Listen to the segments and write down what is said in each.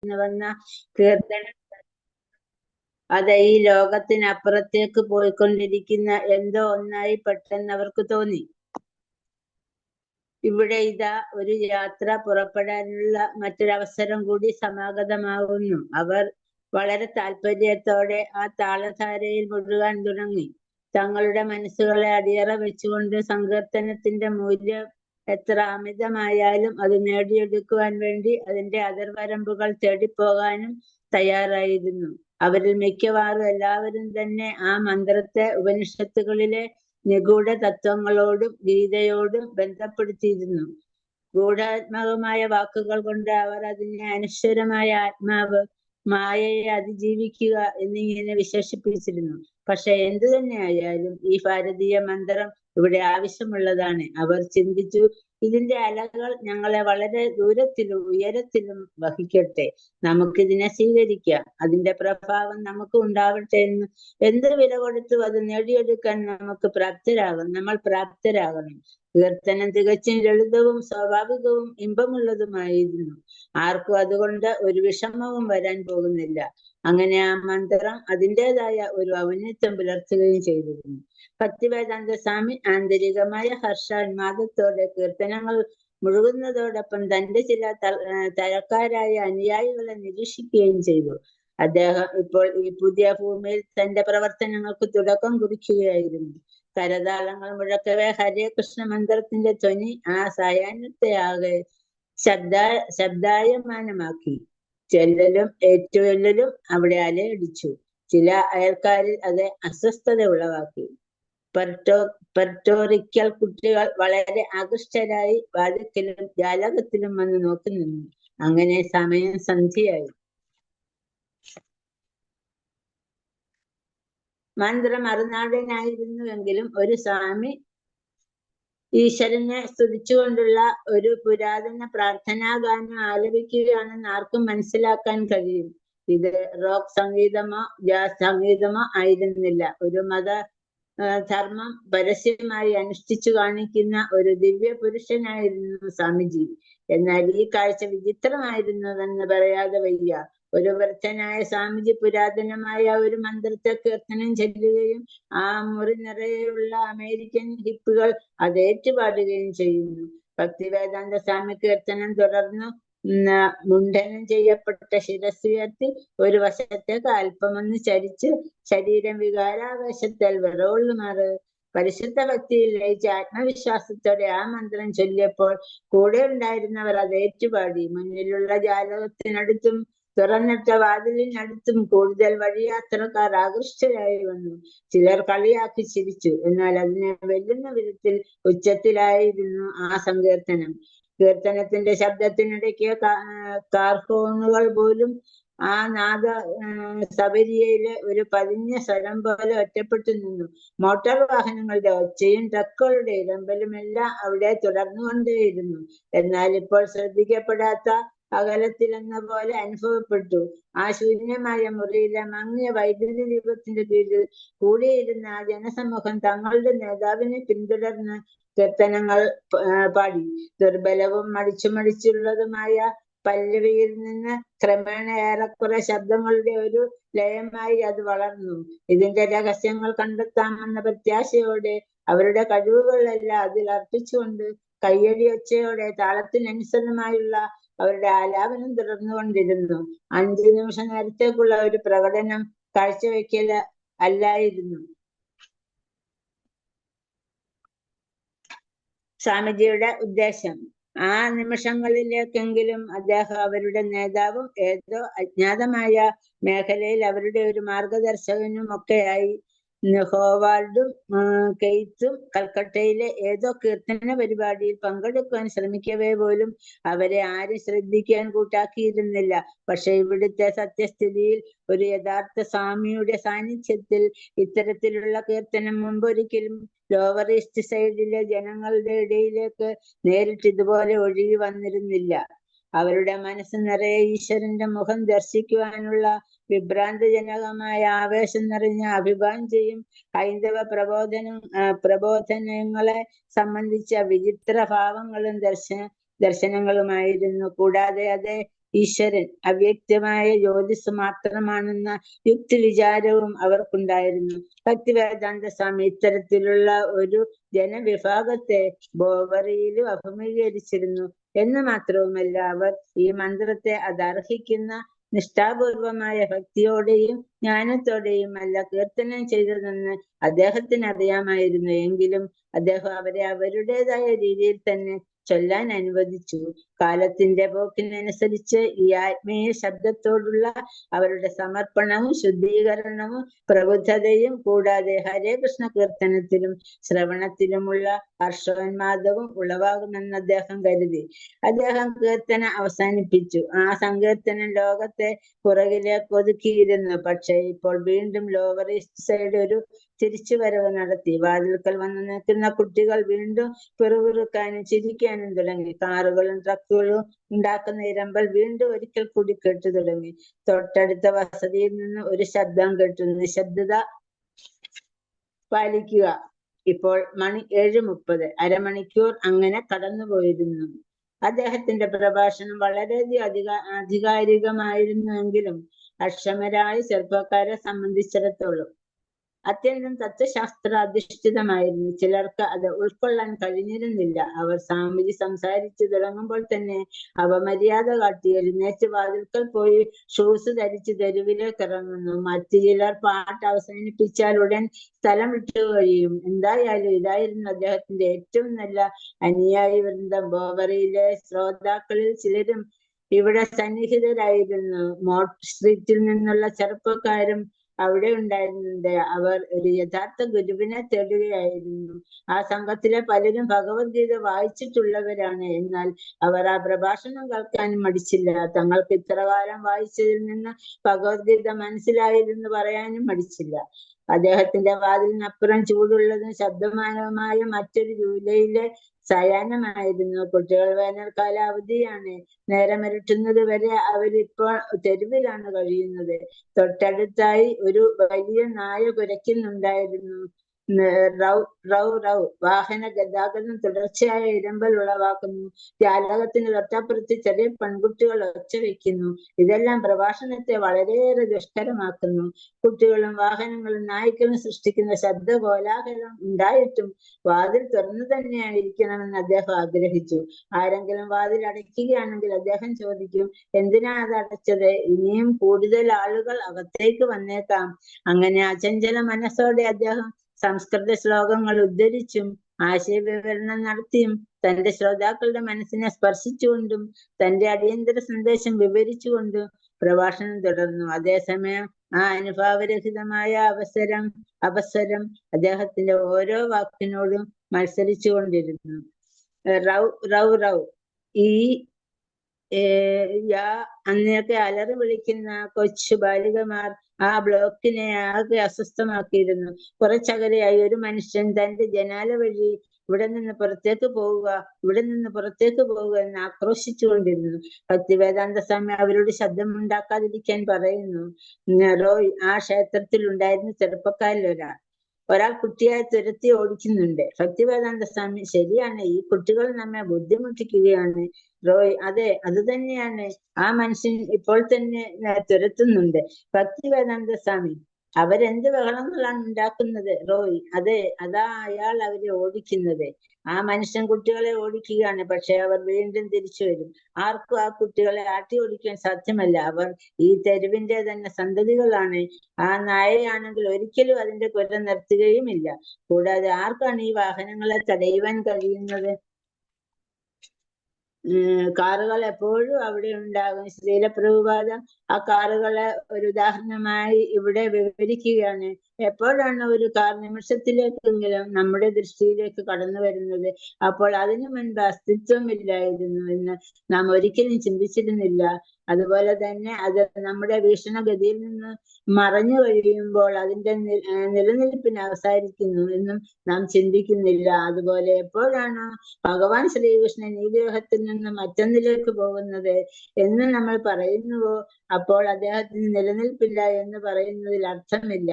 വന്ന കീർത്തനം അത് ഈ ലോകത്തിനപ്പുറത്തേക്ക് പോയിക്കൊണ്ടിരിക്കുന്ന എന്തോ ഒന്നായി പെട്ടെന്ന് അവർക്ക് തോന്നി. ഇവിടെ ഇതാ ഒരു യാത്ര പുറപ്പെടാനുള്ള മറ്റൊരവസരം കൂടി സമാഗതമാകുന്നു. അവർ വളരെ താല്പര്യത്തോടെ ആ താളധാരയിൽ മുഴുകാൻ തുടങ്ങി. തങ്ങളുടെ മനസ്സുകളെ അടിയറ വെച്ചുകൊണ്ട് സങ്കീർത്തനത്തിന്റെ മൂല്യം എത്ര അമിതമായാലും അത് നേടിയെടുക്കുവാൻ വേണ്ടി അതിന്റെ അതിർവരമ്പുകൾ തേടിപ്പോകാനും തയ്യാറായിരുന്നു. അവരിൽ മിക്കവാറും എല്ലാവരും തന്നെ ആ മന്ത്രത്തെ ഉപനിഷത്തുകളിലെ നിഗൂഢ തത്വങ്ങളോടും ഗീതയോടും ബന്ധപ്പെടുത്തിയിരുന്നു. ഗൂഢാത്മകമായ വാക്കുകൾ കൊണ്ട് അവർ അതിനെ അനശ്വരമായ ആത്മാവ്, മായയെ അതിജീവിക്കുക എന്നിങ്ങനെ വിശേഷിപ്പിച്ചിരുന്നു. പക്ഷെ എന്തു തന്നെയായാലും ഈ ഭാരതീയ മന്ത്രം ഇവിടെ ആവശ്യമുള്ളതാണ്. അവർ ചിന്തിച്ചു, ഇതിന്റെ അലകൾ ഞങ്ങളെ വളരെ ദൂരത്തിലും ഉയരത്തിലും വഹിക്കട്ടെ. നമുക്കിതിനെ സ്വീകരിക്കാം. അതിന്റെ പ്രഭാവം നമുക്ക് ഉണ്ടാവട്ടെ എന്ന് എന്ത് വില കൊടുത്തു അത് നേടിയെടുക്കാൻ നമ്മൾ പ്രാപ്തരാകണം. കീർത്തനം തികച്ചും ലളിതവും സ്വാഭാവികവും ഇമ്പമുള്ളതുമായിരുന്നു. ആർക്കും അതുകൊണ്ട് ഒരു വിഷമവും വരാൻ പോകുന്നില്ല. അങ്ങനെ ആ മന്ത്രം അതിൻ്റെതായ ഒരു ഔന്നത്യം പുലർത്തുകയും ചെയ്തിരുന്നു. ഭക്തിവേദാന്ത സ്വാമി ആന്തരികമായ ഹർഷോന്മാദത്തോടെ കീർത്തനങ്ങൾ മുഴുകുന്നതോടൊപ്പം തന്റെ ചില തരക്കാരായ അനുയായികളെ നിരീക്ഷിക്കുകയും ചെയ്തു. അദ്ദേഹം ഇപ്പോൾ ഈ പുതിയ ഭൂമിയിൽ തന്റെ പ്രവർത്തനങ്ങൾക്ക് തുടക്കം കുറിക്കുകയായിരുന്നു. കരതാളങ്ങൾ മുഴക്കവേ ഹരേ കൃഷ്ണ മന്ത്രത്തിന്റെ ധ്വനി ആ സായാഹ്നത്തെ ആകെ ശബ്ദായമാനമാക്കി. ചെല്ലലും ഏറ്റുചൊല്ലലും അവിടെ അലയടിച്ചു. ചില അയൽക്കാരിൽ അത് അസ്വസ്ഥത ഉളവാക്കി. പെർട്ടോറിക്കൽ കുട്ടികൾ വളരെ ആകൃഷ്ടരായി വാതിൽക്കലും ജാലകത്തിലും വന്ന് നോക്കി നിന്നു. അങ്ങനെ സമയം സന്ധ്യയായി. മന്ത്രം മറുനാടനായിരുന്നുവെങ്കിലും ഒരു സ്വാമി ഈശ്വരനെ സ്തുതിച്ചുകൊണ്ടുള്ള ഒരു പുരാതന പ്രാർത്ഥനാഗാനം ആലപിക്കുകയാണെന്ന് ആർക്കും മനസ്സിലാക്കാൻ കഴിയും. ഇത് റോക്ക് സംഗീതമോ ജാസ് സംഗീതമോ ആയിരുന്നില്ല. ഒരു ധർമ്മം പരസ്യമായി അനുഷ്ഠിച്ചു കാണിക്കുന്ന ഒരു ദിവ്യ പുരുഷനായിരുന്നു സ്വാമിജി. എന്നാൽ ഈ കാഴ്ച വിചിത്രമായിരുന്നുവെന്ന് പറയാതെ വയ്യ. ഒരു വൃദ്ധനായ സ്വാമിജി പുരാതനമായ ഒരു മന്ത്രത്തെ കീർത്തനം ചെല്ലുകയും ആ മുറി നിറയെയുള്ള അമേരിക്കൻ ഹിപ്പുകൾ അത് ഏറ്റുപാടുകയും ചെയ്യുന്നു. ഭക്തിവേദാന്ത സ്വാമി കീർത്തനം തുടർന്നു മുണ്ഡനം ചെയ്യപ്പെട്ട ശിരസ്സുയർത്തി ഒരു വശത്തേക്ക് അല്പമൊന്ന് ചരിച്ച് ശരീരം വികാരാവേശത്താൽ വിറകൊള്ളുമാറ് പരിശുദ്ധ ഭക്തിയിൽ ലയിച്ച ആത്മവിശ്വാസത്തോടെ ആ മന്ത്രം ചൊല്ലിയപ്പോൾ കൂടെ ഉണ്ടായിരുന്നവർ അത് ഏറ്റുപാടി. മുന്നിലുള്ള ജാലകത്തിനടുത്തും തുറന്നിട്ട വാതിലിനടുത്തും കൂടുതൽ വഴിയാത്രക്കാർ ആകൃഷ്ടരായി വന്നു. ചിലർ കളിയാക്കി ചിരിച്ചു. എന്നാൽ അതിനെ വെല്ലുന്ന വിധത്തിൽ ഉച്ചത്തിലായിരുന്നു ആ സങ്കീർത്തനം. കീർത്തനത്തിന്റെ ശബ്ദത്തിനിടയ്ക്ക് കാർഹോണുകൾ പോലും ആ സബരിയയിലെ ഒരു പതിഞ്ഞ സ്വരം പോലെ ഒറ്റപ്പെട്ടു നിന്നു. മോട്ടോർ വാഹനങ്ങളുടെ ഒച്ചയും ട്രക്കുകളുടെ ഇരമ്പലും എല്ലാം അവിടെ തുടർന്നുകൊണ്ടേയിരുന്നു. എന്നാൽ ഇപ്പോൾ ശ്രദ്ധിക്കപ്പെടാത്ത അകലത്തിലെന്ന പോലെ അനുഭവപ്പെട്ടു. ആ ശൂന്യമായ മുറിയിലെ മങ്ങിയ വൈദ്യുതി ദീപത്തിന്റെ കീഴിൽ കൂടിയിരുന്ന ആ ജനസമൂഹം തങ്ങളുടെ നേതാവിനെ പിന്തുടർന്ന് കീർത്തനങ്ങൾ പാടി. ദുർബലവും മടിച്ചുള്ളതുമായ പല്ലവിയിൽ നിന്ന് ക്രമേണ ഏറെക്കുറെ ശബ്ദങ്ങളുടെ ഒരു ലയമായി അത് വളർന്നു. ഇതിന്റെ രഹസ്യങ്ങൾ കണ്ടെത്താമെന്ന പ്രത്യാശയോടെ അവരുടെ കഴിവുകളെല്ലാം അതിൽ അർപ്പിച്ചുകൊണ്ട് കയ്യടി ഒച്ചയോടെ താളത്തിനനുസൃതമായുള്ള അവരുടെ ആലാപനം തുടർന്നുകൊണ്ടിരുന്നു. 5 നിമിഷ നേരത്തേക്കുള്ള ഒരു പ്രകടനം കാഴ്ചവെക്കൽ അല്ലായിരുന്നു സ്വാമിജിയുടെ ഉദ്ദേശം. ആ നിമിഷങ്ങളിലേക്കെങ്കിലും അദ്ദേഹം അവരുടെ നേതാവും ഏതോ അജ്ഞാതമായ മേഖലയിൽ അവരുടെ ഒരു മാർഗദർശകനും ഒക്കെയായി. ഹോവാർഡും കെയ്ത്തും കൽക്കട്ടയിലെ ഏതോ കീർത്തന പരിപാടിയിൽ പങ്കെടുക്കാൻ ശ്രമിക്കവേ പോലും അവരെ ആരും ശ്രദ്ധിക്കാൻ കൂട്ടാക്കിയിരുന്നില്ല. പക്ഷെ ഇവിടുത്തെ സത്യസ്ഥിതിയിൽ ഒരു യഥാർത്ഥ സ്വാമിയുടെ സാന്നിധ്യത്തിൽ ഇത്തരത്തിലുള്ള കീർത്തനം മുമ്പൊരിക്കലും ലോവർ ഈസ്റ്റ് സൈഡിലെ ജനങ്ങളുടെ ഇടയിലേക്ക് നേരിട്ട് ഇതുപോലെ ഒഴുകി വന്നിരുന്നില്ല. അവരുടെ മനസ്സ് നിറയെ ഈശ്വരന്റെ മുഖം ദർശിക്കുവാനുള്ള വിഭ്രാന്തജനകമായ ആവേശം നിറഞ്ഞ അഭിവാഞ്ചയും ഹൈന്ദവ പ്രബോധനങ്ങളെ സംബന്ധിച്ച വിചിത്ര ഭാവങ്ങളും ദർശനങ്ങളുമായിരുന്നു. കൂടാതെ അത് ഈശ്വരൻ അവ്യക്തമായ ജ്യോതിസ് മാത്രമാണെന്ന യുക്തിവിചാരവും അവർക്കുണ്ടായിരുന്നു. ഭക്തിവേദാന്ത സ്വാമി ഇത്തരത്തിലുള്ള ഒരു ജനവിഭാഗത്തെ ബോവറിയിലും അഭിമുഖീകരിച്ചിരുന്നു എന്ന് മാത്രവുമല്ല, അവർ ഈ മന്ത്രത്തെ അതർഹിക്കുന്ന നിഷ്ഠാപൂർവമായ ഭക്തിയോടെയും ജ്ഞാനത്തോടെയും അല്ല കീർത്തനം ചെയ്തതെന്ന് അദ്ദേഹത്തിന് അറിയാമായിരുന്നു. എങ്കിലും അദ്ദേഹം അവരെ അവരുടേതായ രീതിയിൽ തന്നെ ചൊല്ലാൻ അനുവദിച്ചു. കാലത്തിന്റെ പോക്കിനനുസരിച്ച് ഈ ആത്മീയ ശബ്ദത്തോടുള്ള അവരുടെ സമർപ്പണവും ശുദ്ധീകരണവും പ്രബുദ്ധതയും കൂടാതെ ഹരേ കൃഷ്ണ കീർത്തനത്തിലും ശ്രവണത്തിലുമുള്ള ഹർഷോന്മാദവും ഉളവാകുമെന്ന് അദ്ദേഹം കരുതി. അദ്ദേഹം കീർത്തന അവസാനിപ്പിച്ചു. ആ സങ്കീർത്തനം ലോകത്തെ പുറകിലേക്ക് ഒതുക്കിയിരുന്നു. പക്ഷെ ഇപ്പോൾ വീണ്ടും ലോവർ ഈസ്റ്റ് സൈഡ് ഒരു തിരിച്ചുവരവ് നടത്തി. വാതിൽക്കൽ വന്ന് നിൽക്കുന്ന കുട്ടികൾ വീണ്ടും പിറുപിറുക്കാനും ചിരിക്കാനും തുടങ്ങി. കാറുകളും ട്രക്കുകളും ഉണ്ടാക്കുന്ന ഇരമ്പൽ വീണ്ടും ഒരിക്കൽ കൂടി കേട്ടു തുടങ്ങി. തൊട്ടടുത്ത വസതിയിൽ നിന്ന് ഒരു ശബ്ദം കേട്ടു. നിശബ്ദത പാലിക്കുക. ഇപ്പോൾ മണി 7:30. അരമണിക്കൂർ അങ്ങനെ കടന്നുപോയിരുന്നു. അദ്ദേഹത്തിന്റെ പ്രഭാഷണം വളരെയധികം ആധികാരികമായിരുന്നുവെങ്കിലും അക്ഷമരായ ചെറുപ്പക്കാരെ സംബന്ധിച്ചിടത്തോളം അത്യന്തം തത്വശാസ്ത്ര അധിഷ്ഠിതമായിരുന്നു. ചിലർക്ക് അത് ഉൾക്കൊള്ളാൻ കഴിഞ്ഞിരുന്നില്ല. അവർ സ്വാമിജി സംസാരിച്ചു തുടങ്ങുമ്പോൾ തന്നെ അപമര്യാദ കാട്ടി എഴുന്നേറ്റ് വാതിൽക്കൽ പോയി ഷൂസ് ധരിച്ച് തെരുവിലേക്ക് ഇറങ്ങുന്നു. മറ്റു ചിലർ പാട്ട് അവസാനിപ്പിച്ചാൽ ഉടൻ സ്ഥലം വിട്ടു കഴിയും. എന്തായാലും ഇതായിരുന്നു അദ്ദേഹത്തിന്റെ ഏറ്റവും നല്ല അനുയായി വൃന്ദം. ബോവറിയിലെ ശ്രോതാക്കളിൽ ചിലരും ഇവിടെ സന്നിഹിതരായിരുന്നു. മോട്ട് സ്ട്രീറ്റിൽ നിന്നുള്ള ചെറുപ്പക്കാരും അവിടെ ഉണ്ടായിരുന്നുണ്ട്. അവർ ഒരു യഥാർത്ഥ ഗുരുവിനെ തേടുകയായിരുന്നു. ആ സംഘത്തിലെ പലരും ഭഗവത്ഗീത വായിച്ചിട്ടുള്ളവരാണ്. എന്നാൽ അവർ ആ പ്രഭാഷണം കേൾക്കാനും മടിച്ചില്ല. തങ്ങൾക്ക് ഇത്രകാലം വായിച്ചതിൽ നിന്ന് ഭഗവത്ഗീത മനസ്സിലായില്ലെന്ന് പറയാനും മടിച്ചില്ല. അദ്ദേഹത്തിന്റെ വാതിലിനപ്പുറം ചൂടുള്ളതും ശബ്ദമാനവുമായ മറ്റൊരു ജൂലൈയിലെ സായാഹ്നമായിരുന്നു. കുട്ടികൾ വേനൽക്കാല അവധിയാണ്. നേരമിരട്ടുന്നത് വരെ അവരിപ്പോൾ തെരുവിലാണ് കഴിയുന്നത്. തൊട്ടടുത്തായി ഒരു വലിയ നായ കുരയ്ക്കുന്നുണ്ടായിരുന്നു. റൗ റൗ റൗ. വാഹന ഗതാഗതം തുടർച്ചയായ ഇരമ്പൽ ഉളവാക്കുന്നു. ജാലകത്തിന് തൊട്ടപ്പുറത്ത് ചെറിയ പെൺകുട്ടികൾ ഒച്ച വയ്ക്കുന്നു. ഇതെല്ലാം പ്രഭാഷണത്തെ വളരെയേറെ ദുഷ്കരമാക്കുന്നു. കുട്ടികളും വാഹനങ്ങളും നായ്ക്കളും സൃഷ്ടിക്കുന്ന ശബ്ദ കോലാഹലം ഉണ്ടായിട്ടും വാതിൽ തുറന്നു തന്നെയായിരിക്കണമെന്ന് അദ്ദേഹം ആഗ്രഹിച്ചു. ആരെങ്കിലും വാതിൽ അടയ്ക്കുകയാണെങ്കിൽ അദ്ദേഹം ചോദിക്കും, എന്തിനാ അത് അടച്ചത്? ഇനിയും കൂടുതൽ ആളുകൾ അകത്തേക്ക് വന്നേക്കാം. അങ്ങനെ അചഞ്ചല മനസ്സോടെ അദ്ദേഹം സംസ്കൃത ശ്ലോകങ്ങൾ ഉദ്ധരിച്ചും ആശയവിവരണം നടത്തിയും തന്റെ ശ്രോതാക്കളുടെ മനസ്സിനെ സ്പർശിച്ചുകൊണ്ടും തന്റെ അടിയന്തര സന്ദേശം വിവരിച്ചുകൊണ്ടും പ്രഭാഷണം തുടർന്നു. അതേസമയം ആ അനുഭാവരഹിതമായ അപസ്വരം അദ്ദേഹത്തിന്റെ ഓരോ വാക്കിനോടും മത്സരിച്ചു കൊണ്ടിരുന്നു. റൗ റൗ റൗ. ഈ അന്നൊക്കെ അലറി വിളിക്കുന്ന കൊച്ചു ബാലികമാർ ആ ബ്ലോക്കിനെ ആകെ അസ്വസ്ഥമാക്കിയിരുന്നു. കുറച്ചകലെയായി ഒരു മനുഷ്യൻ തന്റെ ജനാല വഴി ഇവിടെ നിന്ന് പുറത്തേക്ക് പോവുക എന്ന് ആക്രോശിച്ചുകൊണ്ടിരുന്നു. ഭക്തിവേദാന്ത സ്വാമി അവരോട് ശബ്ദമുണ്ടാക്കാതിരിക്കാൻ പറയുന്നു. റോയ്, ആ ക്ഷേത്രത്തിൽ ഉണ്ടായിരുന്ന ചെറുപ്പക്കാരിൽ ഒരാൾ കുട്ടിയെ തുരത്തി ഓടിക്കുന്നുണ്ട്. ഭക്തിവേദാന്ത സ്വാമി, ശരിയാണ്, ഈ കുട്ടികൾ നമ്മെ ബുദ്ധിമുട്ടിക്കുകയാണ്. റോയ്, അതെ, അത് തന്നെയാണ്. ആ മനുഷ്യൻ ഇപ്പോൾ തന്നെ തുരത്തുന്നുണ്ട്. ഭക്തിവേദാന്ത സ്വാമി, അവരെന്ത് ബഹളങ്ങളാണ് ഉണ്ടാക്കുന്നത്? റോയ്, അതെ, അതാ അയാൾ അവരെ ഓടിക്കുന്നത്. ആ മനുഷ്യൻ കുട്ടികളെ ഓടിക്കുകയാണ്. പക്ഷെ അവർ വീണ്ടും തിരിച്ചു വരും. ആർക്കും ആ കുട്ടികളെ ആട്ടി ഓടിക്കാൻ സാധ്യമല്ല. അവർ ഈ തെരുവിന്റെ തന്നെ സന്തതികളാണ്. ആ നായയാണെങ്കിൽ ഒരിക്കലും അതിന്റെ കുര നിർത്തുകയുമില്ല. കൂടാതെ ആർക്കാണ് ഈ വാഹനങ്ങളെ തടയുവാൻ കഴിയുന്നത്? കാറുകൾ എപ്പോഴും അവിടെ ഉണ്ടാകും. ശ്രീലപ്രഭുപാദ ആ കാറുകളെ ഒരു ഉദാഹരണമായി ഇവിടെ വിവരിക്കുകയാണ്. എപ്പോഴാണ് ഒരു കാർ നിമിഷത്തിലേക്കെങ്കിലും നമ്മുടെ ദൃഷ്ടിയിലേക്ക് കടന്നു വരുന്നത്? അപ്പോൾ അതിനു മുൻപ് അസ്തിത്വമില്ലായിരുന്നു എന്ന് നാം ഒരിക്കലും ചിന്തിച്ചിരുന്നില്ല. അതുപോലെ തന്നെ അത് നമ്മുടെ വീക്ഷണഗതിയിൽ നിന്ന് മറഞ്ഞു കഴിയുമ്പോൾ അതിന്റെ നിലനിൽപ്പിന് അവസാനിക്കുന്നു എന്നും നാം ചിന്തിക്കുന്നില്ല. അതുപോലെ എപ്പോഴാണ് ഭഗവാൻ ശ്രീകൃഷ്ണൻ ഈ ഗ്രഹത്തിൽ നിന്ന് മറ്റൊന്നിലേക്ക് പോകുന്നത് എന്ന് നമ്മൾ പറയുന്നുവോ, അപ്പോൾ അദ്ദേഹത്തിന് നിലനിൽപ്പില്ല എന്ന് പറയുന്നതിൽ അർത്ഥമില്ല.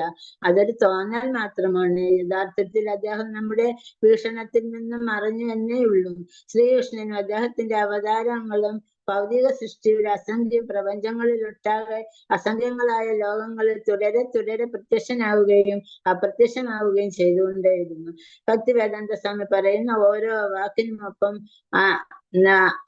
അതൊരു തോന്നൽ മാത്രമാണ്. യഥാർത്ഥത്തിൽ അദ്ദേഹം നമ്മുടെ വീക്ഷണത്തിൽ നിന്നും മറഞ്ഞു എന്നേ ഉള്ളൂ. ശ്രീകൃഷ്ണനും അദ്ദേഹത്തിന്റെ അവതാരങ്ങളും ഭൗതിക സൃഷ്ടിയുടെ അസംഖ്യം പ്രപഞ്ചങ്ങളിലൊട്ടാകെ അസംഖ്യങ്ങളായ ലോകങ്ങളിൽ തുടരെ തുടരെ പ്രത്യക്ഷനാവുകയും അപ്രത്യക്ഷമാവുകയും ചെയ്തുകൊണ്ടേയിരുന്നു. ഭക്തിവേദാന്ത സ്വാമി പറയുന്ന ഓരോ വാക്കിനുമൊപ്പം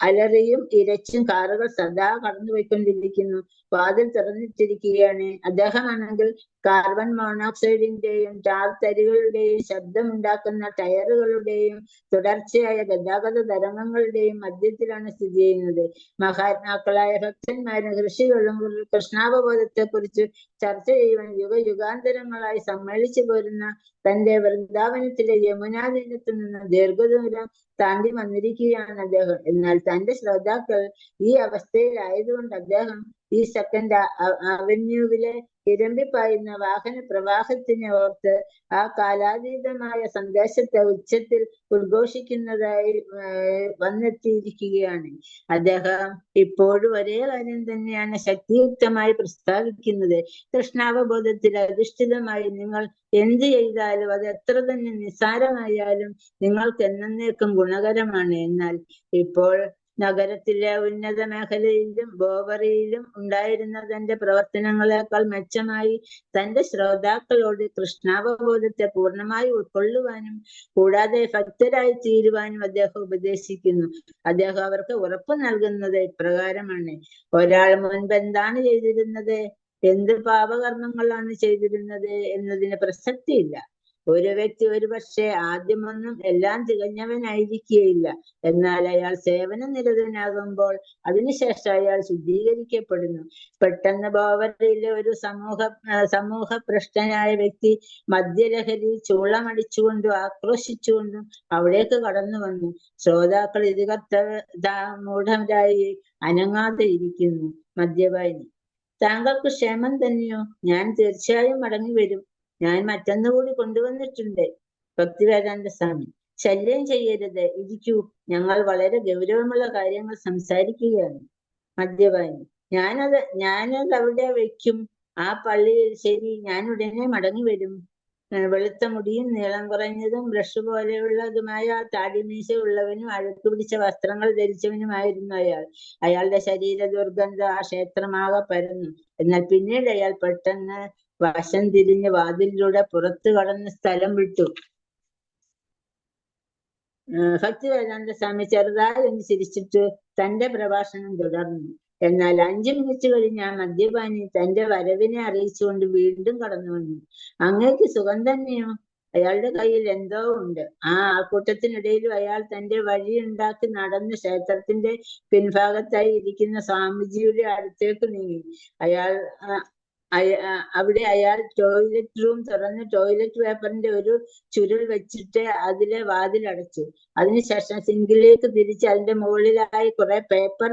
അലറിയും ഇരച്ചും കാറുകൾ സദാ കടന്നുപോയിക്കൊണ്ടിരിക്കുന്നു. വാതിൽ തുറന്നിട്ടിരിക്കുകയാണ്. അദ്ദേഹമാണെങ്കിൽ കാർബൺ മോണോക്സൈഡിന്റെയും ടാർ തരികളുടെയും ശബ്ദമുണ്ടാക്കുന്ന ടയറുകളുടെയും തുടർച്ചയായ ഗതാഗത തരംഗങ്ങളുടെയും മധ്യത്തിലാണ് സ്ഥിതി ചെയ്യുന്നത്. മഹാത്മാക്കളായ ഭക്തന്മാരും ഋഷികളും കൃഷ്ണാവബോധത്തെ കുറിച്ച് ചർച്ച ചെയ്യുവാൻ യുഗാന്തരങ്ങളായി സമ്മേളിച്ചു പോരുന്ന തന്റെ വൃന്ദാവനത്തിലെ യമുനാ തീരത്തു നിന്ന് ദീർഘദൂരം താണ്ടി വന്നിരിക്കുകയാണ് അദ്ദേഹം. എന്നാൽ തന്റെ ശ്രോതാക്കൾ ഈ അവസ്ഥയിലായതുകൊണ്ട് അദ്ദേഹം ഈ സെക്കൻഡ് അവന്യൂവിലെ ഇരമ്പിപ്പായുന്ന വാഹന പ്രവാഹത്തിനെ ഓർത്ത് ആ കാലാതീതമായ സന്ദേശത്തെ ഉച്ചത്തിൽ ഉദ്ഘോഷിക്കുന്നതായി വന്നെത്തിയിരിക്കുകയാണ്. അദ്ദേഹം ഇപ്പോഴും ഒരേ കാര്യം തന്നെയാണ് ശക്തിയുക്തമായി പ്രസ്താവിക്കുന്നത്. കൃഷ്ണാവബോധത്തിൽ അധിഷ്ഠിതമായി നിങ്ങൾ എന്ത് ചെയ്താലും അത് എത്ര തന്നെ നിസ്സാരമായാലും നിങ്ങൾക്ക് എന്നേക്കും ഗുണകരമാണ്. എന്നാൽ ഇപ്പോൾ നഗരത്തിലെ ഉന്നത മേഖലയിലും ബോവറിയിലും ഉണ്ടായിരുന്ന തന്റെ പ്രവർത്തനങ്ങളെക്കാൾ മെച്ചമായി തന്റെ ശ്രോതാക്കളോട് കൃഷ്ണാവബോധത്തെ പൂർണ്ണമായി ഉൾക്കൊള്ളുവാനും കൂടാതെ ഭക്തരായി തീരുവാനും അദ്ദേഹം ഉപദേശിക്കുന്നു. അദ്ദേഹം അവർക്ക് ഉറപ്പ് നൽകുന്നത് ഇപ്രകാരമാണ്: ഒരാൾ മുൻപ് എന്താണ് ചെയ്തിരുന്നത്, എന്ത് പാപകർമ്മങ്ങളാണ് ചെയ്തിരുന്നത് എന്നതിന് പ്രസക്തിയില്ല. ഒരു വ്യക്തി ഒരുപക്ഷെ ആദ്യമൊന്നും എല്ലാം തികഞ്ഞവനായിരിക്കുകയില്ല. എന്നാൽ അയാൾ സേവന നിരതനാകുമ്പോൾ അതിനുശേഷം അയാൾ ശുദ്ധീകരിക്കപ്പെടുന്നു. പെട്ടെന്ന് ബോവറിയിലെ ഒരു സമൂഹ ഭ്രഷ്ടനായ വ്യക്തി മദ്യലഹരി ചൂളമടിച്ചുകൊണ്ടും ആക്രോശിച്ചുകൊണ്ടും അവിടേക്ക് കടന്നു വന്നു. ശ്രോതാക്കൾ ഇത് മൂഢരായി അനങ്ങാതെ ഇരിക്കുന്നു. മദ്യപാനി: താങ്കൾക്ക് ക്ഷേമം തന്നെയോ? ഞാൻ തീർച്ചയായും മടങ്ങി വരും. ഞാൻ മറ്റൊന്നുകൂടി കൊണ്ടുവന്നിട്ടുണ്ട്. ഭക്തിവേദാന്ത സ്വാമി: ശല്യം ചെയ്യരുത്, ഇരിക്കൂ, ഞങ്ങൾ വളരെ ഗൗരവമുള്ള കാര്യങ്ങൾ സംസാരിക്കുകയാണ്. മദ്യപാനി: ഞാനത് അവിടെ വെക്കും. ആ പള്ളിയിൽ. ശരി, ഞാൻ ഉടനെ മടങ്ങി വരും. വെളുത്ത മുടിയും നീളം കുറഞ്ഞതും ബ്രഷ് പോലെയുള്ളതുമായ താടിമീശ ഉള്ളവനും അഴുക്ക് പിടിച്ച വസ്ത്രങ്ങൾ ധരിച്ചവനുമായിരുന്നു അയാൾ. അയാളുടെ ശരീര ദുർഗന്ധം ആ ക്ഷേത്രമാകെ പരന്നു. എന്നാൽ പിന്നീട് അയാൾ പെട്ടെന്ന് വശം തിരിഞ്ഞ് വാതിലിലൂടെ പുറത്തു കടന്ന് സ്ഥലം വിട്ടു. ഭക്തിവേദാന്ത സ്വാമി ചെറുതായി ഒന്ന് ചിരിച്ചിട്ട് തന്റെ പ്രഭാഷണം തുടർന്നു. എന്നാൽ 5 മിനിറ്റ് കഴിഞ്ഞ് ആ മദ്യപാനി തന്റെ വരവിനെ അറിയിച്ചുകൊണ്ട് വീണ്ടും കടന്നു വന്നു. അങ്ങേക്ക് സുഖം തന്നെയോ? അയാളുടെ കയ്യിൽ എന്തോ ഉണ്ട്. ആ ആൾക്കൂട്ടത്തിനിടയിലും അയാൾ തന്റെ വഴിയുണ്ടാക്കി നടന്ന് ക്ഷേത്രത്തിന്റെ പിൻഭാഗത്തായി ഇരിക്കുന്ന സ്വാമിജിയുടെ അടുത്തേക്ക് നീങ്ങി. അവിടെ അയാൾ ടോയ്ലറ്റ് റൂം തുറന്ന് ടോയ്ലറ്റ് പേപ്പറിന്റെ ഒരു ചുരുൾ വെച്ചിട്ട് അതിലെ വാതിലടച്ചു. അതിനുശേഷം സിങ്കിലേക്ക് തിരിച്ച് അതിന്റെ മുകളിലായി കുറെ പേപ്പർ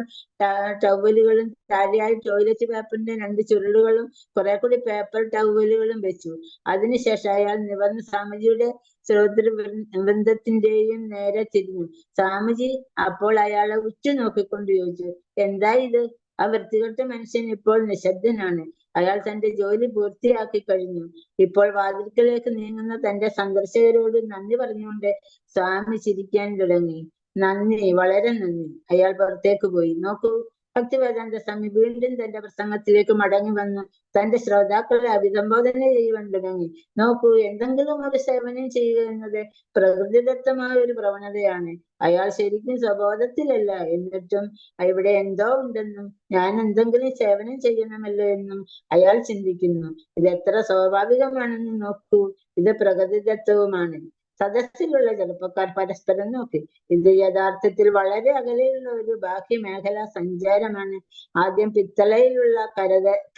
ടവലുകളും താഴെയായി ടോയ്ലറ്റ് പേപ്പറിന്റെ 2 ചുരുളുകളും കുറെ കൂടി പേപ്പർ ടവലുകളും വെച്ചു. അതിനുശേഷം അയാൾ നിവർന്ന് സ്വാമിജിയുടെ ശ്രോതൃവൃന്ദത്തിന്റെയും നേരെ തിരിഞ്ഞു. സ്വാമിജി അപ്പോൾ അയാളെ ഉറ്റു നോക്കിക്കൊണ്ട് ചോദിച്ചു: എന്താ ഇത്? ആ വൃത്തികെട്ട മനുഷ്യൻ ഇപ്പോൾ നിശബ്ദനാണ്. അയാൾ തന്റെ ജോലി പൂർത്തിയാക്കി കഴിഞ്ഞു. ഇപ്പോൾ വാതിൽക്കലേക്ക് നീങ്ങുന്ന തന്റെ സന്ദർശകരോട് നന്ദി പറഞ്ഞുകൊണ്ട് സ്വാമി ചിരിക്കാൻ തുടങ്ങി. നന്ദി, വളരെ നന്ദി. അയാൾ പുറത്തേക്ക് പോയി. നോക്കൂ, ഭക്തിവേദാന്ത സ്വാമി വീണ്ടും തന്റെ പ്രസംഗത്തിലേക്ക് മടങ്ങി വന്നു തന്റെ ശ്രോതാക്കളെ അഭിസംബോധന ചെയ്യുവാൻ തുടങ്ങി. നോക്കൂ, എന്തെങ്കിലും ഒരു സേവനം ചെയ്യുക എന്നത് പ്രകൃതിദത്തമായ ഒരു പ്രവണതയാണ്. അയാൾ ശരിക്കും സ്വബോധത്തിലല്ല. എന്നിട്ടും ഇവിടെ എന്തോ ഉണ്ടെന്നും ഞാൻ എന്തെങ്കിലും സേവനം ചെയ്യണമല്ലോ എന്നും അയാൾ ചിന്തിക്കുന്നു. ഇത് എത്ര സ്വാഭാവികമാണെന്ന് നോക്കൂ. ഇത് പ്രകൃതിദത്തവുമാണ്. സദസ്സിലുള്ള ചെറുപ്പക്കാർ പരസ്പരം നോക്കി. ഇത് യഥാർത്ഥത്തിൽ വളരെ അകലെയുള്ള ഒരു ബാഹ്യമേഖലാ സഞ്ചാരമാണ്. ആദ്യം പിത്തളയിലുള്ള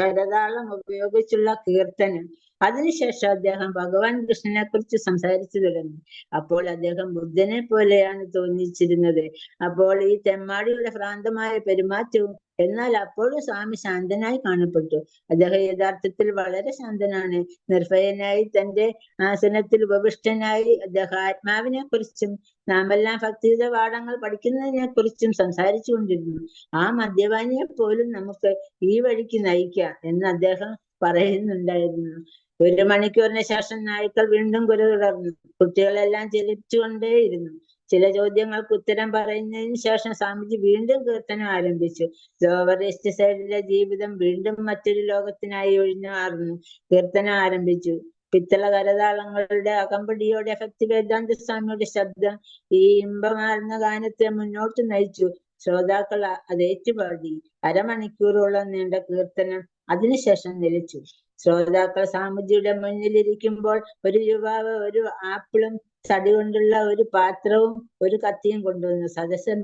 കരതാളം ഉപയോഗിച്ചുള്ള കീർത്തനം. അതിനുശേഷം അദ്ദേഹം ഭഗവാൻ കൃഷ്ണനെ കുറിച്ച് സംസാരിച്ചു തുടങ്ങി. അപ്പോൾ അദ്ദേഹം ബുദ്ധനെ പോലെയാണ് തോന്നിച്ചിരുന്നത്. അപ്പോൾ ഈ തെമ്മാടിയുടെ ഭ്രാന്തമായ പെരുമാറ്റവും. എന്നാൽ അപ്പോഴും സ്വാമി ശാന്തനായി കാണപ്പെട്ടു. അദ്ദേഹം യഥാർത്ഥത്തിൽ വളരെ ശാന്തനാണ്. നിർഭയനായി തന്റെ ആസനത്തിൽ ഉപവിഷ്ടനായി അദ്ദേഹം ആത്മാവിനെ കുറിച്ചും നാമെല്ലാം ഭക്തിയുത പാഠങ്ങൾ പഠിക്കുന്നതിനെ കുറിച്ചും സംസാരിച്ചു കൊണ്ടിരുന്നു. ആ മദ്യപാനിയെ പോലും നമുക്ക് ഈ വഴിക്ക് നയിക്കാം എന്ന് അദ്ദേഹം പറയുന്നുണ്ടായിരുന്നു. 1 മണിക്കൂറിന് ശേഷം നായ്ക്കൾ വീണ്ടും കുര തുടർന്നു. കുട്ടികളെല്ലാം ചിരിച്ചുകൊണ്ടേയിരുന്നു. ചില ചോദ്യങ്ങൾക്ക് ഉത്തരം പറയുന്നതിന് ശേഷം സ്വാമിജി വീണ്ടും കീർത്തനം ആരംഭിച്ചു. ലോവർ ഈസ്റ്റ് സൈഡിലെ ജീവിതം വീണ്ടും മറ്റൊരു ലോകത്തിനായി ഒഴിഞ്ഞു മാറുന്നു. കീർത്തനം ആരംഭിച്ചു. പിത്തള കരതാളങ്ങളുടെ അകമ്പടിയോടെ ഭക്തിവേദാന്ത സ്വാമിയുടെ ശബ്ദം ഈ ഇമ്പമാർന്ന ഗാനത്തെ മുന്നോട്ട് നയിച്ചു. ശ്രോതാക്കൾ അത് ഏറ്റുപാടി. അരമണിക്കൂറോളം നീണ്ട കീർത്തനം അതിനുശേഷം നിലച്ചു. ശ്രോതാക്കൾ സ്വാമിജിയുടെ മുന്നിലിരിക്കുമ്പോൾ ഒരു യുവാവ് ഒരു ആപ്പിളും തടി കൊണ്ടുള്ള ഒരു പാത്രവും ഒരു കത്തിയും കൊണ്ടുവന്നു. സദസ്സ്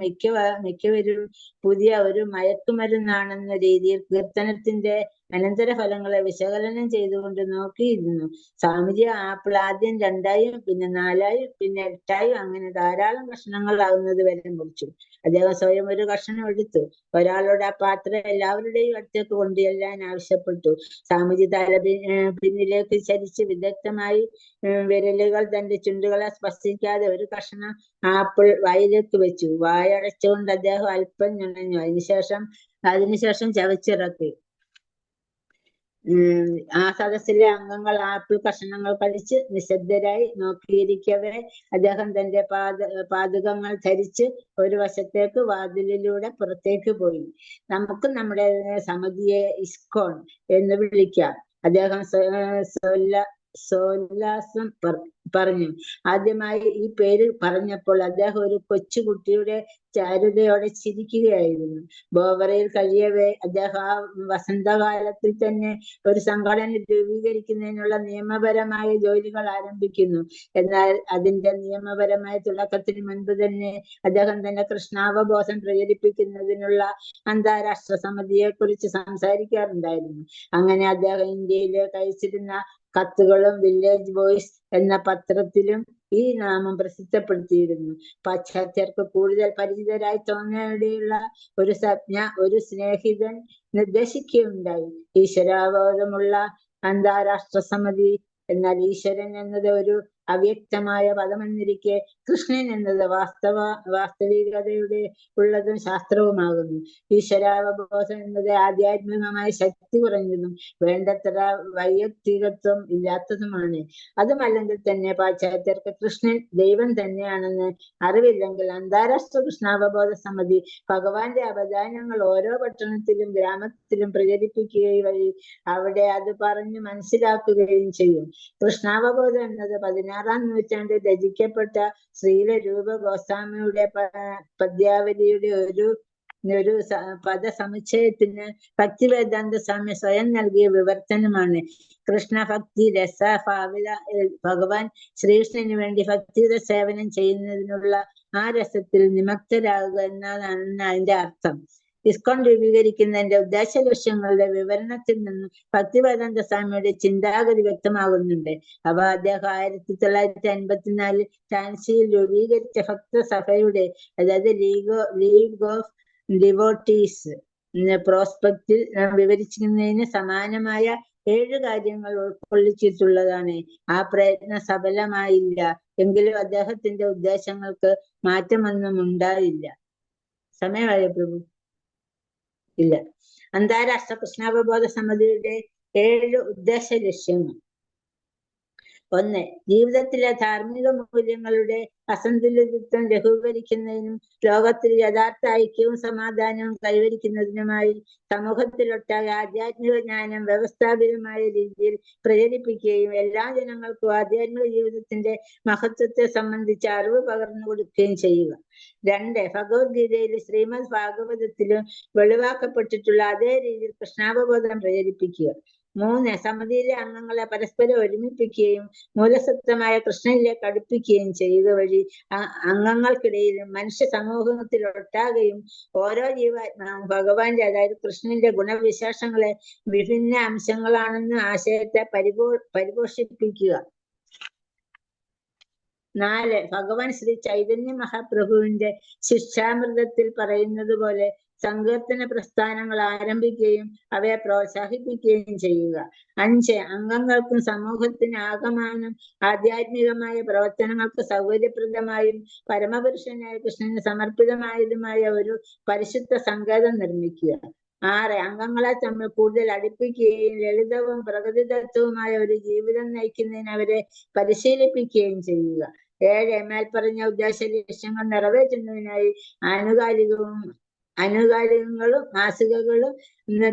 മിക്കവരും പുതിയ ഒരു മയക്കുമരുന്നാണെന്ന രീതിയിൽ കീർത്തനത്തിന്റെ അനന്തരഫലങ്ങളെ വിശകലനം ചെയ്തുകൊണ്ട് നോക്കിയിരുന്നു. സ്വാമിജി ആപ്പിൾ ആദ്യം 2ആയും പിന്നെ 4ആയും പിന്നെ 8ആയും അങ്ങനെ ധാരാളം കഷ്ണങ്ങളാകുന്നത് വരെ മുറിച്ചു. അദ്ദേഹം സ്വയം ഒരു കഷ്ണം എടുത്തു. ഒരാളോട് ആ പാത്രം എല്ലാവരുടെയും അടുത്തേക്ക് കൊണ്ടുചെല്ലാൻ ആവശ്യപ്പെട്ടു. സ്വാമിജി തല പിന്നിലേക്ക് ചരിച്ച് വിദഗ്ധമായി വിരലുകൾ തന്റെ ചുണ്ടുകളെ സ്പർശിക്കാതെ ഒരു കഷ്ണം ആപ്പിൾ വായിലേക്ക് വെച്ചു. വായടച്ചുകൊണ്ട് അദ്ദേഹം അല്പം ഞെണഞ്ഞു. അതിനുശേഷം ചവച്ചിറക്കി. ആ സദസ്സിലെ അംഗങ്ങൾ ആപ്പിൾ കഷണങ്ങൾ കഴിച്ച് നിശബ്ദരായി നോക്കിയിരിക്കവേ അദ്ദേഹം തന്റെ പാദുകങ്ങൾ ധരിച്ച് ഒരു വശത്തേക്ക് വാതിലിലൂടെ പുറത്തേക്ക് പോയി. നമുക്ക് നമ്മുടെ സമിതിയെ ഇസ്കോൺ എന്ന് വിളിക്കാം, അദ്ദേഹം സോല്ലാസം പറഞ്ഞു. ആദ്യമായി ഈ പേര് പറഞ്ഞപ്പോൾ അദ്ദേഹം ഒരു കൊച്ചുകുട്ടിയുടെ ചാരുതയോടെ ചിരിക്കുകയായിരുന്നു. ബോവറയിൽ കഴിയവേ അദ്ദേഹം ആ വസന്തകാലത്തിൽ തന്നെ ഒരു സംഘടന രൂപീകരിക്കുന്നതിനുള്ള നിയമപരമായ ജോലികൾ ആരംഭിക്കുന്നു. എന്നാൽ അതിന്റെ നിയമപരമായ തുടക്കത്തിന് മുൻപ് തന്നെ അദ്ദേഹം തന്റെ കൃഷ്ണാവബോധം പ്രചരിപ്പിക്കുന്നതിനുള്ള അന്താരാഷ്ട്ര സമിതിയെ കുറിച്ച് സംസാരിക്കാറുണ്ടായിരുന്നു. അങ്ങനെ അദ്ദേഹം ഇന്ത്യയിലേക്ക് അയച്ചിരുന്ന കത്തുകളും വില്ലേജ് വോയിസ് എന്ന പത്രത്തിലും ഈ നാമം പ്രസിദ്ധപ്പെടുത്തിയിരുന്നു. പാശ്ചാത്യർക്ക് കൂടുതൽ പരിചിതരായി തോന്നാനിടയുള്ള ഒരു സംജ്ഞ ഒരു സ്നേഹിതൻ നിർദ്ദേശിക്കുകയുണ്ടായി. ഈശ്വരാവബോധമുള്ള അന്താരാഷ്ട്ര സമിതി. എന്നാൽ ഈശ്വരൻ എന്നത് ഒരു അവ്യക്തമായ പദമെന്നിരിക്കെ കൃഷ്ണൻ എന്നത് വാസ്തവികതയുടെ ഉള്ളതും ശാസ്ത്രവുമാകുന്നു. ഈശ്വരാവബോധം എന്നത് ആധ്യാത്മികമായ ശക്തി കുറഞ്ഞതും വേണ്ടത്ര വൈയക്തികത്വം ഇല്ലാത്തതുമാണ്. അതുമല്ലെങ്കിൽ തന്നെ പാശ്ചാത്യർക്ക് കൃഷ്ണൻ ദൈവം തന്നെയാണെന്ന് അറിവില്ലെങ്കിൽ അന്താരാഷ്ട്ര കൃഷ്ണാവബോധ സമിതി ഭഗവാന്റെ അവദാനങ്ങൾ ഓരോ പട്ടണത്തിലും ഗ്രാമത്തിലും പ്രചരിപ്പിക്കുകയും വഴി അവിടെ അത് പറഞ്ഞു മനസ്സിലാക്കുകയും ചെയ്യും. കൃഷ്ണാവബോധം എന്നത് 16-ാം നൂറ്റാണ്ടിൽ രചിക്കപ്പെട്ട ശ്രീലരൂപ ഗോസ്വാമിയുടെ പദ്യാവലിയുടെ ഒരു പദസമുച്ചയത്തിന് ഭക്തിവേദാന്ത സ്വാമി സ്വയം നൽകിയ വിവർത്തനമാണ്. കൃഷ്ണഭക്തി രസഭാവിത ഭഗവാൻ ശ്രീകൃഷ്ണന് വേണ്ടി ഭക്തിയുടെ സേവനം ചെയ്യുന്നതിനുള്ള ആ രസത്തിൽ നിമഗ്നരാകുക എന്നതാണ് അതിന്റെ അർത്ഥം. ഇസ്കോൺ രൂപീകരിക്കുന്നതിന്റെ ഉദ്ദേശ ലക്ഷ്യങ്ങളുടെ വിവരണത്തിൽ നിന്നും ഭക്തിവേദാന്ത സ്വാമിയുടെ ചിന്താഗതി വ്യക്തമാകുന്നുണ്ട്. അവ അദ്ദേഹം 1954 ഝാൻസിയിൽ രൂപീകരിച്ച ഭക്തസഭയുടെ, അതായത് ലീഗ് ഓഫ് ഡിവോട്ടീസ് പ്രോസ്പെക്റ്റിൽ വിവരിക്കുന്നതിന് സമാനമായ 7 കാര്യങ്ങൾ ഉൾക്കൊള്ളിച്ചിട്ടുള്ളതാണ്. ആ പ്രയത്നം സഫലമായില്ല എങ്കിലും അദ്ദേഹത്തിന്റെ ഉദ്ദേശങ്ങൾക്ക് മാറ്റമൊന്നും ഉണ്ടായില്ല. സമയമായ പ്രഭു ഇല്ല. അന്താരാഷ്ട്ര കൃഷ്ണാവബോധ സമിതിയുടെ 7 ഉദ്ദേശ ലക്ഷ്യങ്ങൾ. 1. ജീവിതത്തിലെ ധാർമ്മിക മൂല്യങ്ങളുടെ അസന്തുലിതത്വം ലഘൂകരിക്കുന്നതിനും ലോകത്തിൽ യഥാർത്ഥ ഐക്യവും സമാധാനവും കൈവരിക്കുന്നതിനുമായി സമൂഹത്തിലൊട്ടാകെ ആധ്യാത്മിക ജ്ഞാനം വ്യവസ്ഥാപിതമായ രീതിയിൽ പ്രചരിപ്പിക്കുകയും എല്ലാ ജനങ്ങൾക്കും ആധ്യാത്മിക ജീവിതത്തിന്റെ മഹത്വത്തെ സംബന്ധിച്ച് അറിവ് പകർന്നു കൊടുക്കുകയും ചെയ്യുക. 2. ഭഗവത്ഗീതയിലും ശ്രീമദ് ഭാഗവതത്തിലും വെളിവാക്കപ്പെട്ടിട്ടുള്ള അതേ രീതിയിൽ കൃഷ്ണാവബോധം പ്രചരിപ്പിക്കുക. 3. സമിതിയിലെ അംഗങ്ങളെ പരസ്പരം ഒരുമിപ്പിക്കുകയും മൂലസത്വമായ കൃഷ്ണനിലേക്ക് അടുപ്പിക്കുകയും ചെയ്യുക വഴി അംഗങ്ങൾക്കിടയിലും മനുഷ്യ സമൂഹത്തിലൊട്ടാകെയും ഓരോ ജീവാത്മാവും ഭഗവാന്റെ, അതായത് കൃഷ്ണന്റെ ഗുണവിശേഷങ്ങളെ വിഭിന്ന അംശങ്ങളാണെന്ന ആശയത്തെ പരിപോഷിപ്പിക്കുക. 4. ഭഗവാൻ ശ്രീ ചൈതന്യ മഹാപ്രഭുവിന്റെ ശിക്ഷാമൃതത്തിൽ പറയുന്നത് പോലെ സങ്കീർത്തന പ്രസ്ഥാനങ്ങൾ ആരംഭിക്കുകയും അവയെ പ്രോത്സാഹിപ്പിക്കുകയും ചെയ്യുക. 5. അംഗങ്ങൾക്കും സമൂഹത്തിന് ആകമാനം ആധ്യാത്മികമായ പ്രവർത്തനങ്ങൾക്ക് സൗകര്യപ്രദമായും പരമപുരുഷനായ കൃഷ്ണന് സമർപ്പിതമായതുമായ ഒരു പരിശുദ്ധ സങ്കേതം നിർമ്മിക്കുക. 6. അംഗങ്ങളെ തമ്മിൽ കൂടുതൽ അടുപ്പിക്കുകയും ലളിതവും പ്രകൃതിദത്തവുമായ ഒരു ജീവിതം നയിക്കുന്നതിന് അവരെ പരിശീലിപ്പിക്കുകയും ചെയ്യുക. 7 മേൽപ്പറഞ്ഞ ഉദ്ദേശ ലക്ഷ്യങ്ങൾ നിറവേറ്റുന്നതിനായി ആനുകാലികങ്ങളും മാസികകളും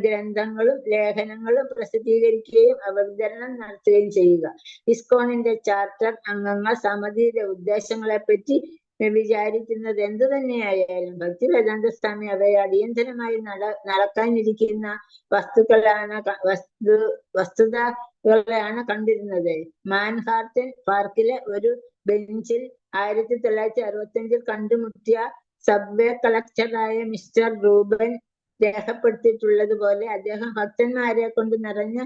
ഗ്രന്ഥങ്ങളും ലേഖനങ്ങളും പ്രസിദ്ധീകരിക്കുകയും അവ വിതരണം നടത്തുകയും ചെയ്യുക. ഇസ്കോണിന്റെ ചാർട്ടർ അംഗങ്ങൾ സമിതിയുടെ ഉദ്ദേശങ്ങളെപ്പറ്റി വിചാരിക്കുന്നത് എന്തു തന്നെയായാലും ഭക്തിവേദാന്ത സ്വാമി അവയെ അടിയന്തരമായി നടക്കാനിരിക്കുന്ന വസ്തുതകളെയാണ് കണ്ടിരുന്നത്. മാൻഹാർട്ടൻ പാർക്കിലെ ഒരു ബെഞ്ചിൽ 1965 കണ്ടുമുട്ടിയ സബ്വേ കളക്ടറായ മിസ്റ്റർ റൂബൻ രേഖപ്പെടുത്തിയിട്ടുള്ളത് പോലെ അദ്ദേഹം ഭക്തന്മാരെ കൊണ്ട് നിറഞ്ഞ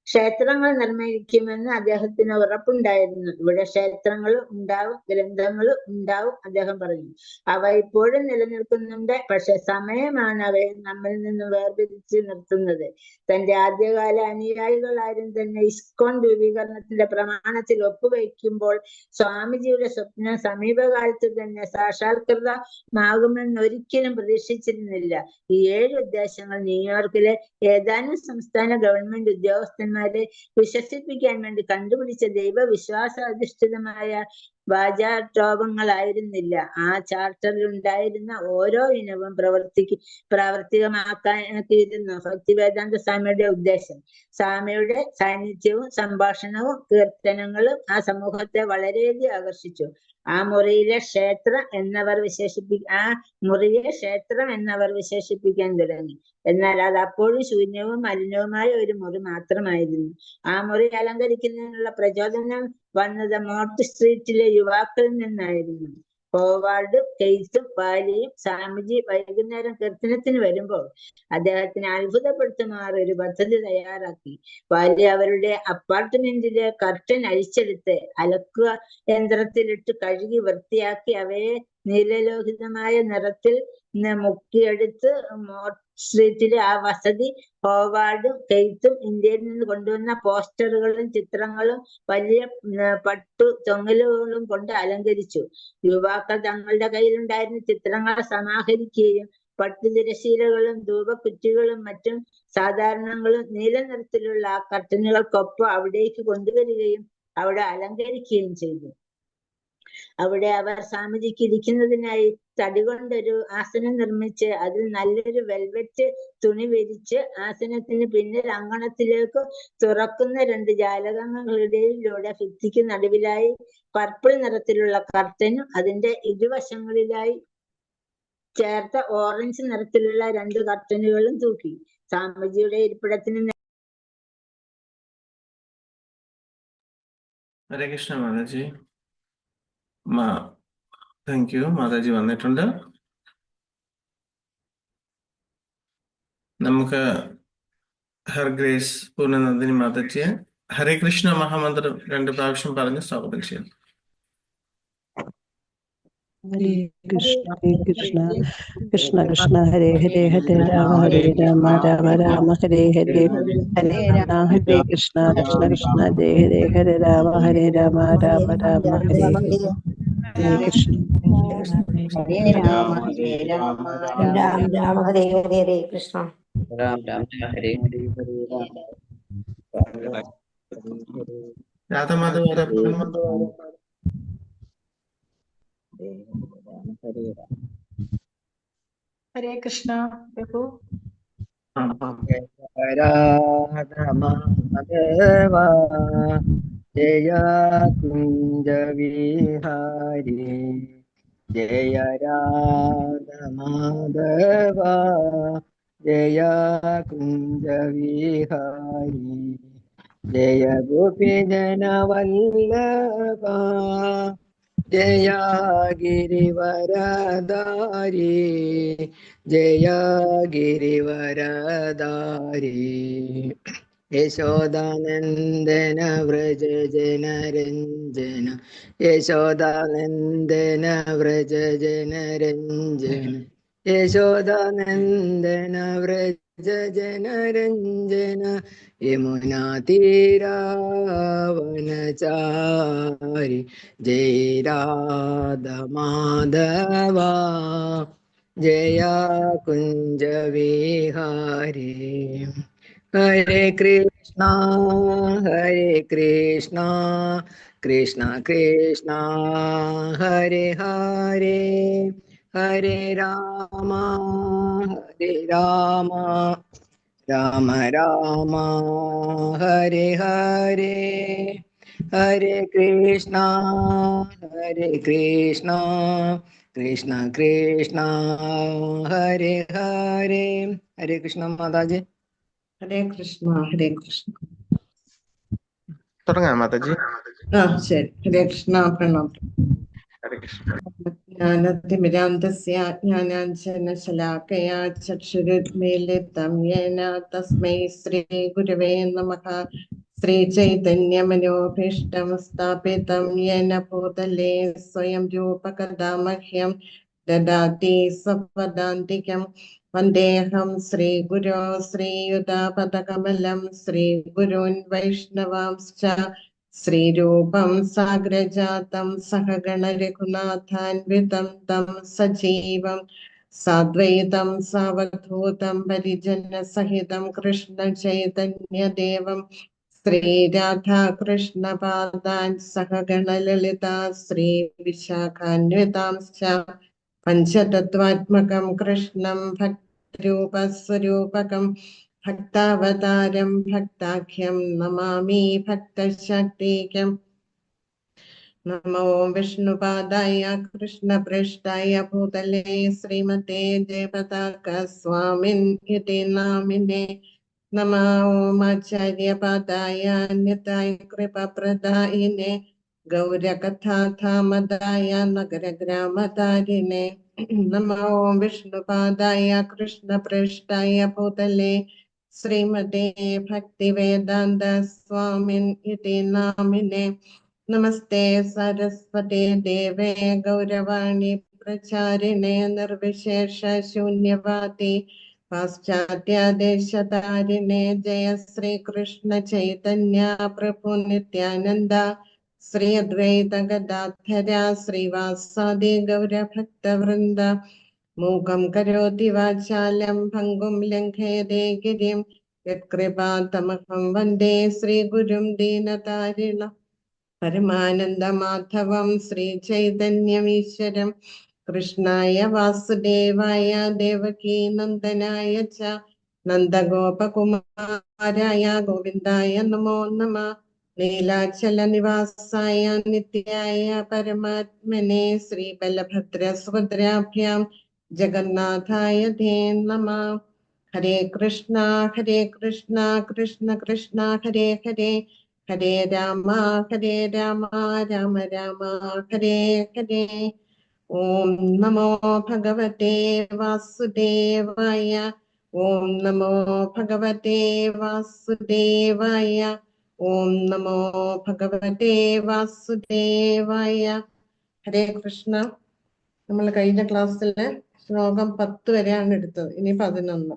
ക്ഷേത്രങ്ങൾ നിർമ്മിക്കുമെന്ന് അദ്ദേഹത്തിന് ഉറപ്പുണ്ടായിരുന്നു. ഇവിടെ ക്ഷേത്രങ്ങളും ഉണ്ടാവും, ഗ്രന്ഥങ്ങളും ഉണ്ടാവും അദ്ദേഹം പറഞ്ഞു. അവ ഇപ്പോഴും നിലനിൽക്കുന്നുണ്ട്. പക്ഷെ സമയമാണ് അവയെ നമ്മിൽ നിന്ന് വേർതിരിച്ച് നിർത്തുന്നത്. തന്റെ ആദ്യകാല അനുയായികളാരും തന്നെ ഇസ്കോൺ രൂപീകരണത്തിന്റെ പ്രമാണത്തിൽ ഒപ്പുവയ്ക്കുമ്പോൾ സ്വാമിജിയുടെ സ്വപ്നം സമീപകാലത്ത് തന്നെ സാക്ഷാത്കൃതമാകുമെന്ന് ഒരിക്കലും പ്രതീക്ഷിച്ചിരുന്നില്ല. ഈ 7 ഉദ്ദേശങ്ങൾ ന്യൂയോർക്കിലെ ഏതാനും സംസ്ഥാന ഗവൺമെന്റ് ഉദ്യോഗസ്ഥന്മാരെ വിശ്വസിപ്പിക്കാൻ വേണ്ടി കണ്ടുപിടിച്ച ദൈവവിശ്വാസാധിഷ്ഠിതമായ വാചാടോപങ്ങളായിരുന്നില്ല. ആ ചാർട്ടറിൽ ഉണ്ടായിരുന്ന ഓരോ ഇനവും പ്രാവർത്തികമാക്കാനായിരുന്നു ഭക്തിവേദാന്ത സ്വാമിയുടെ ഉദ്ദേശം. സ്വാമിയുടെ സാന്നിധ്യവും സംഭാഷണവും കീർത്തനങ്ങളും ആ സമൂഹത്തെ വളരെയധികം ആകർഷിച്ചു. ആ മുറിയെ ക്ഷേത്രം എന്നവർ വിശേഷിപ്പിക്കാൻ തുടങ്ങി. എന്നാൽ അത് അപ്പോഴും ശൂന്യവും മലിനവുമായ ഒരു മുറി മാത്രമായിരുന്നു. ആ മുറി അലങ്കരിക്കുന്നതിനുള്ള പ്രചോദനം വന്നത് മോർട്ട് സ്ട്രീറ്റിലെ യുവാക്കളിൽ നിന്നായിരുന്നു. ഹോവാർഡ്, കെയ്സും വാലിയും സ്വാമിജി വൈകുന്നേരം കീർത്തനത്തിന് വരുമ്പോൾ അദ്ദേഹത്തിന് അത്ഭുതപ്പെടുത്തുമാറ് ഒരു പദ്ധതി തയ്യാറാക്കി. വാലി അവരുടെ അപ്പാർട്ട്മെന്റിലെ കർട്ടൻ അഴിച്ചെടുത്ത് അലക്കുക യന്ത്രത്തിലിട്ട് കഴുകി വൃത്തിയാക്കി അവയെ നീലലോഹിതമായ നിറത്തിൽ മുക്കിയെടുത്ത് മോർട്ട് സ്ട്രീറ്റിലെ ആ വസതി ഹോവാർഡും കെയ്ത്തും ഇന്ത്യയിൽ നിന്ന് കൊണ്ടുവന്ന പോസ്റ്ററുകളും ചിത്രങ്ങളും വലിയ പട്ടു തൊങ്ങലുകളും കൊണ്ട് അലങ്കരിച്ചു. യുവാക്കൾ തങ്ങളുടെ കയ്യിലുണ്ടായിരുന്ന ചിത്രങ്ങൾ സമാഹരിക്കുകയും പട്ടുതിരശീലകളും ധൂപക്കുറ്റികളും മറ്റും സാധാരണങ്ങളും നീല നിറത്തിലുള്ള ആ കർട്ടനുകൾക്കൊപ്പം അവിടേക്ക് കൊണ്ടുവരികയും അവിടെ അലങ്കരിക്കുകയും ചെയ്തു. അവിടെ അവർ സ്വാമിജിക്ക് ഇരിക്കുന്നതിനായി തടി കൊണ്ടൊരു ആസനം നിർമ്മിച്ച് അതിൽ നല്ലൊരു വെൽവെറ്റ് തുണി വിരിച്ച് ആസനത്തിന് പിന്നിൽ അങ്കണത്തിലേക്ക് തുറക്കുന്ന 2 ജാലകങ്ങളിലൂടെ ഭിത്തിക്ക് നടുവിലായി പർപ്പിൾ നിറത്തിലുള്ള കർട്ടനും അതിന്റെ ഇരുവശങ്ങളിലായി ചേർത്ത ഓറഞ്ച് നിറത്തിലുള്ള 2 കർട്ടനുകളും തൂക്കി. സ്വാമിജിയുടെ ഇരിപ്പിടത്തിന് ഹരേ കൃഷ്ണ മാതാജി. Thank you. മാതാജി വന്നിട്ടുണ്ട്. നമുക്ക് ഹർഗ്രേസ് പൂർണ്ണനന്ദിനി മാതാജിയെ ഹരേ കൃഷ്ണ മഹാമന്ത്രം 2 പ്രാവശ്യം പറഞ്ഞ് സ്വാഗതം ചെയ്യാം. ഹരേ കൃഷ്ണ കൃഷ്ണ കൃഷ്ണ ഹരേ ഹരേ ഹരേ രാമ രാമ രാമ ഹരേ ഹരേ ഹരേ ഹരേ കൃഷ്ണ കൃഷ്ണ കൃഷ്ണ ഹരേ ഹരേ ഹരേ രാമ രാമ രാമ ഹരേ ഹരേ ഹരേ കൃഷ്ണ ഹരേ രാമ രാമ ഹരേ ഹരേ കൃഷ്ണ രാം രാം ഹരേ ഹരേ രാധമാധവ ഹരേ കൃഷ്ണ പ്രഭു. രാധമാധവ Jaya കുഞ്ച Vihari Jaya രാധമാധവ Jaya കുഞ്ച Vihari Jaya Gopi ജനവല്ലഭ Jaya ഗിരിവരധാരി Jaya ഗിരിവരധാരി യശോദാനന്ദന വ്രജ ജനരഞ്ജന യശോദാനന്ദന വ്രജ ജനരഞ്ജന യശോദാനന്ദന വ്രജ ജനരഞ്ജന Yamuna തീരാവനചാരി Jaya Radha Madhava Jaya കുഞ്ച Vihari Hare Krishna, Hare Krishna, Krishna Krishna, Hare Hare, Hare Rama, Hare Rama, Rama Rama, Hare Hare, Hare Krishna, Hare Krishna, Krishna Krishna, Hare Hare. Hare Krishna Mataji. ഹരേ കൃഷ്ണ ഹരേ കൃഷ്ണ. തുടങ്ങാം മാതാജി. ശരി. ഹരേ കൃഷ്ണ. പ്രണാമം. ഹരേ കൃഷ്ണ. ജ്ഞാനതിമിരാന്തസ്യ ജ്ഞാനാഞ്ജനശലാകയാ ചക്ഷുരുന്മീലിതം യേന തസ്മൈ ശ്രീ ഗുരവേ നമഃ. ശ്രീചൈതന്യമനോഭീഷ്ടം സ്ഥാപിതം യേന ഭൂതലേ സ്വയം രൂപകഥാ മഹ്യം ദദാതി സ്വപദാന്തികം. വന്ദേഹം ശ്രീഗുരോ ശ്രീയുതാപദകമലം ശ്രീഗുരുन् വൈഷ്ണവാംശ്ച ശ്രീരൂപം സാഗ്രജാതം സഹഗണ രഘുനാഥാൻവിതം തം സജീവം സാദ്വൈതം സാവധൂതം പരിജന സഹിതം കൃഷ്ണ ചൈതന്യദേവം ശ്രീരാധാകൃഷ്ണ പാദാൻ സഹഗണ ലളിതാ ശ്രീ വിശാഖാന്വിതാംശ്ച പഞ്ചതത്വാത്മകം കൃഷ്ണം ഭക്തരൂപസ്വരൂപകം ഭക്താവതാരം ഭക്താഖ്യം നമാമി ഭക്തശക്തികം. നമോ വിഷ്ണുപാദായ കൃഷ്ണപൃഷ്ഠായ ഭൂതലേ ശ്രീമതേ ജയപതാക സ്വാമിൻ ഇതി നാമിനെ. നമോ ഓമാചാര്യപാദായ നിതായ കൃപപ്രദായിനെ ഗൗരകഥാധാമദായ നഗരഗ്രാമധാരിണേ. നമോ വിഷ്ണുപാദായ കൃഷ്ണപൃഷ്ഠായ ഭൂതലേ ശ്രീമതേ ഭക്തിവേദാന്ത സ്വാമിൻ ഇതി നാമിനെ. നമസ്തേ സരസ്വതേ ദേവേ ഗൗരവാണി പ്രചാരിണേ നിർവിശേഷ ശൂന്യവാദി പാശ്ചാത്യദേശധാരിണേ. ജയ ശ്രീകൃഷ്ണ ചൈതന്യ പ്രഭു നിത്യാനന്ദ ശ്രീ അദ്വൈത ഗദാധര ശ്രീവാസാദി ഗൗരഭക്തവൃന്ദ. മൂകം കരോതി വാചാലം ഭംഗും ലംഘയതേ ഗിരിം യത്കൃപാതമഹം വന്ദേ ശ്രീഗുരും ദീനതാരിണ. പരമാനന്ദമാധവം ശ്രീചൈതന്യമീശ്വരം കൃഷ്ണായ വാസുദേവായ ദേവകീ നന്ദനായ ച നന്ദഗോപകുമാരായ ഗോവിന്ദായ നമോ നമഃ. നീലാചല നിവാസായ നിത്യായ പരമാത്മനെ ശ്രീബലഭദ്ര സുഭദ്രാഭ്യാം ജഗന്നാഥായ ധേ നമഃ. ഹരേ കൃഷ്ണ കൃഷ്ണ കൃഷ്ണ ഹരേ ഹരേ, ഹരേ രാമ രാമ രാമ ഹരേ ഹരേ. ഓം നമോ ഭഗവതേ വാസുദേവായ. ഓം നമോ ഭഗവതേ വാസുദേവായ. ഓം നമോ ഭഗവതേ വാസുദേവായ. ഹരേ കൃഷ്ണ. നമ്മൾ കഴിഞ്ഞ ക്ലാസ്സില് ശ്ലോകം 10 വരെയാണ് എടുത്തത്. ഇനി 11.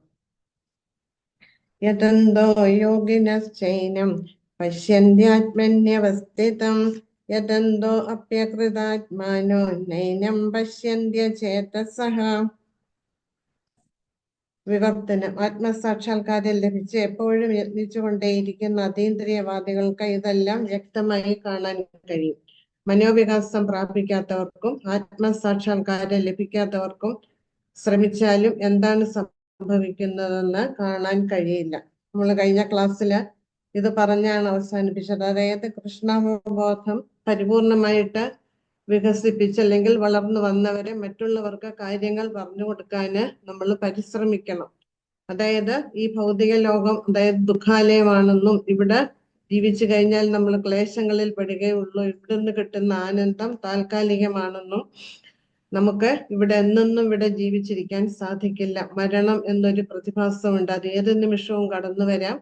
യതന്തോ യോഗിനശ്ചൈനം പശ്യന്ത്യാത്മന്യവസ്ഥിതം യതന്തോ അപ്യകൃതാത്മാനോ നൈനം പശ്യന്ത്യചേതസഃ. വിവർത്തനം. ആത്മസാക്ഷാത്കാരം ലഭിച്ച് എപ്പോഴും യത്നിച്ചുകൊണ്ടേയിരിക്കുന്ന അതീന്ദ്രിയവാദികൾക്ക് ഇതെല്ലാം വ്യക്തമായി കാണാൻ കഴിയും. മനോവികാസം പ്രാപിക്കാത്തവർക്കും ആത്മസാക്ഷാത്കാരം ലഭിക്കാത്തവർക്കും ശ്രമിച്ചാലും എന്താണ് സംഭവിക്കുന്നതെന്ന് കാണാൻ കഴിയില്ല. നമ്മൾ കഴിഞ്ഞ ക്ലാസ്സിൽ ഇത് പറഞ്ഞാണ് അവസാനിപ്പിച്ചത്. അതായത് കൃഷ്ണാവബോധം പരിപൂർണമായിട്ട് വികസിപ്പിച്ചല്ലെങ്കിൽ വളർന്നു വന്നവരെ മറ്റുള്ളവർക്ക് കാര്യങ്ങൾ പറഞ്ഞു കൊടുക്കാന് നമ്മൾ പരിശ്രമിക്കണം. അതായത് ഈ ഭൗതിക ലോകം അതായത് ദുഃഖാലയമാണെന്നും ഇവിടെ ജീവിച്ചു കഴിഞ്ഞാൽ നമ്മൾ ക്ലേശങ്ങളിൽ പെടുകയുള്ളൂ, ഇവിടെ നിന്ന് കിട്ടുന്ന ആനന്ദം താൽക്കാലികമാണെന്നും നമുക്ക് ഇവിടെ എന്നെന്നും ഇവിടെ ജീവിച്ചിരിക്കാൻ സാധിക്കില്ല. മരണം എന്നൊരു പ്രതിഭാസമുണ്ട്, അത് ഏത് നിമിഷവും കടന്നു വരാം.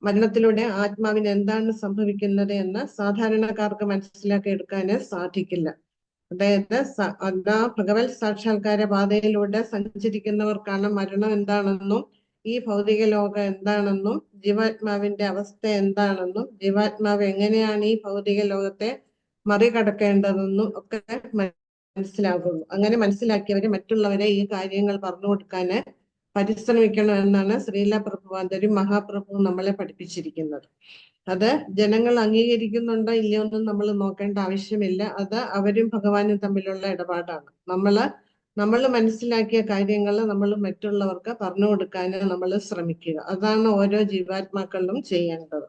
മരണത്തിലൂടെ ആത്മാവിന് എന്താണ് സംഭവിക്കുന്നത് എന്ന് സാധാരണക്കാർക്ക് മനസ്സിലാക്കി എടുക്കാന് സാധിക്കില്ല. അതായത് ഭഗവത് സാക്ഷാത്കാര പാതയിലൂടെ സഞ്ചരിക്കുന്നവർക്കാണ് മരണം എന്താണെന്നും ഈ ഭൗതിക ലോകം എന്താണെന്നും ജീവാത്മാവിന്റെ അവസ്ഥ എന്താണെന്നും ജീവാത്മാവ് എങ്ങനെയാണ് ഈ ഭൗതിക ലോകത്തെ മറികടക്കേണ്ടതെന്നും ഒക്കെ മനസ്സിലാകുന്നു. അങ്ങനെ മനസ്സിലാക്കിയവര് മറ്റുള്ളവരെ ഈ കാര്യങ്ങൾ പറഞ്ഞു കൊടുക്കാന് പരിശ്രമിക്കണം എന്നാണ് ശ്രീല പ്രഭുപാദരും മഹാപ്രഭു നമ്മളെ പഠിപ്പിച്ചിരിക്കുന്നത്. അത് ജനങ്ങൾ അംഗീകരിക്കുന്നുണ്ടോ ഇല്ലയോ എന്നും നമ്മൾ നോക്കേണ്ട ആവശ്യമില്ല. അത് അവരും ഭഗവാനും തമ്മിലുള്ള ഇടപാടാണ്. നമ്മൾ മനസ്സിലാക്കിയ കാര്യങ്ങൾ നമ്മൾ മറ്റുള്ളവർക്ക് പറഞ്ഞു കൊടുക്കാൻ നമ്മൾ ശ്രമിക്കുക. അതാണ് ഓരോ ജീവാത്മാക്കളിലും ചെയ്യേണ്ടത്.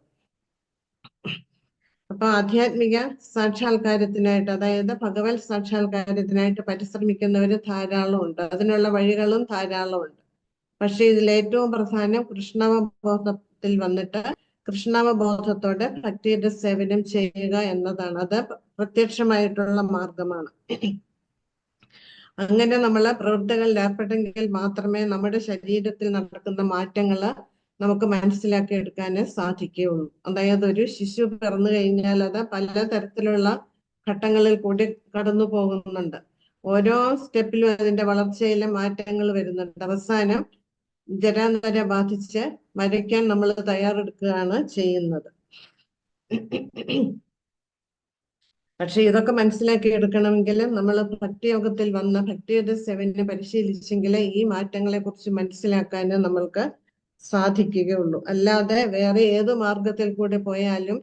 അപ്പൊ ആധ്യാത്മിക സാക്ഷാത്കാരത്തിനായിട്ട്, അതായത് ഭഗവത് സാക്ഷാത്കാരത്തിനായിട്ട് പരിശ്രമിക്കുന്നവര് ധാരാളം ഉണ്ട്. അതിനുള്ള വഴികളും ധാരാളം ഉണ്ട്. പക്ഷെ ഇതിൽ ഏറ്റവും പ്രധാനം കൃഷ്ണാവബോധത്തിൽ വന്നിട്ട് കൃഷ്ണാവബോധത്തോടെ ഭക്തിയുടെ സേവനം ചെയ്യുക എന്നതാണ്. അത് പ്രത്യക്ഷമായിട്ടുള്ള മാർഗമാണ്. അങ്ങനെ നമ്മള് പ്രവൃത്തികളിൽ ഏർപ്പെട്ടെങ്കിൽ മാത്രമേ നമ്മുടെ ശരീരത്തിൽ നടക്കുന്ന മാറ്റങ്ങള് നമുക്ക് മനസ്സിലാക്കി എടുക്കാൻ സാധിക്കുകയുള്ളൂ. അതായത് ഒരു ശിശു പിറന്നു കഴിഞ്ഞാൽ അത് പലതരത്തിലുള്ള ഘട്ടങ്ങളിൽ കൂടി കടന്നു പോകുന്നുണ്ട്. ഓരോ സ്റ്റെപ്പിലും അതിന്റെ വളർച്ചയിലെ മാറ്റങ്ങൾ വരുന്നുണ്ട്. അവസാനം ജരാനര ബാധിച്ച് മരിക്കാൻ നമ്മൾ തയ്യാറെടുക്കുകയാണ് ചെയ്യുന്നത്. പക്ഷെ ഇതൊക്കെ മനസ്സിലാക്കി എടുക്കണമെങ്കിൽ നമ്മൾ ഭക്തിയോഗത്തിൽ വന്ന ഭക്തിയുടെ സേവനം പരിശീലിച്ചെങ്കിലേ ഈ മാറ്റങ്ങളെ കുറിച്ച് മനസ്സിലാക്കാൻ നമ്മൾക്ക് സാധിക്കുകയുള്ളൂ. അല്ലാതെ വേറെ ഏത് മാർഗത്തിൽ കൂടെ പോയാലും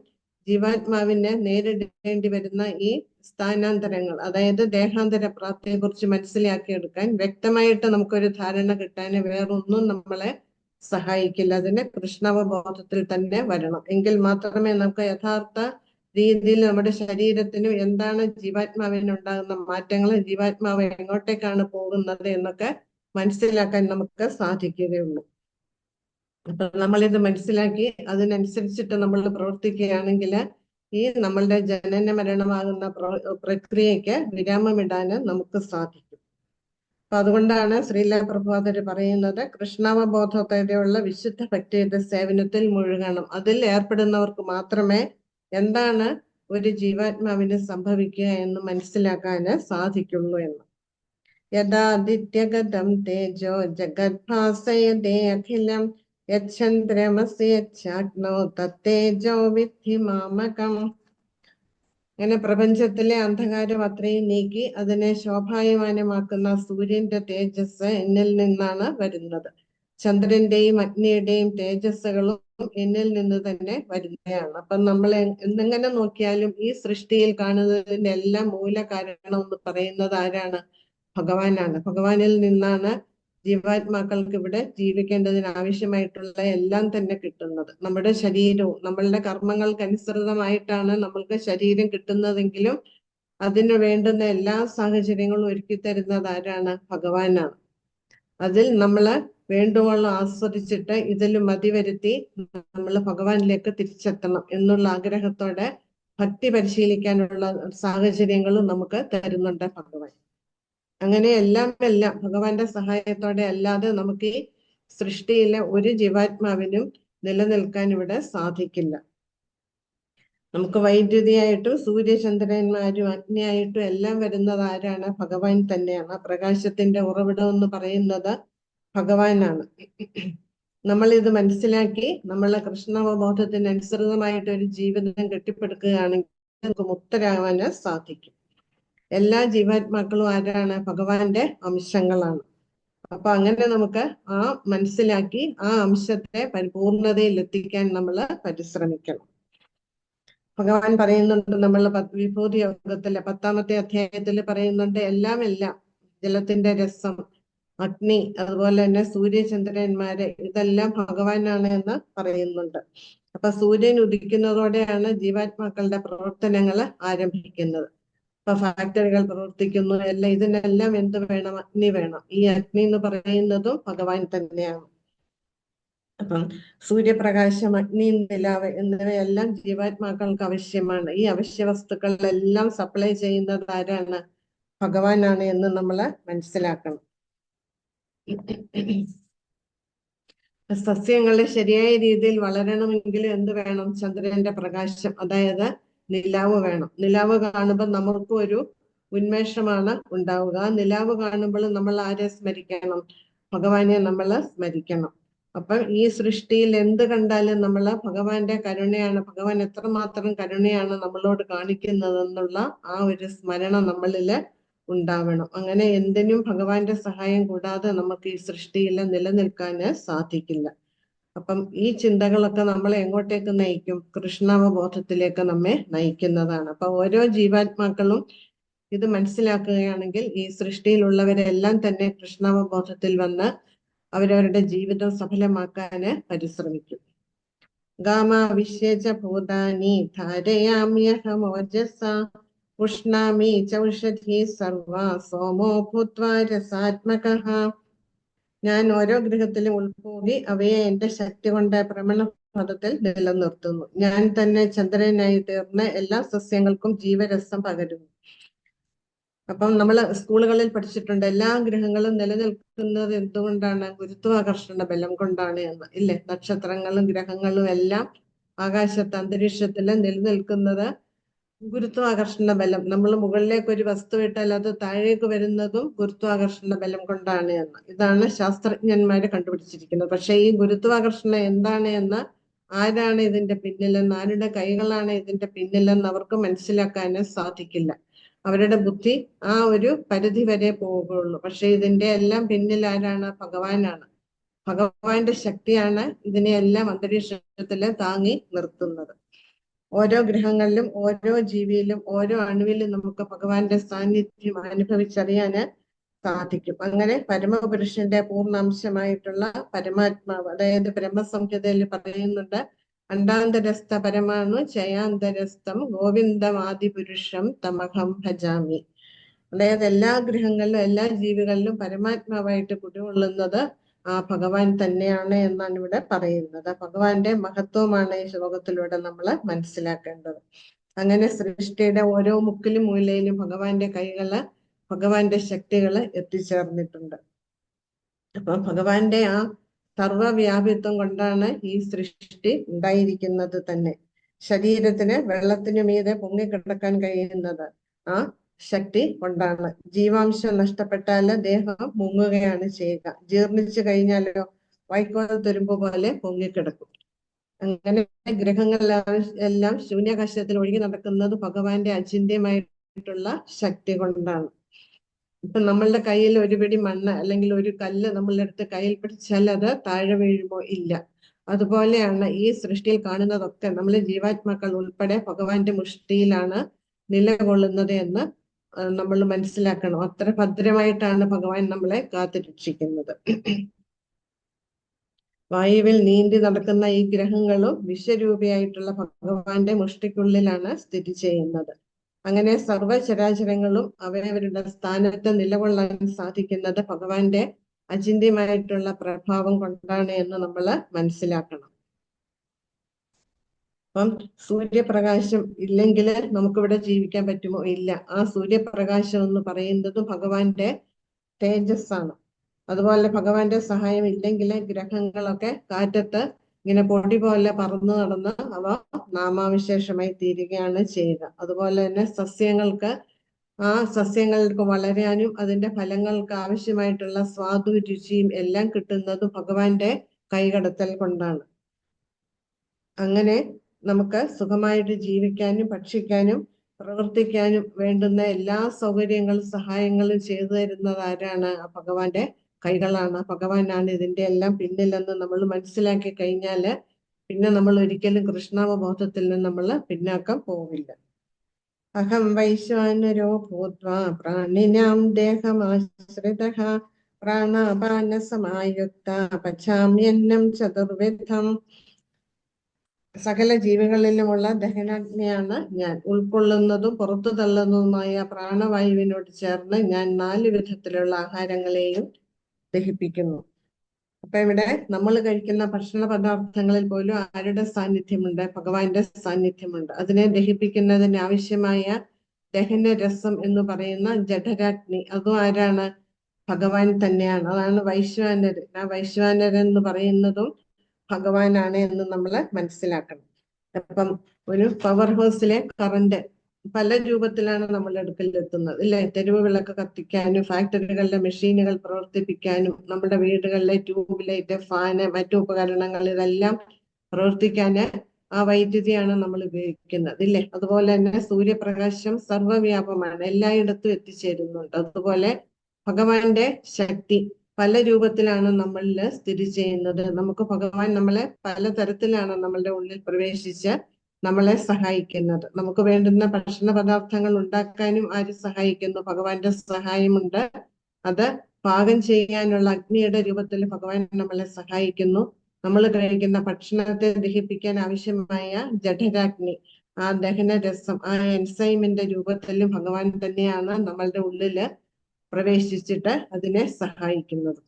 ജീവാത്മാവിനെ നേരിടേണ്ടി വരുന്ന ഈ സ്ഥാനാന്തരങ്ങൾ, അതായത് ദേഹാന്തര പ്രാപ്തിയെ കുറിച്ച് മനസ്സിലാക്കിയെടുക്കാൻ വ്യക്തമായിട്ട് നമുക്കൊരു ധാരണ കിട്ടാൻ വേറൊന്നും നമ്മളെ സഹായിക്കില്ല. അതിന് കൃഷ്ണാവബോധത്തിൽ തന്നെ വരണം. എങ്കിൽ മാത്രമേ നമുക്ക് യഥാർത്ഥ രീതിയിൽ നമ്മുടെ ശരീരത്തിനും എന്താണ് ജീവാത്മാവിനുണ്ടാകുന്ന മാറ്റങ്ങൾ, ജീവാത്മാവ് എങ്ങോട്ടേക്കാണ് പോകുന്നത് എന്നൊക്കെ മനസ്സിലാക്കാൻ നമുക്ക് സാധിക്കുകയുള്ളൂ. അപ്പൊ നമ്മളിത് മനസ്സിലാക്കി അതിനനുസരിച്ചിട്ട് നമ്മൾ പ്രവർത്തിക്കുകയാണെങ്കിൽ ഈ നമ്മളുടെ ജനന മരണമാകുന്ന പ്രക്രിയയ്ക്ക് വിരാമമിടാന് നമുക്ക് സാധിക്കും. അപ്പൊ അതുകൊണ്ടാണ് ശ്രീല പ്രഭുപാദര് പറയുന്നത് കൃഷ്ണാവബോധത്തോടെയുള്ള വിശുദ്ധ ഭക്തിയുടെ സേവനത്തിൽ മുഴുകണം. അതിൽ ഏർപ്പെടുന്നവർക്ക് മാത്രമേ എന്താണ് ഒരു ജീവാത്മാവിന് സംഭവിക്കുക എന്ന് മനസ്സിലാക്കാന് സാധിക്കുള്ളൂ എന്ന്. യഥാദിത്യഗതം തേജോ ജഗദ്ഭാസയതേ അഖിലം യച്ഛന്ദ്രമസി യച്ഛാഗ്നോ തത്തേജോ വിദ്ധി മാമകം. അങ്ങനെ പ്രപഞ്ചത്തിലെ അന്ധകാരം അത്രയും നീക്കി അതിനെ ശോഭായമാനമാക്കുന്ന സൂര്യന്റെ തേജസ് എന്നിൽ നിന്നാണ് വരുന്നത്. ചന്ദ്രന്റെയും അഗ്നിയുടെയും തേജസ്സുകളും എന്നിൽ നിന്ന് തന്നെ വരുന്നതാണ്. അപ്പം നമ്മൾ എന്തെങ്ങനെ നോക്കിയാലും ഈ സൃഷ്ടിയിൽ കാണുന്നതിന്റെ എല്ലാം മൂല കാരണം എന്ന് പറയുന്നത് ആരാണ്? ഭഗവാനാണ്. ഭഗവാനിൽ നിന്നാണ് ജീവാത്മാക്കൾക്ക് ഇവിടെ ജീവിക്കേണ്ടതിന് ആവശ്യമായിട്ടുള്ള എല്ലാം തന്നെ കിട്ടുന്നത്. നമ്മുടെ ശരീരവും നമ്മളുടെ കർമ്മങ്ങൾക്കനുസൃതമായിട്ടാണ് നമ്മൾക്ക് ശരീരം കിട്ടുന്നതെങ്കിലും അതിന് വേണ്ടുന്ന എല്ലാ സാഹചര്യങ്ങളും ഒരുക്കി തരുന്നത് ആരാണ്? ഭഗവാനാണ്. അതിൽ നമ്മള് വേണ്ടുവോളം ആസ്വദിച്ചിട്ട് ഇതിൽ മതിവരുത്തി നമ്മൾ ഭഗവാനിലേക്ക് തിരിച്ചെത്തണം എന്നുള്ള ആഗ്രഹത്തോടെ ഭക്തി പരിശീലിക്കാനുള്ള സാഹചര്യങ്ങളും നമുക്ക് തരുന്നുണ്ട് ഭഗവാൻ. അങ്ങനെ എല്ലാം ഭഗവാന്റെ സഹായത്തോടെ അല്ലാതെ നമുക്ക് ഈ സൃഷ്ടിയിലെ ഒരു ജീവാത്മാവിനും നിലനിൽക്കാൻ ഇവിടെ സാധിക്കില്ല. നമുക്ക് വൈദ്യുതിയായിട്ടും സൂര്യചന്ദ്രന്മാരും അഗ്നിയായിട്ടും എല്ലാം വരുന്നത് ആരാണ്? ഭഗവാൻ തന്നെയാണ്. പ്രകാശത്തിന്റെ ഉറവിടം എന്ന് പറയുന്നത് ഭഗവാനാണ്. നമ്മൾ ഇത് മനസ്സിലാക്കി നമ്മളെ കൃഷ്ണാവബോധത്തിന് അനുസൃതമായിട്ട് ഒരു ജീവിതം കെട്ടിപ്പടുക്കുകയാണെങ്കിൽ നമുക്ക് മുക്തരാവാന് സാധിക്കും. എല്ലാ ജീവാത്മാക്കളും ആരാണ്? ഭഗവാന്റെ അംശങ്ങളാണ്. അപ്പൊ അങ്ങനെ നമുക്ക് ആ മനസ്സിലാക്കി ആ അംശത്തെ പരിപൂർണതയിൽ എത്തിക്കാൻ നമ്മൾ പരിശ്രമിക്കണം. ഭഗവാൻ പറയുന്നുണ്ട്, നമ്മൾ വിഭൂതി യോഗത്തിലെ 10ാമത്തെ അധ്യായത്തിൽ പറയുന്നുണ്ട് എല്ലാം ജലത്തിന്റെ രസം, അഗ്നി, അതുപോലെ തന്നെ സൂര്യചന്ദ്രന്മാര് ഇതെല്ലാം ഭഗവാനാണ് എന്ന് പറയുന്നുണ്ട്. അപ്പൊ സൂര്യൻ ഉദിക്കുന്നതോടെയാണ് ജീവാത്മാക്കളുടെ പ്രവർത്തനങ്ങൾ ആരംഭിക്കുന്നത്. ഇപ്പൊ ഫാക്ടറികൾ പ്രവർത്തിക്കുന്നു, ഇതിനെല്ലാം എന്ത് വേണം? അഗ്നി വേണം. ഈ അഗ്നി എന്ന് പറയുന്നതും ഭഗവാൻ തന്നെയാണ്. അപ്പം സൂര്യപ്രകാശം, അഗ്നി, നിലാവ് എന്നിവയെല്ലാം ജീവാത്മാക്കൾക്ക് ആവശ്യമാണ്. ഈ അവശ്യ വസ്തുക്കളെല്ലാം സപ്ലൈ ചെയ്യുന്നത് ആരാണ്? ഭഗവാനാണ് എന്ന് നമ്മൾ മനസ്സിലാക്കണം. സസ്യങ്ങളെ ശരിയായ രീതിയിൽ വളരണമെങ്കിൽ എന്ത് വേണം? ചന്ദ്രന്റെ പ്രകാശം, അതായത് നിലാവ് വേണം. നിലാവ് കാണുമ്പോൾ നമുക്ക് ഒരു ഉന്മേഷമാണ് ഉണ്ടാവുക. നിലാവ് കാണുമ്പോൾ നമ്മൾ ആരെ സ്മരിക്കണം? ഭഗവാനെ നമ്മൾ സ്മരിക്കണം. അപ്പം ഈ സൃഷ്ടിയിൽ എന്ത് കണ്ടാലും നമ്മൾ ഭഗവാന്റെ കരുണയാണ്, ഭഗവാൻ എത്രമാത്രം കരുണയാണ് നമ്മളോട് കാണിക്കുന്നതെന്നുള്ള ആ ഒരു സ്മരണ നമ്മളില് ഉണ്ടാവണം. അങ്ങനെ എന്തിനും ഭഗവാന്റെ സഹായം കൂടാതെ നമുക്ക് ഈ സൃഷ്ടിയിൽ നിലനിൽക്കാന് സാധിക്കില്ല. അപ്പം ഈ ചിന്തകളൊക്കെ നമ്മളെ എങ്ങോട്ടേക്ക് നയിക്കും? കൃഷ്ണാവബോധത്തിലേക്ക് നമ്മെ നയിക്കുന്നതാണ്. അപ്പൊ ഓരോ ജീവാത്മാക്കളും ഇത് മനസ്സിലാക്കുകയാണെങ്കിൽ ഈ സൃഷ്ടിയിലുള്ളവരെല്ലാം തന്നെ കൃഷ്ണാവബോധത്തിൽ വന്ന് അവരവരുടെ ജീവിതം സഫലമാക്കാന് പരിശ്രമിക്കും. ഗാമാവിശ്യേച ഭൂതാനി ധാരയാമ്യഹമോജസ ഉഷ്ണാമി ചൗഷധി സർവ സോമോ ഭൂത്വാ രസാത്മകഃ. ഞാൻ ഓരോ ഗൃഹത്തിലും ഉൾപ്പോകി അവയെ എന്റെ ശക്തി കൊണ്ട് ഭ്രമണപഥത്തിൽ നിലനിർത്തുന്നു. ഞാൻ തന്നെ ചന്ദ്രനായി തീർന്ന് എല്ലാ സസ്യങ്ങൾക്കും ജീവരസം പകരുന്നു. അപ്പം നമ്മൾ സ്കൂളുകളിൽ പഠിച്ചിട്ടുണ്ട്, എല്ലാ ഗ്രഹങ്ങളും നിലനിൽക്കുന്നത് എന്തുകൊണ്ടാണ്? ഗുരുത്വാകർഷണ ബലം കൊണ്ടാണ് എന്ന്, ഇല്ലേ? നക്ഷത്രങ്ങളും ഗ്രഹങ്ങളും എല്ലാം ആകാശത്ത് അന്തരീക്ഷത്തില് നിലനിൽക്കുന്നത് ഗുരുത്വാകർഷണ ബലം. നമ്മൾ മുകളിലേക്ക് ഒരു വസ്തു ഇട്ടാൽ അത് താഴേക്ക് വരുന്നതും ഗുരുത്വാകർഷണ ബലം കൊണ്ടാണ് എന്ന്. ഇതാണ് ശാസ്ത്രജ്ഞന്മാര് കണ്ടുപിടിച്ചിരിക്കുന്നത്. പക്ഷെ ഈ ഗുരുത്വാകർഷണം എന്താണ് എന്ന്, ആരാണ് ഇതിന്റെ പിന്നിലെന്ന്, ആരുടെ കൈകളാണ് ഇതിന്റെ പിന്നിലെന്ന് അവർക്ക് മനസ്സിലാക്കാന് സാധിക്കില്ല. അവരുടെ ബുദ്ധി ആ ഒരു പരിധി വരെ പോവുകയുള്ളൂ. പക്ഷെ ഇതിന്റെ എല്ലാം പിന്നിൽ ആരാണ്? ഭഗവാനാണ്. ഭഗവാന്റെ ശക്തിയാണ് ഇതിനെയെല്ലാം അന്തരീക്ഷത്തില് താങ്ങി നിർത്തുന്നത്. ഓരോ ഗ്രഹങ്ങളിലും ഓരോ ജീവിയിലും ഓരോ അണുവിലും നമുക്ക് ഭഗവാന്റെ സാന്നിധ്യം അനുഭവിച്ചറിയാന് സാധിക്കും. അങ്ങനെ പരമപുരുഷന്റെ പൂർണ്ണാംശമായിട്ടുള്ള പരമാത്മാവ്, അതായത് ബ്രഹ്മസംഹിതയിൽ പറയുന്നുണ്ട്, അണ്ടാന്തരസ്ഥ പരമാണു ചയാന്തരസ്ഥം ഗോവിന്ദമാദിപുരുഷം തമഹം ഭജാമി. അതായത് എല്ലാ ഗ്രഹങ്ങളിലും എല്ലാ ജീവികളിലും പരമാത്മാവായിട്ട് കുടികൊള്ളുന്നത് ആ ഭഗവാൻ തന്നെയാണ് എന്നാണ് ഇവിടെ പറയുന്നത്. ഭഗവാന്റെ മഹത്വമാണ് ഈ ശ്ലോകത്തിലൂടെ നമ്മൾ മനസ്സിലാക്കേണ്ടത്. അങ്ങനെ സൃഷ്ടിയുടെ ഓരോ മുക്കിലും മൂലയിലും ഭഗവാന്റെ കൈകള്, ഭഗവാന്റെ ശക്തികള് എത്തിച്ചേർന്നിട്ടുണ്ട്. അപ്പൊ ഭഗവാന്റെ ആ സർവവ്യാപിത്വം കൊണ്ടാണ് ഈ സൃഷ്ടി ഉണ്ടായിരിക്കുന്നത് തന്നെ. ശരീരത്തിന് വെള്ളത്തിനു മീതെ പൊങ്ങിക്കിടക്കാൻ കഴിയുന്നത് ആ ശക്തി കൊണ്ടാണ്. ജീവാംശം നഷ്ടപ്പെട്ടാല് ദേഹം മുങ്ങുകയാണ് ചെയ്യുക. ജീർണിച്ചു കഴിഞ്ഞാലോ വൈക്കോൽ തുരുമ്പ് പോലെ പൊങ്ങിക്കിടക്കും. അങ്ങനെ ഗ്രഹങ്ങളെല്ലാം ശൂന്യാകാശത്തിൽ ഒഴുകി നടക്കുന്നത് ഭഗവാന്റെ അചിന്ത്യമായിട്ടുള്ള ശക്തി കൊണ്ടാണ്. ഇപ്പൊ നമ്മളുടെ കയ്യിൽ ഒരു പിടി മണ്ണ് അല്ലെങ്കിൽ ഒരു കല്ല് നമ്മളുടെ അടുത്ത് കയ്യിൽ പിടിച്ചാൽ അത് താഴെ വീഴുമോ? ഇല്ല. അതുപോലെയാണ് ഈ സൃഷ്ടിയിൽ കാണുന്നതൊക്കെ നമ്മൾ ജീവാത്മാക്കൾ ഉൾപ്പെടെ ഭഗവാന്റെ മുഷ്ടിയിലാണ് നിലകൊള്ളുന്നത് എന്ന് നമ്മൾ മനസ്സിലാക്കണം. അത്ര ഭദ്രമായിട്ടാണ് ഭഗവാൻ നമ്മളെ കാത്തുരക്ഷിക്കുന്നത്. വായുവിൽ നീന്തി നടക്കുന്ന ഈ ഗ്രഹങ്ങളും വിശ്വരൂപിയായിട്ടുള്ള ഭഗവാന്റെ മുഷ്ടിക്കുള്ളിലാണ് സ്ഥിതി ചെയ്യുന്നത്. അങ്ങനെ സർവചരാചരങ്ങളും അവരവരുടെ സ്ഥാനത്ത് നിലകൊള്ളാൻ സാധിക്കുന്നത് ഭഗവാന്റെ അചിന്ത്യമായിട്ടുള്ള പ്രഭാവം കൊണ്ടാണ് എന്ന് നമ്മൾ മനസ്സിലാക്കണം. അപ്പം സൂര്യപ്രകാശം ഇല്ലെങ്കിൽ നമുക്കിവിടെ ജീവിക്കാൻ പറ്റുമോ? ഇല്ല. ആ സൂര്യപ്രകാശം എന്ന് പറയുന്നത് ഭഗവാന്റെ തേജസ്സാണ്. അതുപോലെ ഭഗവാന്റെ സഹായം ഇല്ലെങ്കിൽ ഗ്രഹങ്ങളൊക്കെ കാറ്റത്ത് ഇങ്ങനെ പൊടി പോലെ പറന്നു നടന്ന് അവ നാമാവിശേഷമായി തീരുകയാണ് ചെയ്യുക. അതുപോലെ തന്നെ സസ്യങ്ങൾക്ക് സസ്യങ്ങൾക്ക് വളരാനും അതിന്റെ ഫലങ്ങൾക്ക് ആവശ്യമായിട്ടുള്ള സ്വാദും രുചിയും എല്ലാം കിട്ടുന്നത് ഭഗവാന്റെ കൈകടത്തൽ കൊണ്ടാണ്. അങ്ങനെ നമുക്ക് സുഖമായിട്ട് ജീവിക്കാനും ഭക്ഷിക്കാനും പ്രവർത്തിക്കാനും വേണ്ടുന്ന എല്ലാ സൗകര്യങ്ങളും സഹായങ്ങളും ചെയ്തു തരുന്നത് ആരാണ്? ഭഗവാന്റെ കൈകളാണ്. ഭഗവാനാണ് ഇതിന്റെ എല്ലാം പിന്നിലെന്ന് നമ്മൾ മനസ്സിലാക്കി കഴിഞ്ഞാല് പിന്നെ നമ്മൾ ഒരിക്കലും കൃഷ്ണാവബോധത്തിൽ നിന്ന് നമ്മൾ പിന്നാക്കം പോവില്ല. അഹം വൈശ്വാനരോ ഭൂത്വാ പ്രാണിനാം ദേഹമാശ്രിതഃ പ്രാണാപാന സമായുക്ത പചാമ്യന്നം ചതുർവിധം. സകല ജീവികളിലുമുള്ള ദഹനാഗ്നിയാണ് ഞാൻ. ഉൾക്കൊള്ളുന്നതും പുറത്തു തള്ളുന്നതുമായ പ്രാണവായുവിനോട് ചേർന്ന് ഞാൻ 4 വിധത്തിലുള്ള ആഹാരങ്ങളെയും ദഹിപ്പിക്കുന്നു. അപ്പൊ ഇവിടെ നമ്മൾ കഴിക്കുന്ന ഭക്ഷണ പദാർത്ഥങ്ങളിൽ പോലും ആരുടെ സാന്നിധ്യമുണ്ട്? ഭഗവാന്റെ സാന്നിധ്യമുണ്ട്. അതിനെ ദഹിപ്പിക്കുന്നതിന് ആവശ്യമായ ദഹനരസം എന്ന് പറയുന്ന ജഠരാഗ്നി, അതും ആരാണ്? ഭഗവാൻ തന്നെയാണ്. അതാണ് വൈശ്വാനരൻ. ആ വൈശ്വാനരൻ എന്ന് പറയുന്നതും ഭഗവാനാണ് എന്ന് നമ്മൾ മനസ്സിലാക്കണം. അപ്പം ഒരു പവർ ഹൗസിലെ കറണ്ട് പല രൂപത്തിലാണ് നമ്മുടെ അടുക്കൽ എത്തുന്നത്, ഇല്ലേ? തെരുവ് വിളക്ക് കത്തിക്കാനും ഫാക്ടറികളിലെ മെഷീനുകൾ പ്രവർത്തിപ്പിക്കാനും നമ്മുടെ വീടുകളിലെ ട്യൂബ് ലൈറ്റ്, ഫാന്, മറ്റു ഉപകരണങ്ങൾ ഇതെല്ലാം പ്രവർത്തിക്കാന് ആ വൈദ്യുതിയാണ് നമ്മൾ ഉപയോഗിക്കുന്നത് ഇല്ലേ. അതുപോലെ തന്നെ സൂര്യപ്രകാശം സർവ്വവ്യാപമാണ്, എല്ലായിടത്തും എത്തിച്ചേരുന്നുണ്ട്. അതുപോലെ ഭഗവാന്റെ ശക്തി പല രൂപത്തിലാണ് നമ്മളിൽ സ്ഥിതി ചെയ്യുന്നത്. നമുക്ക് ഭഗവാൻ നമ്മളെ പലതരത്തിലാണ് നമ്മളുടെ ഉള്ളിൽ പ്രവേശിച്ച് നമ്മളെ സഹായിക്കുന്നത്. നമുക്ക് വേണ്ടുന്ന ഭക്ഷണ പദാർത്ഥങ്ങൾ ഉണ്ടാക്കാനും ആര് സഹായിക്കുന്നു? ഭഗവാന്റെ സഹായമുണ്ട്. അത് പാകം ചെയ്യാനുള്ള അഗ്നിയുടെ രൂപത്തിൽ ഭഗവാൻ നമ്മളെ സഹായിക്കുന്നു. നമ്മൾ കഴിക്കുന്ന ഭക്ഷണത്തെ ദഹിപ്പിക്കാൻ ആവശ്യമായ ജഠരാഗ്നി, ആ ദഹന രസം, ആ എൻസൈമിന്റെ രൂപത്തിലും ഭഗവാൻ തന്നെയാണ് നമ്മളുടെ ഉള്ളില് പ്രവേശിച്ചിട്ട് അതിനെ സഹായിക്കുന്നത്.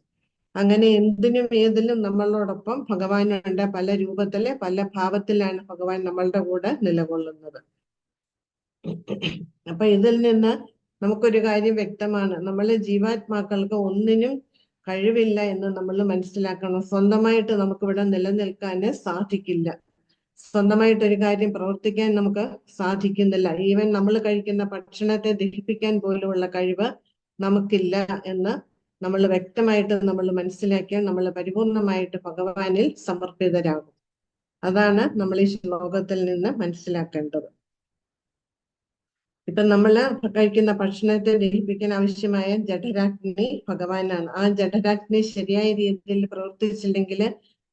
അങ്ങനെ എന്തിനും ഏതിലും നമ്മളോടൊപ്പം ഭഗവാനുണ്ട്. പല രൂപത്തില് പല ഭാവത്തിലാണ് ഭഗവാൻ നമ്മളുടെ കൂടെ നിലകൊള്ളുന്നത്. അപ്പൊ ഇതിൽ നിന്ന് നമുക്കൊരു കാര്യം വ്യക്തമാണ്, നമ്മളെ ജീവാത്മാക്കൾക്ക് ഒന്നിനും കഴിവില്ല എന്ന് നമ്മൾ മനസ്സിലാക്കണം. സ്വന്തമായിട്ട് നമുക്കിവിടെ നിലനിൽക്കാന് സാധിക്കില്ല. സ്വന്തമായിട്ടൊരു കാര്യം പ്രവർത്തിക്കാൻ നമുക്ക് സാധിക്കുന്നില്ല. ഈവൻ നമ്മൾ കഴിക്കുന്ന ഭക്ഷണത്തെ ദഹിപ്പിക്കാൻ പോലുമുള്ള കഴിവ് നമുക്കില്ല എന്ന് നമ്മൾ വ്യക്തമായിട്ട് നമ്മൾ മനസ്സിലാക്കിയാൽ നമ്മൾ പരിപൂർണമായിട്ട് ഭഗവാനിൽ സമർപ്പിതരാകും. അതാണ് നമ്മൾ ഈ ശ്ലോകത്തിൽ നിന്ന് മനസ്സിലാക്കേണ്ടത്. ഇപ്പൊ നമ്മള് കഴിക്കുന്ന ഭക്ഷണത്തെ ദഹിപ്പിക്കാൻ ആവശ്യമായ ജഠരാഗ്നി ഭഗവാനാണ്. ആ ജഠരാഗ്നി ശരിയായ രീതിയിൽ പ്രവർത്തിച്ചില്ലെങ്കിൽ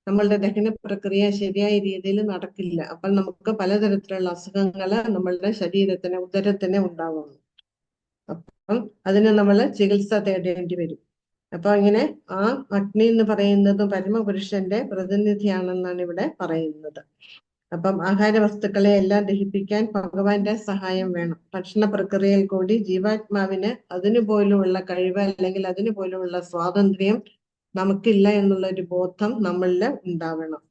നമ്മളുടെ ദഹന പ്രക്രിയ ശരിയായ രീതിയിൽ നടക്കില്ല. അപ്പോൾ നമുക്ക് പലതരത്തിലുള്ള അസുഖങ്ങള് നമ്മളുടെ ശരീരത്തിന്, ഉദരത്തിന് ഉണ്ടാവുന്നു. അപ്പം അതിന് നമ്മൾ ചികിത്സ തേടേണ്ടി വരും. അപ്പൊ ഇങ്ങനെ ആ അഗ്നി എന്ന് പറയുന്നത് പരമപുരുഷന്റെ പ്രതിനിധിയാണെന്നാണ് ഇവിടെ പറയുന്നത്. അപ്പം ആഹാര വസ്തുക്കളെ എല്ലാം ദഹിപ്പിക്കാൻ ഭഗവാന്റെ സഹായം വേണം. ഭക്ഷണ പ്രക്രിയയിൽ കൂടി ജീവാത്മാവിന് അതിനു പോലുമുള്ള കഴിവ് അല്ലെങ്കിൽ അതിനു പോലുമുള്ള സ്വാതന്ത്ര്യം നമുക്കില്ല എന്നുള്ള ഒരു ബോധം നമ്മളിൽ ഉണ്ടാവണം.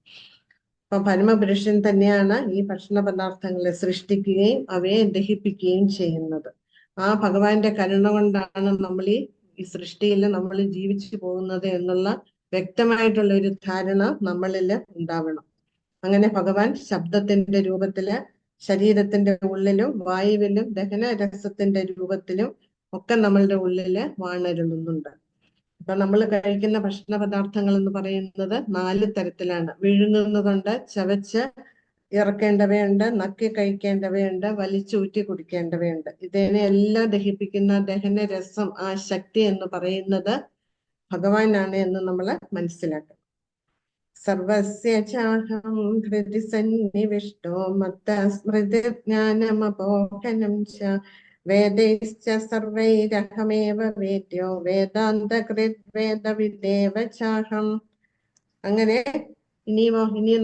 അപ്പൊ പരമപുരുഷൻ തന്നെയാണ് ഈ ഭക്ഷണ പദാർത്ഥങ്ങളെ സൃഷ്ടിക്കുകയും അവയെ ദഹിപ്പിക്കുകയും ചെയ്യുന്നത്. ആ ഭഗവാന്റെ കരുണ കൊണ്ടാണ് നമ്മൾ ഈ സൃഷ്ടിയിൽ നമ്മൾ ജീവിച്ചു പോകുന്നത് എന്നുള്ള വ്യക്തമായിട്ടുള്ള ഒരു ധാരണ നമ്മളിൽ ഉണ്ടാവണം. അങ്ങനെ ഭഗവാൻ ശബ്ദത്തിന്റെ രൂപത്തില്, ശരീരത്തിന്റെ ഉള്ളിലും വായുവിലും ദഹന രസത്തിന്റെ രൂപത്തിലും ഒക്കെ നമ്മളുടെ ഉള്ളില് വാണരുളുന്നുണ്ട്. അപ്പൊ നമ്മൾ കഴിക്കുന്ന ഭക്ഷണ പദാർത്ഥങ്ങൾ എന്ന് പറയുന്നത് 4 തരത്തിലാണ്. വിഴുങ്ങുന്നതുണ്ട്, ചവച്ച് ഇറക്കേണ്ടവയുണ്ട്, നക്കി കഴിക്കേണ്ടവയുണ്ട്, വലിച്ചൂറ്റി കുടിക്കേണ്ടവയുണ്ട്. ഇതിനെ എല്ലാം ദഹിപ്പിക്കുന്ന ദഹന രസം, ആ ശക്തി എന്ന് പറയുന്നത് ഭഗവാനാണ് എന്ന് നമ്മൾ മനസ്സിലാക്കണം. സർവസ്യ ചാഹം ഹൃദി സന്നിവിഷ്ടോ മത്ത സ്മൃതിജ്ഞാനമപോഹനം ച വേദൈശ്ച സർവൈരഹമേവ വേദ്യോ വേദാന്തകൃത് വേദവിദേവ ചാഹം. അങ്ങനെ ഇനിയും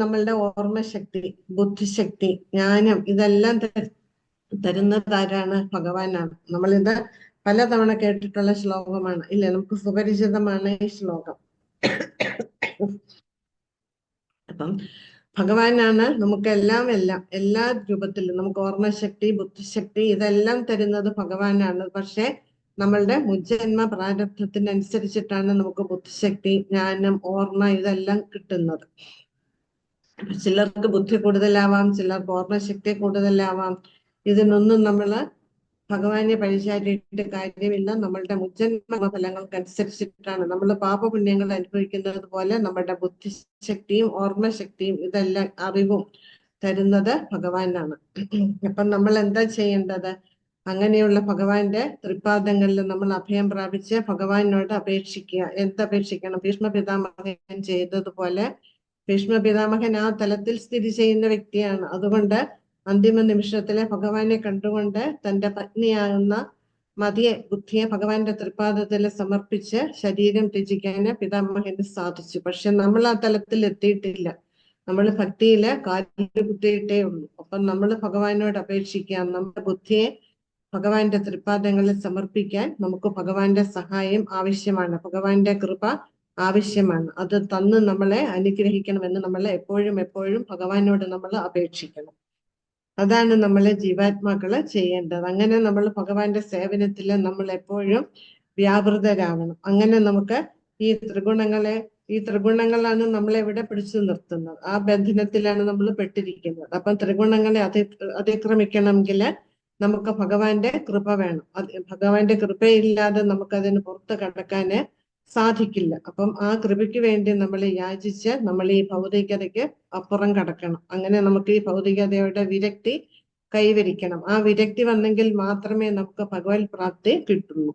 നമ്മളുടെ ഓർമ്മശക്തി, ബുദ്ധിശക്തി, ജ്ഞാനം ഇതെല്ലാം തരുന്നത് ആരാണ്? ഭഗവാനാണ്. നമ്മളിത് പലതവണ കേട്ടിട്ടുള്ള ശ്ലോകമാണ് ഇല്ലേ, നമുക്ക് സുപരിചിതമാണ് ഈ ശ്ലോകം. അപ്പം ഭഗവാനാണ് നമുക്ക് എല്ലാ രൂപത്തിലും നമുക്ക് ഓർമ്മശക്തി, ബുദ്ധിശക്തി ഇതെല്ലാം തരുന്നത് ഭഗവാനാണ്. പക്ഷെ നമ്മളുടെ മുജ്ജന്മ പ്രാരബ്ധത്തിനനുസരിച്ചിട്ടാണ് നമുക്ക് ബുദ്ധിശക്തി, ജ്ഞാനം, ഓർമ്മ ഇതെല്ലാം കിട്ടുന്നത്. ചിലർക്ക് ബുദ്ധി കൂടുതലാവാം, ചിലർക്ക് ഓർമ്മശക്തി കൂടുതലാവാം. ഇതിനൊന്നും നമ്മള് ഭഗവാനെ പഴിചാരിയിട്ട് കാര്യമില്ല. നമ്മളുടെ മുജ്ജന്മ ഫലങ്ങൾക്കനുസരിച്ചിട്ടാണ് നമ്മൾ പാപപുണ്യങ്ങൾ അനുഭവിക്കുന്നത് പോലെ നമ്മളുടെ ബുദ്ധിശക്തിയും ഓർമ്മശക്തിയും ഇതെല്ലാം അറിവും തരുന്നത് ഭഗവാനാണ്. അപ്പം നമ്മൾ എന്താ ചെയ്യേണ്ടത്? അങ്ങനെയുള്ള ഭഗവാന്റെ തൃപ്പാദങ്ങളിൽ നമ്മൾ അഭയം പ്രാപിച്ച് ഭഗവാനോട് അപേക്ഷിക്കുക. എന്തപേക്ഷിക്കണം? ഭീഷ്മ പിതാമഹൻ ചെയ്തതുപോലെ. ഭീഷ്മ പിതാമഹൻ ആ തലത്തിൽ സ്ഥിതി ചെയ്യുന്ന വ്യക്തിയാണ്. അതുകൊണ്ട് അന്തിമ നിമിഷത്തിലെ ഭഗവാനെ കണ്ടുകൊണ്ട് തന്റെ പത്നിയാകുന്ന മതിയെ, ബുദ്ധിയെ ഭഗവാന്റെ തൃപ്പാദത്തിൽ സമർപ്പിച്ച് ശരീരം ത്യജിക്കാന് പിതാമഹന് സാധിച്ചു. പക്ഷെ നമ്മൾ ആ തലത്തിൽ എത്തിയിട്ടില്ല. നമ്മൾ ഭക്തിയില് കാലിൽ കുത്തിയിട്ടേ ഉള്ളൂ. അപ്പം നമ്മൾ ഭഗവാനോട് അപേക്ഷിക്കാം. നമ്മുടെ ബുദ്ധിയെ ഭഗവാന്റെ തൃപ്പാദങ്ങളിൽ സമർപ്പിക്കാൻ നമുക്ക് ഭഗവാന്റെ സഹായം ആവശ്യമാണ്, ഭഗവാന്റെ കൃപ ആവശ്യമാണ്. അത് തന്ന് നമ്മളെ അനുഗ്രഹിക്കണമെന്ന് നമ്മൾ എപ്പോഴും ഭഗവാനോട് നമ്മൾ അപേക്ഷിക്കണം. അതാണ് നമ്മളെ ജീവാത്മാക്കള് ചെയ്യേണ്ടത്. അങ്ങനെ നമ്മൾ ഭഗവാന്റെ സേവനത്തിൽ നമ്മൾ എപ്പോഴും വ്യാപൃതരാവണം. അങ്ങനെ നമുക്ക് ഈ ത്രിഗുണങ്ങളാണ് നമ്മളെ ഇവിടെ പിടിച്ചു നിർത്തുന്നത്. ആ ബന്ധനത്തിലാണ് നമ്മൾ പെട്ടിരിക്കുന്നത്. അപ്പം ത്രിഗുണങ്ങളെ അതിക്രമിക്കണമെങ്കിൽ നമുക്ക് ഭഗവാന്റെ കൃപ വേണം. ഭഗവാന്റെ കൃപയില്ലാതെ നമുക്കതിന് പുറത്ത് കടക്കാന് സാധിക്കില്ല. അപ്പം ആ കൃപയ്ക്ക് വേണ്ടി നമ്മൾ യാചിച്ച് നമ്മൾ ഈ ഭൗതികതയ്ക്ക് അപ്പുറം കടക്കണം. അങ്ങനെ നമുക്ക് ഈ ഭൗതികതയുടെ വിരക്തി കൈവരിക്കണം. ആ വിരക്തി വന്നെങ്കിൽ മാത്രമേ നമുക്ക് ഭഗവത് പ്രാപ്തി കിട്ടുള്ളൂ.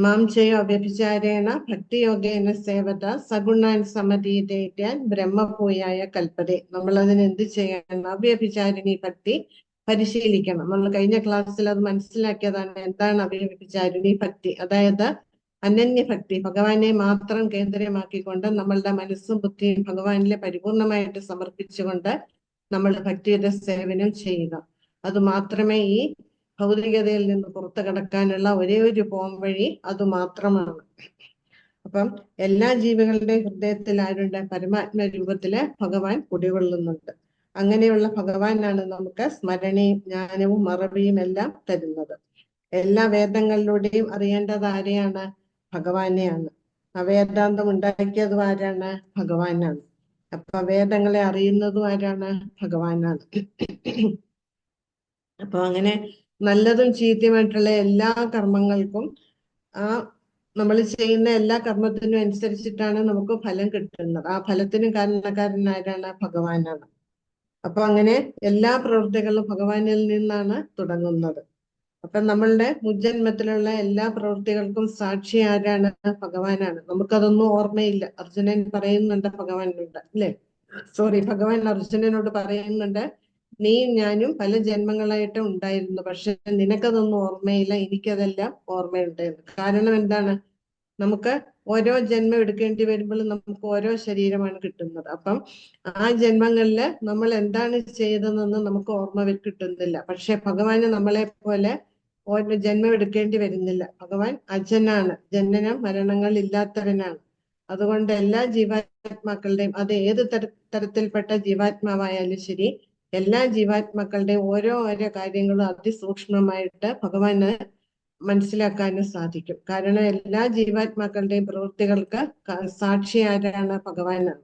മാം ചെയ്യോ വ്യഭിചാരേണ ഭക്തിയോഗേന സേവത സഗുണാൻ സമതീതേറ്റാൻ ബ്രഹ്മഭൂയായ കൽപ്പതേ. നമ്മൾ അതിന് എന്ത് ചെയ്യണം? അവ്യഭിചാരിണി ഭക്തി പരിശീലിക്കണം. നമ്മൾ കഴിഞ്ഞ ക്ലാസ്സിൽ അത് മനസ്സിലാക്കിയതാണ്. എന്താണ് അവ്യഭിചാരിണി ഭക്തി? അതായത് അനന്യഭക്തി, ഭഗവാനെ മാത്രം കേന്ദ്രമാക്കിക്കൊണ്ട് നമ്മളുടെ മനസ്സും ബുദ്ധിയും ഭഗവാനിലെ പരിപൂർണമായിട്ട് സമർപ്പിച്ചുകൊണ്ട് നമ്മൾ ഭക്തിയുടെ സേവനം ചെയ്യുക. അത് മാത്രമേ ഈ ഭൗതികതയിൽ നിന്ന് പുറത്തു കടക്കാനുള്ള ഒരേ ഒരു പോംവഴി അത് മാത്രമാണ്. അപ്പം എല്ലാ ജീവികളുടെ ഹൃദയത്തിൽ ആരുണ്ട്? പരമാത്മ രൂപത്തില് ഭഗവാൻ കുടികൊള്ളുന്നുണ്ട്. അങ്ങനെയുള്ള ഭഗവാനാണ് നമുക്ക് സ്മരണയും ജ്ഞാനവും മറവിയും എല്ലാം തരുന്നത്. എല്ലാ വേദങ്ങളിലൂടെയും അറിയേണ്ടത് ആരെയാണ്? ഭഗവാനെയാണ്. ആ വേദാന്തം ഉണ്ടാക്കിയതും ആരാണ്? ഭഗവാനാണ്. അപ്പൊ വേദങ്ങളെ അറിയുന്നതും ആരാണ്? ഭഗവാനാണ്. അപ്പൊ അങ്ങനെ നല്ലതും ചീത്തയുമായിട്ടുള്ള എല്ലാ കർമ്മങ്ങൾക്കും ആ നമ്മൾ ചെയ്യുന്ന എല്ലാ കർമ്മത്തിനും അനുസരിച്ചിട്ടാണ് നമുക്ക് ഫലം കിട്ടുന്നത്. ആ ഫലത്തിന് കാരണക്കാരനാരാണ്? ഭഗവാനാണ്. അപ്പൊ അങ്ങനെ എല്ലാ പ്രവൃത്തികളും ഭഗവാനിൽ നിന്നാണ് തുടങ്ങുന്നത്. അപ്പൊ നമ്മളുടെ മുജ്ജന്മത്തിലുള്ള എല്ലാ പ്രവൃത്തികൾക്കും സാക്ഷി ആരാണ്? ഭഗവാനാണ്. നമുക്കതൊന്നും ഓർമ്മയില്ല. അർജുനൻ പറയുന്നുണ്ട് ഭഗവാനുണ്ട്, അല്ലെ? ഭഗവാൻ അർജുനനോട് പറയുന്നുണ്ട്, നീ ഞാനും പല ജന്മങ്ങളായിട്ട് ഉണ്ടായിരുന്നു, പക്ഷെ നിനക്കതൊന്നും ഓർമ്മയില്ല, എനിക്കതെല്ലാം ഓർമ്മയുണ്ട്. കാരണം എന്താണ്? നമുക്ക് ഓരോ ജന്മം എടുക്കേണ്ടി വരുമ്പോൾ നമുക്ക് ഓരോ ശരീരമാണ് കിട്ടുന്നത്. അപ്പം ആ ജന്മങ്ങളില് നമ്മൾ എന്താണ് ചെയ്തതെന്ന് നമുക്ക് ഓർമ്മ കിട്ടുന്നില്ല. പക്ഷെ ഭഗവാന് നമ്മളെ പോലെ ഓരോ ജന്മം എടുക്കേണ്ടി വരുന്നില്ല. ഭഗവാൻ അജനാണ്, ജനനം മരണങ്ങൾ ഇല്ലാത്തവനാണ്. അതുകൊണ്ട് എല്ലാ ജീവാത്മാക്കളുടെയും, അത് ഏത് തരത്തിൽപ്പെട്ട ജീവാത്മാവായാലും ശരി, എല്ലാ ജീവാത്മാക്കളുടെയും ഓരോ കാര്യങ്ങളും അതിസൂക്ഷ്മമായിട്ട് ഭഗവാന് മനസ്സിലാക്കാനും സാധിക്കും. കാരണം എല്ലാ ജീവാത്മാക്കളുടെയും പ്രവൃത്തികൾക്ക് സാക്ഷി ആരാണ്? ഭഗവാനാണ്.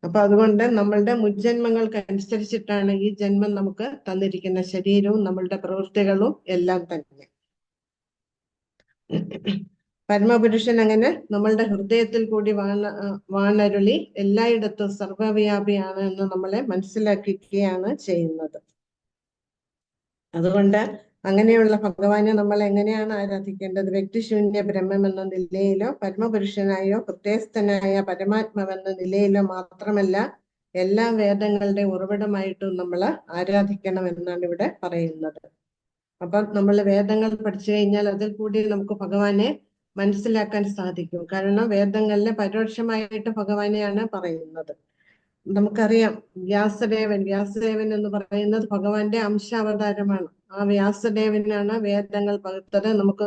അപ്പൊ അതുകൊണ്ട് നമ്മളുടെ മുജ്ജന്മങ്ങൾക്ക് അനുസരിച്ചിട്ടാണ് ഈ ജന്മം നമുക്ക് തന്നിരിക്കുന്ന ശരീരവും നമ്മളുടെ പ്രവൃത്തികളും എല്ലാം തന്നെ. പരമപുരുഷൻ അങ്ങനെ നമ്മളുടെ ഹൃദയത്തിൽ കൂടി വാണരുളി എല്ലായിടത്തും സർവവ്യാപിയാണ് എന്ന് നമ്മളെ മനസ്സിലാക്കുകയാണ് ചെയ്യുന്നത്. അതുകൊണ്ട് അങ്ങനെയുള്ള ഭഗവാനെ നമ്മൾ എങ്ങനെയാണ് ആരാധിക്കേണ്ടത്? വ്യക്തിശൂന്യ ബ്രഹ്മം എന്ന നിലയിലോ പരമപുരുഷനായോ ഹൃദയസ്ഥനായ പരമാത്മാവെന്ന നിലയിലോ മാത്രമല്ല, എല്ലാ വേദങ്ങളുടെ ഉറവിടമായിട്ടും നമ്മൾ ആരാധിക്കണം എന്നാണ് ഇവിടെ പറയുന്നത്. അപ്പം നമ്മൾ വേദങ്ങൾ പഠിച്ചു കഴിഞ്ഞാൽ അതിൽ കൂടി നമുക്ക് ഭഗവാനെ മനസ്സിലാക്കാൻ സാധിക്കും. കാരണം വേദങ്ങളിലെ പരോക്ഷമായിട്ട് ഭഗവാനെയാണ് പറയുന്നത്. നമുക്കറിയാം വ്യാസദേവൻ എന്ന് പറയുന്നത് ഭഗവാന്റെ അംശാവതാരമാണ്. ആ വ്യാസദേവനാണ് വേദങ്ങൾ പകുത്തത്. നമുക്ക്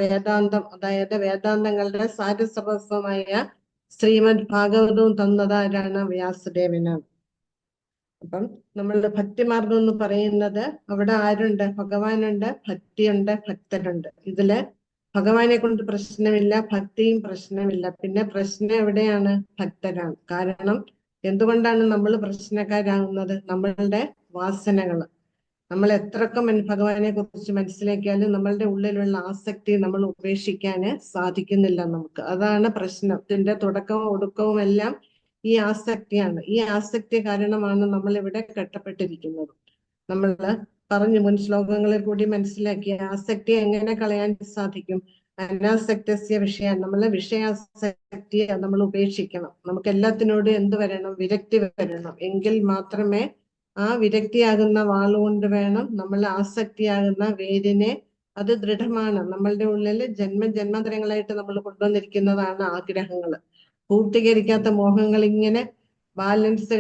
വേദാന്തം, അതായത് വേദാന്തങ്ങളുടെ സാരസർവസ്വമായ ശ്രീമദ് ഭാഗവതവും തന്നത് ആരാണ്? വ്യാസദേവനാണ്. അപ്പം നമ്മളുടെ ഭക്തിമാർഗം എന്ന് പറയുന്നത് അവിടെ ആരുണ്ട്? ഭഗവാനുണ്ട്, ഭക്തിയുണ്ട്, ഭക്തരുണ്ട്. ഇതില് ഭഗവാനെ കൊണ്ട് പ്രശ്നമില്ല, ഭക്തിയും പ്രശ്നമില്ല. പിന്നെ പ്രശ്നം എവിടെയാണ്? ഭക്തരാണ്. കാരണം എന്തുകൊണ്ടാണ് നമ്മൾ പ്രശ്നക്കാരാകുന്നത്? നമ്മളുടെ വാസനകള്. നമ്മൾ എത്രയൊക്കെ ഭഗവാനെ കുറിച്ച് മനസ്സിലാക്കിയാലും നമ്മളുടെ ഉള്ളിലുള്ള ആസക്തി നമ്മൾ ഉപേക്ഷിക്കാന് സാധിക്കുന്നില്ല നമുക്ക്. അതാണ് പ്രശ്നത്തിന്റെ തുടക്കവും ഒടുക്കവും എല്ലാം ഈ ആസക്തിയാണ്. ഈ ആസക്തി കാരണമാണ് നമ്മൾ ഇവിടെ കെട്ടപ്പെട്ടിരിക്കുന്നത്. നമ്മൾ പറഞ്ഞു മുൻ ശ്ലോകങ്ങളിൽ കൂടി മനസ്സിലാക്കിയ ആസക്തി എങ്ങനെ കളയാൻ സാധിക്കും? അനാസക്തസ്യ വിഷയം, നമ്മളെ വിഷയാസക്തിയെ നമ്മൾ ഉപേക്ഷിക്കണം. നമുക്ക് എല്ലാത്തിനോടും എന്ത് വരണം? വിരക്തി വരണം. എങ്കിൽ മാത്രമേ ആ വിരക്തിയാകുന്ന വാളുകൊണ്ട് വേണം നമ്മൾ ആസക്തിയാകുന്ന വേരിനെ, അത് ദൃഢമാണ്. നമ്മളുടെ ഉള്ളിൽ ജന്മജന്മാന്തരങ്ങളായിട്ട് നമ്മൾ കൊണ്ടുവന്നിരിക്കുന്നതാണ് ആഗ്രഹങ്ങൾ, പൂർത്തീകരിക്കാത്ത മോഹങ്ങൾ. ഇങ്ങനെ ബാലൻസ്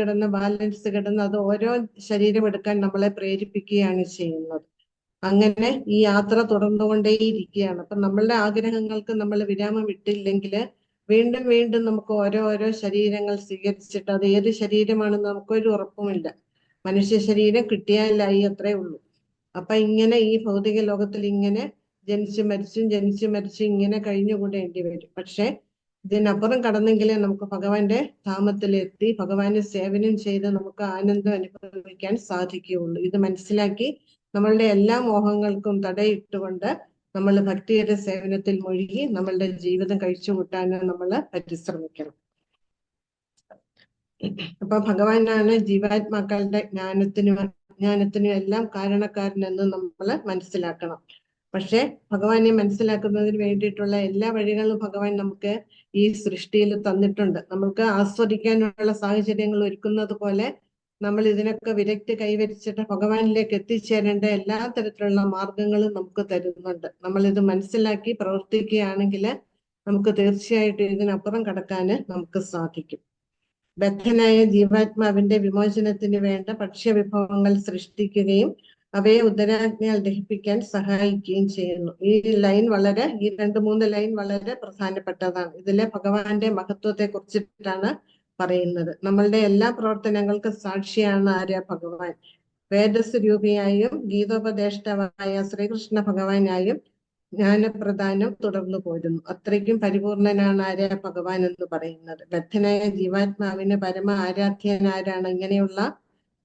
കിടന്ന് അത് ഓരോ ശരീരം എടുക്കാൻ നമ്മളെ പ്രേരിപ്പിക്കുകയാണ് ചെയ്യുന്നത്. അങ്ങനെ ഈ യാത്ര തുടർന്നുകൊണ്ടേയിരിക്കുകയാണ്. അപ്പൊ നമ്മളുടെ ആഗ്രഹങ്ങൾക്ക് നമ്മൾ വിരാമം ഇട്ടില്ലെങ്കിൽ വീണ്ടും വീണ്ടും നമുക്ക് ഓരോ ശരീരങ്ങൾ സ്വീകരിച്ചിട്ട് അത് ഏത് ശരീരമാണെന്ന് നമുക്കൊരു ഉറപ്പുമില്ല. മനുഷ്യ ശരീരം കിട്ടിയാലായി, അത്രേ ഉള്ളൂ. അപ്പൊ ഇങ്ങനെ ഈ ഭൗതിക ലോകത്തിൽ ഇങ്ങനെ ജനിച്ചു മരിച്ചും ഇങ്ങനെ കഴിഞ്ഞുകൂടേണ്ടി വരും. പക്ഷെ ഇതിനപ്പുറം കടന്നെങ്കിലേ നമുക്ക് ഭഗവാന്റെ ധാമത്തിലെത്തി ഭഗവാനെ സേവനം ചെയ്ത് നമുക്ക് ആനന്ദം അനുഭവിക്കാൻ സാധിക്കുകയുള്ളൂ. ഇത് മനസ്സിലാക്കി നമ്മളുടെ എല്ലാ മോഹങ്ങൾക്കും തടയിട്ടുകൊണ്ട് നമ്മൾ ഭക്തിയുടെ സേവനത്തിൽ മുഴുകി നമ്മളുടെ ജീവിതം കഴിച്ചുകൂട്ടാൻ നമ്മൾ പരിശ്രമിക്കണം. അപ്പൊ ഭഗവാനാണ് ജീവാത്മാക്കളുടെ ജ്ഞാനത്തിനും എല്ലാം കാരണക്കാരനെന്ന് നമ്മൾ മനസ്സിലാക്കണം. പക്ഷെ ഭഗവാനെ മനസ്സിലാക്കുന്നതിന് വേണ്ടിയിട്ടുള്ള എല്ലാ വഴികളും ഭഗവാൻ നമുക്ക് ഈ സൃഷ്ടിയിൽ തന്നിട്ടുണ്ട്. നമുക്ക് ആസ്വദിക്കാനുള്ള സാഹചര്യങ്ങൾ ഒരുക്കുന്നത് പോലെ നമ്മൾ ഇതിനൊക്കെ വിരക്തി കൈവരിച്ചിട്ട് ഭഗവാനിലേക്ക് എത്തിച്ചേരേണ്ട എല്ലാ തരത്തിലുള്ള മാർഗങ്ങളും നമുക്ക് തരുന്നുണ്ട്. നമ്മൾ ഇത് മനസ്സിലാക്കി പ്രവർത്തിക്കുകയാണെങ്കിൽ നമുക്ക് തീർച്ചയായിട്ടും ഇതിനപ്പുറം കടക്കാന് നമുക്ക് സാധിക്കും. ബദ്ധനായ ജീവാത്മാവിന്റെ വിമോചനത്തിന് വേണ്ട ഭക്ഷ്യവിഭവങ്ങൾ സൃഷ്ടിക്കുകയും അവയെ ഉദരാജ്ഞയാൽ ദഹിപ്പിക്കാൻ സഹായിക്കുകയും ചെയ്യുന്നു. ഈ 2-3 ലൈൻ വളരെ പ്രധാനപ്പെട്ടതാണ്. ഇതിലെ ഭഗവാന്റെ മഹത്വത്തെ കുറിച്ചിട്ടാണ് പറയുന്നത്. നമ്മളുടെ എല്ലാ പ്രവർത്തനങ്ങൾക്ക് സാക്ഷിയാണ് ആര്യ ഭഗവാൻ. വേദസ്വരൂപിയായും ഗീതോപദേഷ്ടാവായ ശ്രീകൃഷ്ണ ഭഗവാനായും ജ്ഞാനപ്രദാനം തുടർന്നു പോരുന്നു. അത്രയ്ക്കും പരിപൂർണനാണ് ആര്യ ഭഗവാൻ എന്ന് പറയുന്നത്. ബദ്ധനായ ജീവാത്മാവിന് പരമ ആരാധ്യനാരാണ്? ഇങ്ങനെയുള്ള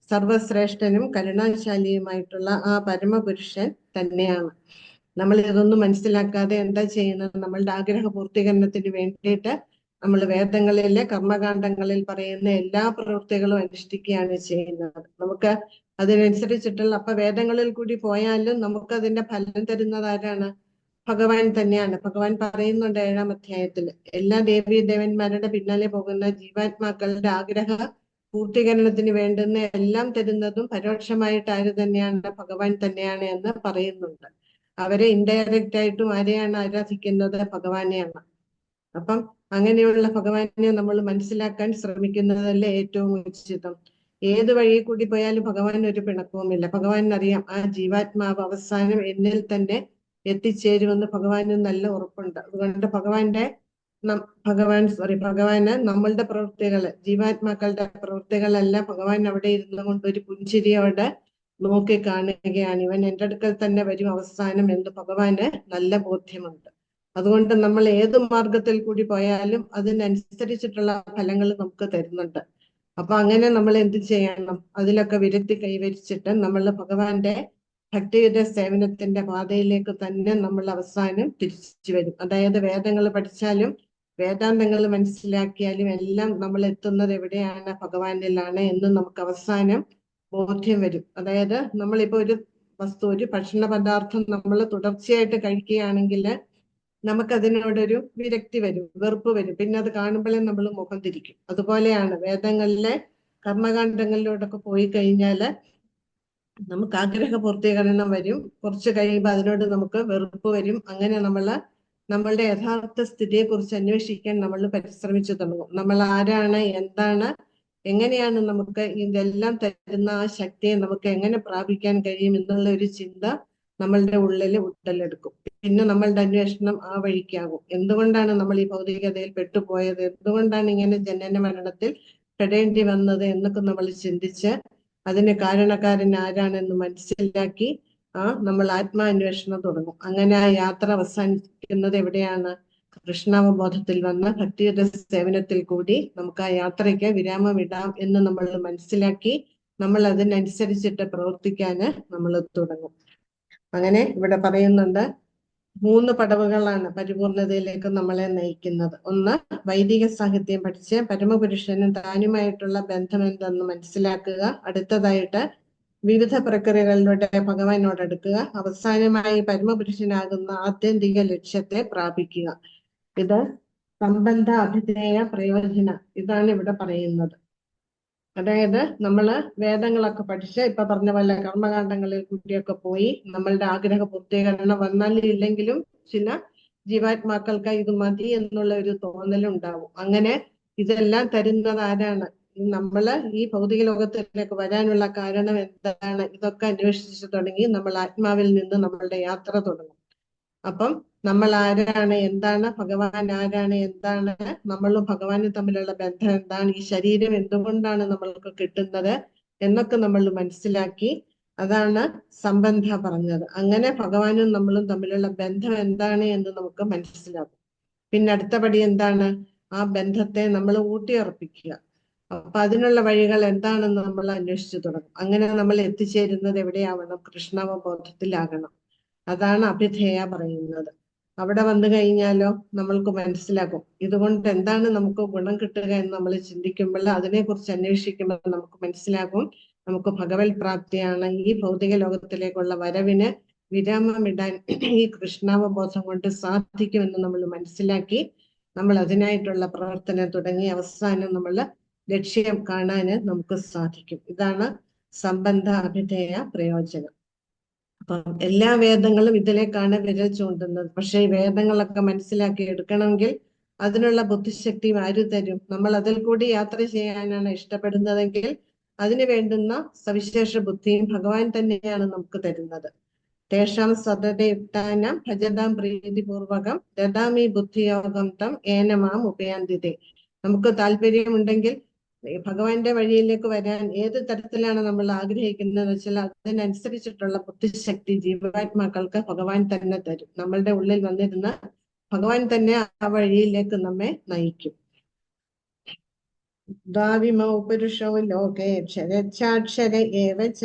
സർവശ്രേഷ്ഠനും കരുണാശാലിയുമായിട്ടുള്ള ആ പരമപുരുഷൻ തന്നെയാണ്. നമ്മൾ ഇതൊന്നും മനസ്സിലാക്കാതെ എന്താ ചെയ്യുന്നത്? നമ്മളുടെ ആഗ്രഹ പൂർത്തീകരണത്തിന് വേണ്ടിയിട്ട് നമ്മൾ വേദങ്ങളിലെ കർമ്മകാണ്ഡങ്ങളിൽ പറയുന്ന എല്ലാ പ്രവൃത്തികളും അനുഷ്ഠിക്കുകയാണ് ചെയ്യുന്നത്. നമുക്ക് അതിനനുസരിച്ചിട്ടുള്ള അപ്പൊ വേദങ്ങളിൽ കൂടി പോയാലും നമുക്ക് അതിന്റെ ഫലം തരുന്നത് ആരാണ്? ഭഗവാൻ തന്നെയാണ്. ഭഗവാൻ പറയുന്നുണ്ട് 7-ാം അധ്യായത്തിൽ, എല്ലാ ദേവീ ദേവന്മാരുടെ പിന്നാലെ പോകുന്ന ജീവാത്മാക്കളുടെ ആഗ്രഹ പൂർത്തീകരണത്തിന് വേണ്ടുന്ന എല്ലാം തരുന്നതും പരോക്ഷമായിട്ട് ആര് തന്നെയാണ്? ഭഗവാൻ തന്നെയാണ് എന്ന് പറയുന്നുണ്ട്. അവരെ ഇൻഡയറക്റ്റ് ആയിട്ടും ആരെയാണ് ആരാധിക്കുന്നത്? ഭഗവാനെയാണ്. അപ്പം അങ്ങനെയുള്ള ഭഗവാനെ നമ്മൾ മനസ്സിലാക്കാൻ ശ്രമിക്കുന്നതല്ലേ ഏറ്റവും ഉചിതം. ഏത് വഴി കൂടി പോയാലും ഭഗവാൻ ഒരു പിണക്കവുമില്ല. ഭഗവാനറിയാം ആ ജീവാത്മാവ് അവസാനം എന്നിൽ തന്നെ എത്തിച്ചേരുമെന്ന് ഭഗവാന് നല്ല ഉറപ്പുണ്ട്. അതുകൊണ്ട് ഭഗവാന് നമ്മളുടെ പ്രവൃത്തികള്, ജീവാത്മാക്കളുടെ പ്രവൃത്തികളല്ല, ഭഗവാൻ അവിടെ ഇരുന്നു കൊണ്ട് ഒരു പുഞ്ചിരിയോടെ നോക്കി കാണുകയാണ്. ഇവൻ എൻ്റെ അടുക്കൽ തന്നെ വരും അവസാനം എന്ന് ഭഗവാന് നല്ല ബോധ്യമുണ്ട്. അതുകൊണ്ട് നമ്മൾ ഏത് മാർഗത്തിൽ കൂടി പോയാലും അതിനനുസരിച്ചിട്ടുള്ള ഫലങ്ങൾ നമുക്ക് തരുന്നുണ്ട്. അപ്പൊ അങ്ങനെ നമ്മൾ എന്ത് ചെയ്യണം? അതിലൊക്കെ വിരക്തി കൈവരിച്ചിട്ട് നമ്മൾ ഭഗവാന്റെ ഭക്തിയുടെ സേവനത്തിന്റെ പാതയിലേക്ക് തന്നെ നമ്മൾ അവസാനം തിരിച്ചു വരും. അതായത് വേദങ്ങൾ പഠിച്ചാലും വേദാന്തങ്ങൾ മനസ്സിലാക്കിയാലും എല്ലാം നമ്മൾ എത്തുന്നത് എവിടെയാണ്? ഭഗവാനിലാണ് എന്ന് നമുക്ക് അവസാനം ബോധ്യം വരും. അതായത് നമ്മളിപ്പോ ഒരു ഭക്ഷണ പദാർത്ഥം നമ്മൾ തുടർച്ചയായിട്ട് കഴിക്കുകയാണെങ്കിൽ നമുക്കതിനോടൊരു വിരക്തി വരും, വെറുപ്പ് വരും. പിന്നെ അത് കാണുമ്പോഴേ നമ്മൾ മുഖം തിരിക്കും. അതുപോലെയാണ് വേദങ്ങളിലെ കർമ്മകാണ്ഡങ്ങളിലൂടെയൊക്കെ പോയി കഴിഞ്ഞാൽ നമുക്ക് ആഗ്രഹ പൂർത്തീകരണം വരും. കുറച്ച് കഴിയുമ്പോൾ അതിനോട് നമുക്ക് വെറുപ്പ് വരും. അങ്ങനെ നമ്മളുടെ യഥാർത്ഥ സ്ഥിതിയെ കുറിച്ച് അന്വേഷിക്കാൻ നമ്മൾ പരിശ്രമിച്ചു തുടങ്ങും. നമ്മൾ ആരാണ്, എന്താണ്, എങ്ങനെയാണ് നമുക്ക് ഇതെല്ലാം തരുന്ന ആ ശക്തിയെ നമുക്ക് എങ്ങനെ പ്രാപിക്കാൻ കഴിയും എന്നുള്ള ഒരു ചിന്ത നമ്മളുടെ ഉള്ളിൽ ഉടലെടുക്കും. പിന്നെ നമ്മളുടെ അന്വേഷണം ആ വഴിക്കാകും. എന്തുകൊണ്ടാണ് നമ്മൾ ഈ ഭൗതികതയിൽ പെട്ടുപോയത്, എന്തുകൊണ്ടാണ് ഇങ്ങനെ ജനന മരണത്തിൽ പെടേണ്ടി വന്നത് എന്നൊക്കെ നമ്മൾ ചിന്തിച്ച് അതിന് കാരണക്കാരൻ ആരാണെന്ന് മനസ്സിലാക്കി നമ്മൾ ആത്മാന്വേഷണം തുടങ്ങും. അങ്ങനെ ആ യാത്ര അവസാനിക്കുന്നത് എവിടെയാണ്? കൃഷ്ണാവബോധത്തിൽ വന്ന ഭക്തിയുടെ സേവനത്തിൽ കൂടി നമുക്ക് ആ യാത്രയ്ക്ക് വിരാമമിടാം എന്ന് നമ്മൾ മനസ്സിലാക്കി നമ്മൾ അതിനനുസരിച്ചിട്ട് പ്രവർത്തിക്കാന് നമ്മൾ തുടങ്ങും. അങ്ങനെ ഇവിടെ പറയുന്നുണ്ട് 3 പടവുകളാണ് പരിപൂർണതയിലേക്ക് നമ്മളെ നയിക്കുന്നത്. ഒന്ന്, വൈദിക സാഹിത്യം പഠിച്ച് പരമപുരുഷനും താനുമായിട്ടുള്ള ബന്ധം എന്തെന്ന് മനസ്സിലാക്കുക. അടുത്തതായിട്ട് വിവിധ പ്രക്രിയകളിലൂടെ ഭഗവാനോടടുക്കുക. അവസാനമായി പരമപുരുഷനാകുന്ന ആത്യന്തിക ലക്ഷ്യത്തെ പ്രാപിക്കുക. ഇത് സംബന്ധ അഭിധേയ പ്രയോജന, ഇതാണ് ഇവിടെ പറയുന്നത്. അതായത് നമ്മള് വേദങ്ങളൊക്കെ പഠിച്ച് ഇപ്പൊ പറഞ്ഞ പോലെ കർമ്മകാണ്ഡങ്ങളിൽ കൂടിയൊക്കെ പോയി നമ്മളുടെ ആഗ്രഹ പൂർത്തീകരണം വന്നാലും ഇല്ലെങ്കിലും ചില ജീവാത്മാക്കൾക്ക് ഇത് മതി എന്നുള്ള ഒരു തോന്നലുണ്ടാവും. അങ്ങനെ ഇതെല്ലാം തരുന്നത് ആരാണ്? നമ്മള് ഈ ഭൗതിക ലോകത്തിലേക്ക് വരാനുള്ള കാരണം എന്താണ്? ഇതൊക്കെ അന്വേഷിച്ചു തുടങ്ങി നമ്മൾ ആത്മാവിൽ നിന്ന് നമ്മളുടെ യാത്ര തുടങ്ങും. അപ്പം നമ്മൾ ആരാണ്, എന്താണ്, ഭഗവാൻ ആരാണ്, എന്താണ്, നമ്മളും ഭഗവാനും തമ്മിലുള്ള ബന്ധം എന്താണ്, ഈ ശരീരം എന്തുകൊണ്ടാണ് നമ്മൾക്ക് കിട്ടുന്നത് എന്നൊക്കെ നമ്മൾ മനസ്സിലാക്കി, അതാണ് സംബന്ധ പറഞ്ഞത്. അങ്ങനെ ഭഗവാനും നമ്മളും തമ്മിലുള്ള ബന്ധം എന്താണ് എന്ന് നമുക്ക് മനസ്സിലാക്കും. പിന്നെ അടുത്ത പടി എന്താണ്? ആ ബന്ധത്തെ നമ്മൾ ഊട്ടിയുറപ്പിക്കുക. അപ്പൊ അതിനുള്ള വഴികൾ എന്താണെന്ന് നമ്മൾ അന്വേഷിച്ചു തുടങ്ങും. അങ്ങനെ നമ്മൾ എത്തിച്ചേരുന്നത് എവിടെയാവണം? കൃഷ്ണാവബോധത്തിലാകണം. അതാണ് അഭിധേയ പറയുന്നത്. അവിടെ വന്നു കഴിഞ്ഞാലോ നമ്മൾക്ക് മനസ്സിലാകും ഇതുകൊണ്ട് എന്താണ് നമുക്ക് ഗുണം കിട്ടുക എന്ന് നമ്മൾ ചിന്തിക്കുമ്പോൾ, അതിനെക്കുറിച്ച് അന്വേഷിക്കുമ്പോൾ നമുക്ക് മനസ്സിലാകും നമുക്ക് ഭഗവത് പ്രാപ്തിയാണ്, ഈ ഭൗതിക ലോകത്തിലേക്കുള്ള വരവിന് വിരാമമിടാൻ ഈ കൃഷ്ണാവബോധം കൊണ്ട് സാധിക്കുമെന്ന് നമ്മൾ മനസ്സിലാക്കി നമ്മൾ അതിനായിട്ടുള്ള പ്രവർത്തനം തുടങ്ങി അവസാനം നമ്മൾ ലക്ഷ്യം കാണാന് നമുക്ക് സാധിക്കും. ഇതാണ് സംബന്ധ അഭിധേയ പ്രയോജനം. അപ്പം എല്ലാ വേദങ്ങളും ഇതിലേക്കാണ് വിരൽ ചൂണ്ടുന്നത്. പക്ഷെ ഈ വേദങ്ങളൊക്കെ മനസ്സിലാക്കി എടുക്കണമെങ്കിൽ അതിനുള്ള ബുദ്ധിശക്തി ആര് തരും? നമ്മൾ അതിൽ കൂടി യാത്ര ചെയ്യാനാണ് ഇഷ്ടപ്പെടുന്നതെങ്കിൽ അതിന് വേണ്ടുന്ന സവിശേഷ ബുദ്ധിയും ഭഗവാൻ തന്നെയാണ് നമുക്ക് തരുന്നത്. തേഷാം സതതയുക്താനാം ഭജതാം പ്രീതിപൂർവകം ദദാമി ബുദ്ധിയോഗം തം ഏനമാം ഉപയാന്തിതേ. നമുക്ക് താല്പര്യമുണ്ടെങ്കിൽ ഭഗവാന്റെ വഴിയിലേക്ക് വരാൻ ഏത് തരത്തിലാണ് നമ്മൾ ആഗ്രഹിക്കുന്നത് വെച്ചാൽ അതിനനുസരിച്ചിട്ടുള്ള ബുദ്ധിശക്തി ജീവാത്മാക്കൾക്ക് ഭഗവാൻ തന്നെ തരും. നമ്മളുടെ ഉള്ളിൽ വന്നിരുന്ന ഭഗവാൻ തന്നെ ആ വഴിയിലേക്ക് നമ്മെ നയിക്കും. ദ്വാവിമൗ പുരുഷോ ലോകേ ക്ഷരച്ഛാക്ഷര ഏവ ച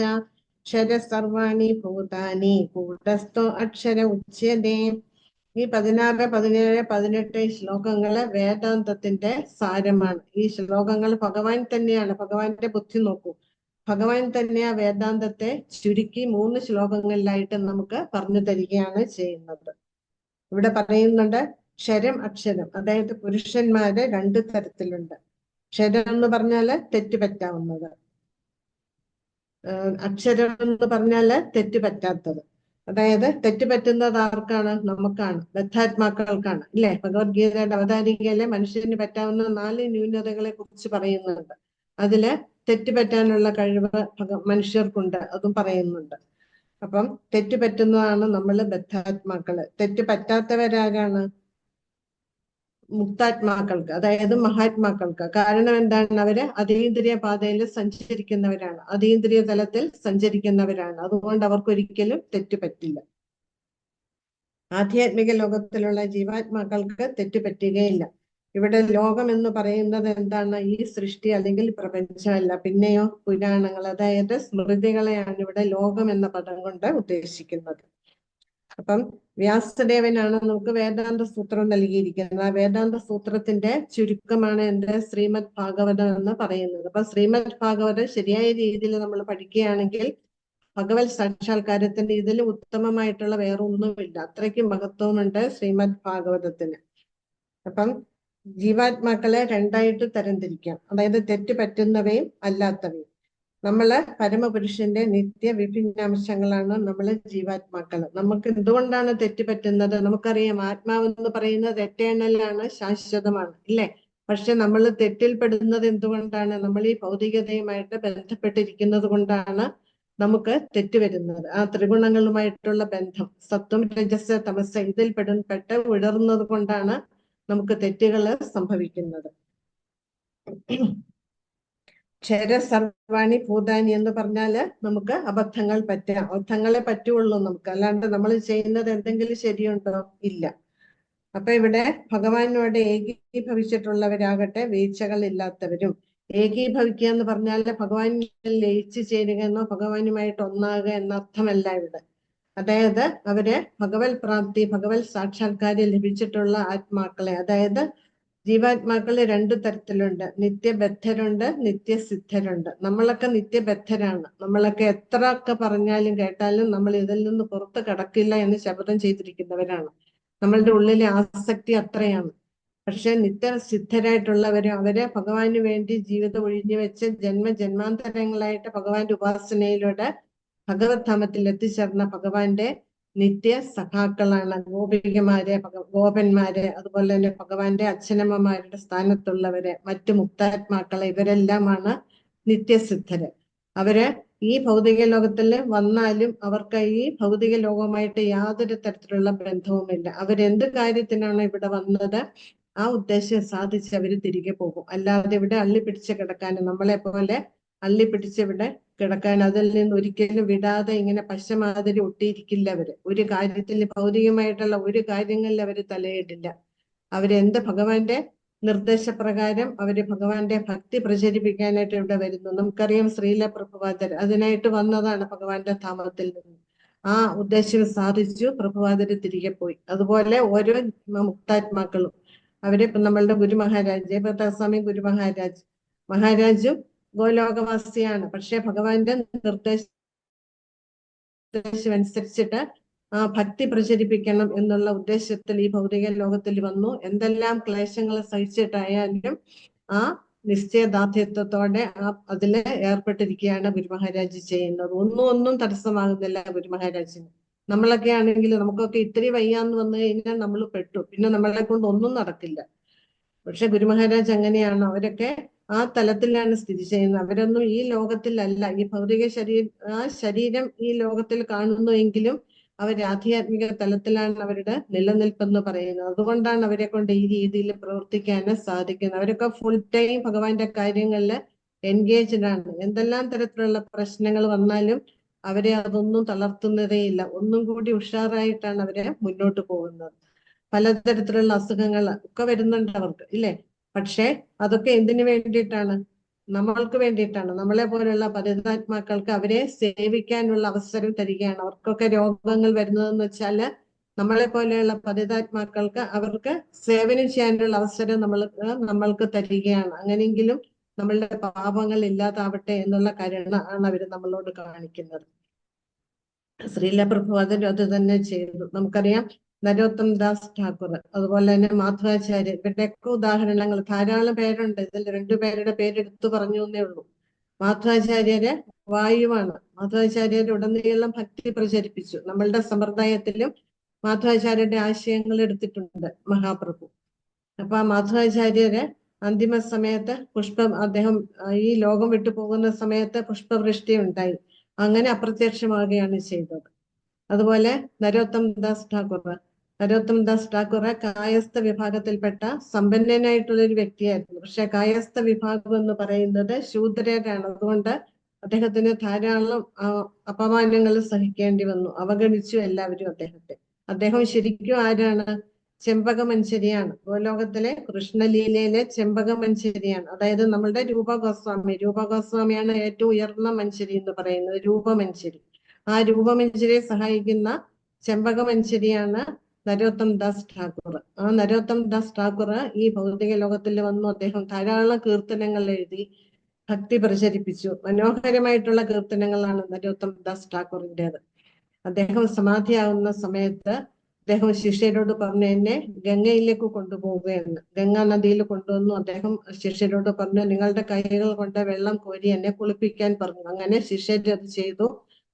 ക്ഷര സർവാണി ഭൂതാനി കൂടസ്ഥോ അക്ഷര ഉച്യതേ. ഈ 16, 17, 18 ശ്ലോകങ്ങള് വേദാന്തത്തിന്റെ സാരമാണ്. ഈ ശ്ലോകങ്ങൾ ഭഗവാൻ തന്നെയാണ്. ഭഗവാന്റെ ബുദ്ധി നോക്കൂ, ഭഗവാൻ തന്നെ ആ വേദാന്തത്തെ ചുരുക്കി 3 ശ്ലോകങ്ങളിലായിട്ട് നമുക്ക് പറഞ്ഞു തരികയാണ് ചെയ്യുന്നത്. ഇവിടെ പറയുന്നുണ്ട് ക്ഷരം അക്ഷരം, അതായത് പുരുഷന്മാര് 2 തരത്തിലുണ്ട്. ക്ഷരം എന്ന് പറഞ്ഞാല് തെറ്റുപറ്റാവുന്നത്, അക്ഷരം എന്ന് പറഞ്ഞാല് തെറ്റുപറ്റാത്തത്. അതായത് തെറ്റുപറ്റുന്നത് ആർക്കാണ്? നമുക്കാണ്, ബദ്ധാത്മാക്കൾക്കാണ്. ഇല്ലേ? ഭഗവത്ഗീതയുടെ അവതാരികയിലെ മനുഷ്യന് പറ്റാവുന്ന 4 ന്യൂനതകളെ കുറിച്ച് പറയുന്നുണ്ട്. അതില് തെറ്റുപറ്റാനുള്ള കഴിവ് മനുഷ്യർക്കുണ്ട്, അതും പറയുന്നുണ്ട്. അപ്പം തെറ്റുപറ്റുന്നതാണ് നമ്മള് ബദ്ധാത്മാക്കള്. തെറ്റ് പറ്റാത്തവരാരാണ്? മുക്താത്മാക്കൾക്ക്, അതായത് മഹാത്മാക്കൾക്ക്. കാരണം എന്താണ്? അവര് അതീന്ദ്രിയ പാതയിൽ സഞ്ചരിക്കുന്നവരാണ്, അതീന്ദ്രിയ തലത്തിൽ സഞ്ചരിക്കുന്നവരാണ്. അതുകൊണ്ട് അവർക്കൊരിക്കലും തെറ്റുപറ്റില്ല. ആധ്യാത്മിക ലോകത്തിലുള്ള ജീവാത്മാക്കൾക്ക് തെറ്റുപറ്റുകയില്ല. ഇവിടെ ലോകം എന്ന് പറയുന്നത് എന്താണ്? ഈ സൃഷ്ടി അല്ലെങ്കിൽ പ്രപഞ്ചമല്ല, പിന്നെയോ പുരാണങ്ങൾ, അതായത് സ്മൃതികളെയാണ് ഇവിടെ ലോകം എന്ന പദം കൊണ്ട് ഉദ്ദേശിക്കുന്നത്. അപ്പം വ്യാസദേവനാണ് നമുക്ക് വേദാന്ത സൂത്രം നൽകിയിരിക്കുന്നത്. ആ വേദാന്ത സൂത്രത്തിന്റെ ചുരുക്കമാണ് എന്റെ ശ്രീമദ് ഭാഗവതം എന്ന് പറയുന്നത്. അപ്പൊ ശ്രീമദ് ഭാഗവതം ശരിയായ രീതിയിൽ നമ്മൾ പഠിക്കുകയാണെങ്കിൽ ഭഗവത് സാക്ഷാത്കാരത്തിന്റെ ഇതിലും ഉത്തമമായിട്ടുള്ള വേറൊന്നുമില്ല. അത്രയ്ക്ക് മഹത്വമുണ്ട് ശ്രീമദ് ഭാഗവതത്തിന്. അപ്പം ജീവാത്മാക്കളെ 2ആയിട്ട് തരംതിരിക്കാം, അതായത് തെറ്റ് പറ്റുന്നവയും അല്ലാത്തവയും. നമ്മള് പരമപുരുഷന്റെ നിത്യ വിഭിന്നാംശങ്ങളാണ് നമ്മള് ജീവാത്മാക്കള്. നമുക്ക് എന്തുകൊണ്ടാണ് തെറ്റ് പറ്റുന്നത്? നമുക്കറിയാം ആത്മാവെന്ന് പറയുന്നത് എറ്റേണലാണ്, ശാശ്വതമാണ്, ഇല്ലേ? പക്ഷെ നമ്മൾ തെറ്റിൽ പെടുന്നത് എന്തുകൊണ്ടാണ്? നമ്മൾ ഈ ഭൗതികതയുമായിട്ട് ബന്ധപ്പെട്ടിരിക്കുന്നത് കൊണ്ടാണ് നമുക്ക് തെറ്റ് വരുന്നത്. ആ ത്രിഗുണങ്ങളുമായിട്ടുള്ള ബന്ധം, സത്വം രജസ് തമസ്, ഇതിൽ പെട്ട് വിടർന്നത് കൊണ്ടാണ് നമുക്ക് തെറ്റുകൾ സംഭവിക്കുന്നത്. ക്ഷര സർവാണി ഭൂതാനി എന്ന് പറഞ്ഞാല് നമുക്ക് അബദ്ധങ്ങൾ പറ്റാം, അബദ്ധങ്ങളെ പറ്റുള്ളൂ നമുക്ക്, അല്ലാണ്ട് നമ്മൾ ചെയ്യുന്നത് എന്തെങ്കിലും ശരിയുണ്ടോ? ഇല്ല. അപ്പൊ ഇവിടെ ഭഗവാനോട് ഏകീഭവിച്ചിട്ടുള്ളവരാകട്ടെ വീഴ്ചകൾ ഇല്ലാത്തവരും. ഏകീഭവിക്കുക എന്ന് പറഞ്ഞാല് ഭഗവാനിൽ ലയിച്ചു ചേരുക എന്നോ ഭഗവാനുമായിട്ട് ഒന്നാകുക എന്ന അർത്ഥമല്ല ഇവിടെ. അതായത് അവര് ഭഗവത് പ്രാപ്തി, ഭഗവത് സാക്ഷാത്കാരം ലഭിച്ചിട്ടുള്ള ആത്മാക്കളെ, അതായത് ജീവാത്മാക്കള് 2 തരത്തിലുണ്ട്. നിത്യബദ്ധരുണ്ട്, നിത്യസിദ്ധരുണ്ട്. നമ്മളൊക്കെ നിത്യബദ്ധരാണ്. നമ്മളൊക്കെ എത്ര ഒക്കെ പറഞ്ഞാലും കേട്ടാലും നമ്മൾ ഇതിൽ നിന്ന് പുറത്ത് കടക്കില്ല എന്ന് ശപഥം ചെയ്തിരിക്കുന്നവരാണ്. നമ്മളുടെ ഉള്ളിലെ ആസക്തി അത്രയാണ്. പക്ഷെ നിത്യസിദ്ധരായിട്ടുള്ളവര്, അവര് ഭഗവാന് വേണ്ടി ജീവിതം ഒഴിഞ്ഞു വെച്ച് ജന്മജന്മാന്തരങ്ങളായിട്ട് ഭഗവാന്റെ ഉപാസനയിലൂടെ ഭഗവത് ധാമത്തിൽ എത്തിച്ചേർന്ന ഭഗവാന്റെ നിത്യ സഖാക്കളാണ്. ഗോപികമാര്, ഗോപന്മാര്, അതുപോലെ തന്നെ ഭഗവാന്റെ അച്ഛനമ്മമാരുടെ സ്ഥാനത്തുള്ളവര്, മറ്റു മുക്താത്മാക്കളെ, ഇവരെല്ലാമാണ് നിത്യസിദ്ധര്. അവര് ഈ ഭൗതിക ലോകത്തില് വന്നാലും അവർക്ക് ഈ ഭൗതിക ലോകവുമായിട്ട് യാതൊരു തരത്തിലുള്ള ബന്ധവുമില്ല. അവരെന്ത് കാര്യത്തിനാണ് ഇവിടെ വന്നത് ആ ഉദ്ദേശം സാധിച്ച് അവര് തിരികെ പോകും. അല്ലാതെ ഇവിടെ അള്ളിപ്പിടിച്ച് കിടക്കാൻ, നമ്മളെ പോലെ അള്ളിപ്പിടിച്ച് ഇവിടെ കിടക്കാൻ, അതിൽ നിന്ന് ഒരിക്കലും വിടാതെ ഇങ്ങനെ പശമാതിരി ഒട്ടിയിരിക്കില്ല അവര്. ഒരു കാര്യത്തിൽ, ഭൗതികമായിട്ടുള്ള ഒരു കാര്യങ്ങളിൽ അവര് തലയിടില്ല. അവരെന്ത് ഭഗവാന്റെ നിർദ്ദേശപ്രകാരം അവര് ഭഗവാന്റെ ഭക്തി പ്രചരിപ്പിക്കാനായിട്ട് ഇവിടെ വരുന്നു. നമുക്കറിയാം ശ്രീല പ്രഭുപാദർ അതിനായിട്ട് വന്നതാണ് ഭഗവാന്റെ ധാമത്തിൽ നിന്ന്. ആ ഉദ്ദേശം സാധിച്ചു. പ്രഭുപാദര് തിരികെ പോയി. അതുപോലെ ഓരോ മുക്താത്മാക്കളും അവരെ ഇപ്പം നമ്മളുടെ ഗുരു മഹാരാജ് ജയപ്രതാപസ്വാമി ഗുരു മഹാരാജും ഗോലോകവാസിയാണ്. പക്ഷെ ഭഗവാന്റെ നിർദ്ദേശം അനുസരിച്ചിട്ട് ആ ഭക്തി പ്രചരിപ്പിക്കണം എന്നുള്ള ഉദ്ദേശത്തിൽ ഈ ഭൗതിക ലോകത്തിൽ വന്നു. എന്തെല്ലാം ക്ലേശങ്ങൾ സഹിച്ചിട്ടായാലും ആ നിശ്ചയദാർഢ്യത്തോടെ അതില് ഏർപ്പെട്ടിരിക്കുകയാണ് ഗുരു മഹാരാജ് ചെയ്യുന്നത്. ഒന്നും തടസ്സമാകുന്നില്ല ഗുരു മഹാരാജിന്. നമ്മളൊക്കെ ആണെങ്കിൽ നമുക്കൊക്കെ ഇത്തിരി വയ്യാന്ന് വന്നു കഴിഞ്ഞാൽ നമ്മൾ പെട്ടു, പിന്നെ നമ്മളെ കൊണ്ട് ഒന്നും നടക്കില്ല. പക്ഷെ ഗുരു മഹാരാജ് അങ്ങനെയാണ്. അവരൊക്കെ ആ തലത്തിലാണ് സ്ഥിതി ചെയ്യുന്നത്. അവരൊന്നും ഈ ലോകത്തിലല്ല, ഈ ഭൗതിക ശരീരം ഈ ലോകത്തിൽ കാണുന്നുവെങ്കിലും അവർ ആധ്യാത്മിക തലത്തിലാണ് അവരുടെ നിലനിൽപ്പെന്ന് പറയുന്നത്. അതുകൊണ്ടാണ് അവരെ കൊണ്ട് ഈ രീതിയിൽ പ്രവർത്തിക്കാൻ സാധിക്കുന്നത്. അവരൊക്കെ ഫുൾ ടൈം ഭഗവാന്റെ കാര്യങ്ങളിൽ എൻഗേജ്ഡ് ആണ്. എന്തെല്ലാം തരത്തിലുള്ള പ്രശ്നങ്ങൾ വന്നാലും അവരെ അതൊന്നും തളർത്തുന്നതേയില്ല. ഒന്നും കൂടി ഉഷാറായിട്ടാണ് അവരെ മുന്നോട്ട് പോകുന്നത്. പലതരത്തിലുള്ള അസുഖങ്ങൾ ഒക്കെ വരുന്നുണ്ട് അവർക്ക്, ഇല്ലേ? പക്ഷെ അതൊക്കെ എന്തിനു വേണ്ടിയിട്ടാണ്? നമ്മൾക്ക് വേണ്ടിയിട്ടാണ്. നമ്മളെ പോലുള്ള പരിതാത്മാക്കൾക്ക് അവരെ സേവിക്കാനുള്ള അവസരം തരികയാണ്. അവർക്കൊക്കെ രോഗങ്ങൾ വരുന്നതെന്ന് വെച്ചാല് നമ്മളെ പോലെയുള്ള പരിതാത്മാക്കൾക്ക് അവർക്ക് സേവനം ചെയ്യാനുള്ള അവസരം നമ്മൾക്ക് തരികയാണ്. അങ്ങനെയെങ്കിലും നമ്മളുടെ പാപങ്ങൾ ഇല്ലാതാവട്ടെ എന്നുള്ള കരുണ അവർ നമ്മളോട് കാണിക്കുന്നത്. ശ്രീല പ്രഭുപാദരും അത് തന്നെ ചെയ്തു. നമുക്കറിയാം നരോത്തം ദാസ് ഠാക്കൂർ, അതുപോലെ തന്നെ മാധവാചാര്യർ, ഇവരുടെയൊക്കെ ഉദാഹരണങ്ങൾ ധാരാളം പേരുണ്ട്. ഇതിൽ 2 പേരുടെ പേരെടുത്തു പറഞ്ഞു എന്നേ ഉള്ളൂ. മാധവാചാര്യര് വായുവാണ്. മാധവാചാര്യർ ഉടനീളം ഭക്തി പ്രചരിപ്പിച്ചു. നമ്മളുടെ സമ്പ്രദായത്തിലും മാധവാചാര്യരുടെ ആശയങ്ങൾ എടുത്തിട്ടുണ്ട് മഹാപ്രഭു. അപ്പൊ ആ മാധവാചാര്യര് അന്തിമ സമയത്ത് അദ്ദേഹം ഈ ലോകം വിട്ടു പോകുന്ന സമയത്ത് പുഷ്പവൃഷ്ടി ഉണ്ടായി. അങ്ങനെ അപ്രത്യക്ഷമാവുകയാണ് ചെയ്തത്. അതുപോലെ നരോത്തം ദാസ് ഠാക്കൂർ കായസ്ഥ വിഭാഗത്തിൽപ്പെട്ട സമ്പന്നനായിട്ടുള്ള ഒരു വ്യക്തിയായിരുന്നു. പക്ഷെ കായസ്ഥ വിഭാഗം എന്ന് പറയുന്നത് ശൂദ്രരാണ്. അതുകൊണ്ട് അദ്ദേഹത്തിന് ധാരാളം അപമാനങ്ങൾ സഹിക്കേണ്ടി വന്നു. അവഗണിച്ചു എല്ലാവരും അദ്ദേഹത്തെ. അദ്ദേഹം ശരിക്കും ആരാണ്? ചെമ്പകമഞ്ചരിയാണ്. ഗോലോകത്തിലെ കൃഷ്ണലീലയിലെ ചെമ്പകമഞ്ചരിയാണ്. അതായത് നമ്മളുടെ രൂപഗോസ്വാമിയാണ് ഏറ്റവും ഉയർന്ന മഞ്ചരി എന്ന് പറയുന്നത്, രൂപമഞ്ചരി. ആ രൂപമഞ്ചരിയെ സഹായിക്കുന്ന ചെമ്പകമഞ്ചരിയാണ് നരോത്തം ദാസ് ഠാക്കൂർ. ആ നരോത്തം ദാസ് ഠാക്കൂർ ഈ ഭൗതിക ലോകത്തിൽ വന്നു. അദ്ദേഹം ധാരാളം കീർത്തനങ്ങൾ എഴുതി ഭക്തി പ്രചരിപ്പിച്ചു. മനോഹരമായിട്ടുള്ള കീർത്തനങ്ങളാണ് നരോത്തം ദാസ് ഠാക്കൂറിൻ്റെത്. അദ്ദേഹം സമാധിയാവുന്ന സമയത്ത് അദ്ദേഹം ശിഷ്യരോട് പറഞ്ഞു, എന്നെ ഗംഗയിലേക്ക് കൊണ്ടുപോവുകയെന്ന്. ഗംഗാ നദിയിൽ കൊണ്ടുവന്നു. അദ്ദേഹം ശിഷ്യരോട് പറഞ്ഞു, നിങ്ങളുടെ കൈകൾ കൊണ്ട് വെള്ളം കോരി എന്നെ കുളിപ്പിക്കാൻ പറഞ്ഞു. അങ്ങനെ ശിഷ്യർ അത് ചെയ്തു.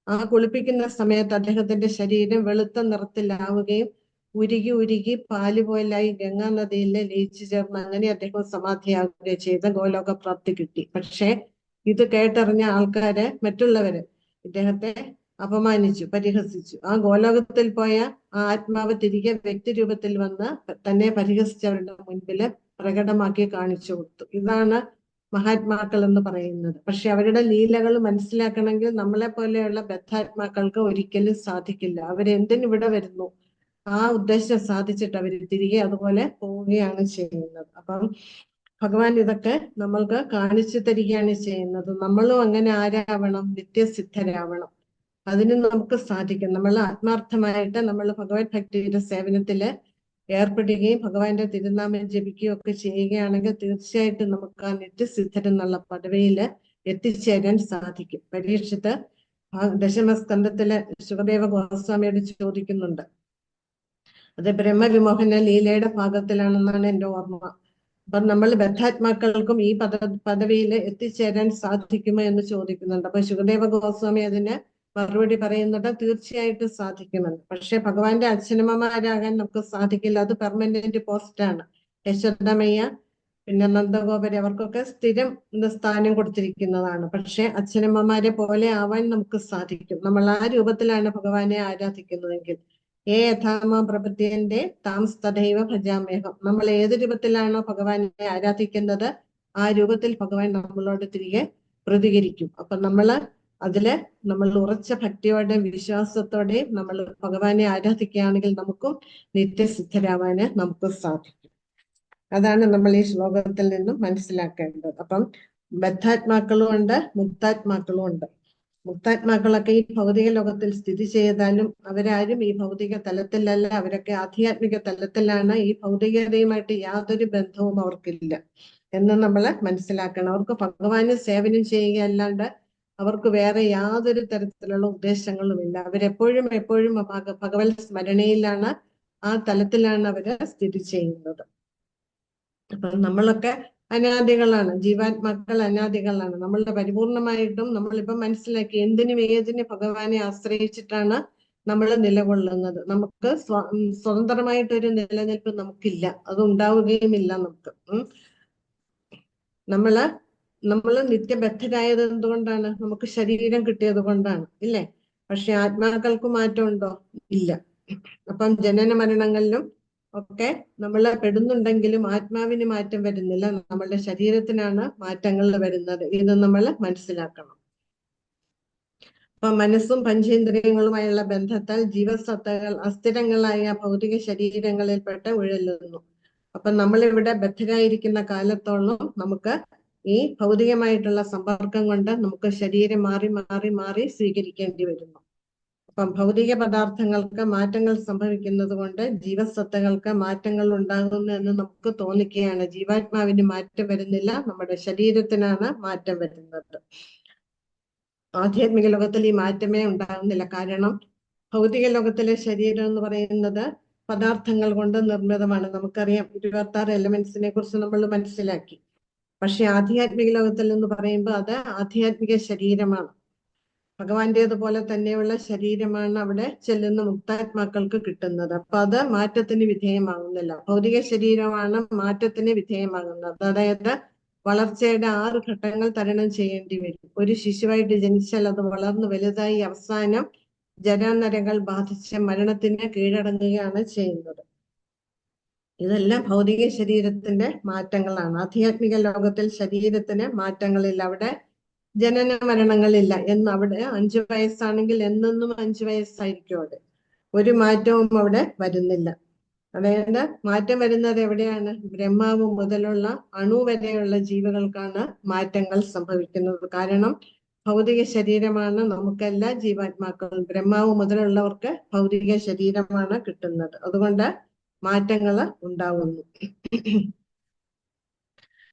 ആ കുളിപ്പിക്കുന്ന സമയത്ത് അദ്ദേഹത്തിന്റെ ശരീരം വെളുത്ത നിറത്തിലാവുകയും ഉരുകി പാല് പോലായി ഗംഗാ നദിയിൽ ലയിച്ചു ചേർന്ന് അങ്ങനെ അദ്ദേഹം സമാധിയാവുകയും ചെയ്ത ഗോലോക പ്രാപ്തി കിട്ടി. പക്ഷെ ഇത് കേട്ടറിഞ്ഞ ആൾക്കാര്, മറ്റുള്ളവര് ഇദ്ദേഹത്തെ അപമാനിച്ചു, പരിഹസിച്ചു. ആ ഗോലോകത്തിൽ പോയ ആ ആത്മാവ് തിരികെ വ്യക്തി രൂപത്തിൽ വന്ന് തന്നെ പരിഹസിച്ചവരുടെ മുൻപില് പ്രകടമാക്കി കാണിച്ചു കൊടുത്തു. ഇതാണ് മഹാത്മാക്കൾ എന്ന് പറയുന്നത്. പക്ഷെ അവരുടെ ലീലകൾ മനസ്സിലാക്കണമെങ്കിൽ നമ്മളെ പോലെയുള്ള ബദ്ധാത്മാക്കൾക്ക് ഒരിക്കലും സാധിക്കില്ല. അവരെന്തിനിവിടെ വരുന്നു, ആ ഉദ്ദേശം സാധിച്ചിട്ട് അവർ തിരികെ അതുപോലെ പോവുകയാണ് ചെയ്യുന്നത്. അപ്പം ഭഗവാൻ ഇതൊക്കെ നമ്മൾക്ക് കാണിച്ചു തരികയാണ് ചെയ്യുന്നത്. നമ്മളും അങ്ങനെ ആരാവണം? നിത്യസിദ്ധരാവണം. അതിന് നമുക്ക് സാധിക്കും. നമ്മൾ ആത്മാർത്ഥമായിട്ട് നമ്മൾ ഭഗവത് ഭക്തിയുടെ സേവനത്തില് ഏർപ്പെടുകയും ഭഗവാന്റെ തിരുനാമം ജപിക്കുകയും ഒക്കെ ചെയ്യുകയാണെങ്കിൽ തീർച്ചയായിട്ടും നമുക്ക് ആ നിത്യസിദ്ധരെന്നുള്ള പദവിയിൽ എത്തിച്ചേരാൻ സാധിക്കും. പരീക്ഷിത്ത് ദശമസ്കന്ധത്തിലെ ശുകദേവ ഗോസ്വാമിയോട് ചോദിക്കുന്നുണ്ട്. അത് ബ്രഹ്മവിമോഹന ലീലയുടെ ഭാഗത്തിലാണെന്നാണ് എൻ്റെ ഓർമ്മ. അപ്പൊ നമ്മൾ ബദ്ധാത്മാക്കൾക്കും ഈ പദവിയിൽ എത്തിച്ചേരാൻ സാധിക്കുമോ എന്ന് ചോദിക്കുന്നുണ്ട്. അപ്പൊ ശുകദേവ ഗോസ്വാമി അതിന് മറുപടി പറയുന്നുണ്ട്, തീർച്ചയായിട്ടും സാധിക്കുമെന്ന്. പക്ഷെ ഭഗവാന്റെ അച്ഛനമ്മമാരാകാൻ നമുക്ക് സാധിക്കില്ല. അത് പെർമനന്റ് പോസ്റ്റാണ്. യശോദമയ്യ, പിന്നെ നന്ദഗോപര്, അവർക്കൊക്കെ സ്ഥിരം സ്ഥാനം കൊടുത്തിരിക്കുന്നതാണ്. പക്ഷെ അച്ഛനമ്മമാരെ പോലെ ആവാൻ നമുക്ക് സാധിക്കും നമ്മൾ ആ രൂപത്തിലാണ് ഭഗവാനെ ആരാധിക്കുന്നതെങ്കിൽ. യഥാമ പ്രപദ്യന്റെ താം തഥൈവ ഭജാമ്യഹം. നമ്മൾ ഏത് രൂപത്തിലാണോ ഭഗവാനെ ആരാധിക്കുന്നത് ആ രൂപത്തിൽ ഭഗവാൻ നമ്മളോട് തിരികെ പ്രതികരിക്കും. അപ്പൊ നമ്മൾ ഉറച്ച ഭക്തിയോടെ വിശ്വാസത്തോടെ നമ്മൾ ഭഗവാനെ ആരാധിക്കുകയാണെങ്കിൽ നമുക്കും നിത്യസിദ്ധരാവാന് നമുക്ക് സാധിക്കും. അതാണ് നമ്മൾ ഈ ശ്ലോകത്തിൽ നിന്നും മനസ്സിലാക്കേണ്ടത്. അപ്പം ബദ്ധാത്മാക്കളും ഉണ്ട്, മുക്താത്മാക്കളും ഉണ്ട്. മുക്താത്മാക്കളൊക്കെ ഈ ഭൗതിക ലോകത്തിൽ സ്ഥിതി ചെയ്താലും അവരാരും ഈ ഭൗതിക തലത്തിലല്ല, അവരൊക്കെ ആധ്യാത്മിക തലത്തിലാണ്. ഈ ഭൗതികതയുമായിട്ട് യാതൊരു ബന്ധവും അവർക്കില്ല എന്ന് നമ്മൾ മനസ്സിലാക്കണം. അവർക്ക് ഭഗവാന് സേവനം ചെയ്യുകയല്ലാണ്ട് അവർക്ക് വേറെ യാതൊരു തരത്തിലുള്ള ഉദ്ദേശങ്ങളുമില്ല. അവരെപ്പോഴും എപ്പോഴും ഭഗവത് സ്മരണയിലാണ്, ആ തലത്തിലാണ് അവര് സ്ഥിതി ചെയ്യുന്നത്. അപ്പൊ നമ്മളൊക്കെ അനാദികളാണ്, ജീവാത്മാക്കൾ അനാദികളാണ്. നമ്മളുടെ പരിപൂർണമായിട്ടും നമ്മളിപ്പം മനസ്സിലാക്കി എന്തിനും ഏതിനും ഭഗവാനെ ആശ്രയിച്ചിട്ടാണ് നമ്മൾ നിലകൊള്ളുന്നത്. നമുക്ക് സ്വതന്ത്രമായിട്ടൊരു നിലനിൽപ്പ് നമുക്കില്ല, അത് ഉണ്ടാവുകയുമില്ല നമുക്ക്. നമ്മള് നിത്യബദ്ധരായത് എന്തുകൊണ്ടാണ്? നമുക്ക് ശരീരം കിട്ടിയത് കൊണ്ടാണ്, ഇല്ലേ? പക്ഷെ ആത്മാക്കൾക്ക് മാറ്റമുണ്ടോ? ഇല്ല. അപ്പം ജനന മരണങ്ങളിലും ഒക്കെ നമ്മൾ പെടുന്നുണ്ടെങ്കിലും ആത്മാവിന് മാറ്റം വരുന്നില്ല, നമ്മളുടെ ശരീരത്തിനാണ് മാറ്റങ്ങൾ വരുന്നത്. ഇത് നമ്മൾ മനസ്സിലാക്കണം. അപ്പൊ മനസ്സും പഞ്ചേന്ദ്രിയങ്ങളുമായുള്ള ബന്ധത്താൽ ജീവസത്തകൾ അസ്ഥിരങ്ങളായ ഭൗതിക ശരീരങ്ങളിൽപ്പെട്ട് ഉഴലുന്നു. അപ്പൊ നമ്മളിവിടെ ബദ്ധരായിരിക്കുന്ന കാലത്തോളം നമുക്ക് ഈ ഭൗതികമായിട്ടുള്ള സമ്പർക്കം കൊണ്ട് നമുക്ക് ശരീരം മാറി മാറി മാറി സ്വീകരിക്കേണ്ടി വരുന്നു. അപ്പം ഭൗതിക പദാർത്ഥങ്ങൾക്ക് മാറ്റങ്ങൾ സംഭവിക്കുന്നത് കൊണ്ട് ജീവസത്തകൾക്ക് മാറ്റങ്ങൾ ഉണ്ടാകുന്നു എന്ന് നമുക്ക് തോന്നിക്കുകയാണ്. ജീവാത്മാവിന് മാറ്റം വരുന്നില്ല, നമ്മുടെ ശരീരത്തിനാണ് മാറ്റം വരുന്നത്. ആധ്യാത്മിക ലോകത്തിൽ ഈ മാറ്റമേ ഉണ്ടാകുന്നില്ല. കാരണം ഭൗതിക ലോകത്തിലെ ശരീരം എന്ന് പറയുന്നത് പദാർത്ഥങ്ങൾ കൊണ്ട് നിർമ്മിതമാണ്. നമുക്കറിയാം 26 എലമെന്റ്സിനെ കുറിച്ച് നമ്മൾ മനസ്സിലാക്കി. പക്ഷെ ആധ്യാത്മിക ലോകത്തിൽ എന്ന് പറയുമ്പോൾ അത് ആധ്യാത്മിക ശരീരമാണ്. ഭഗവാന്റേതുപോലെ തന്നെയുള്ള ശരീരമാണ് അവിടെ ചെല്ലുന്ന മുക്താത്മാക്കൾക്ക് കിട്ടുന്നത്. അപ്പൊ അത് മാറ്റത്തിന് വിധേയമാകുന്നില്ല. ഭൗതിക ശരീരമാണ് മാറ്റത്തിന് വിധേയമാകുന്നത്. അതായത് വളർച്ചയുടെ 6 ഘട്ടങ്ങൾ തരണം ചെയ്യേണ്ടി വരും. ഒരു ശിശുവായിട്ട് ജനിച്ചാൽ അത് വളർന്ന് വലുതായി അവസാനം ജരാനരകൾ ബാധിച്ച് മരണത്തിന് കീഴടങ്ങുകയാണ് ചെയ്യുന്നത്. ഇതെല്ലാം ഭൗതിക ശരീരത്തിന്റെ മാറ്റങ്ങളാണ്. ആധ്യാത്മിക ലോകത്തിൽ ശരീരത്തിന് മാറ്റങ്ങളില്ല, അവിടെ ജനന മരണങ്ങളില്ല. അവിടെ 5 വയസ്സാണെങ്കിൽ എന്നെന്നും 5 വയസ്സായിരിക്കും. അവിടെ ഒരു മാറ്റവും അവിടെ വരുന്നില്ല. അതായത് മാറ്റം വരുന്നത് എവിടെയാണ്? ബ്രഹ്മാവ് മുതലുള്ള അണു വരെയുള്ള ജീവികൾക്കാണ് മാറ്റങ്ങൾ സംഭവിക്കുന്നത്. കാരണം ഭൗതിക ശരീരമാണ് നമുക്കെല്ലാ ജീവാത്മാക്കളും. ബ്രഹ്മാവ് മുതലുള്ളവർക്ക് ഭൗതിക ശരീരമാണ് കിട്ടുന്നത്. അതുകൊണ്ട് മാറ്റങ്ങൾ ഉണ്ടാവുന്നു.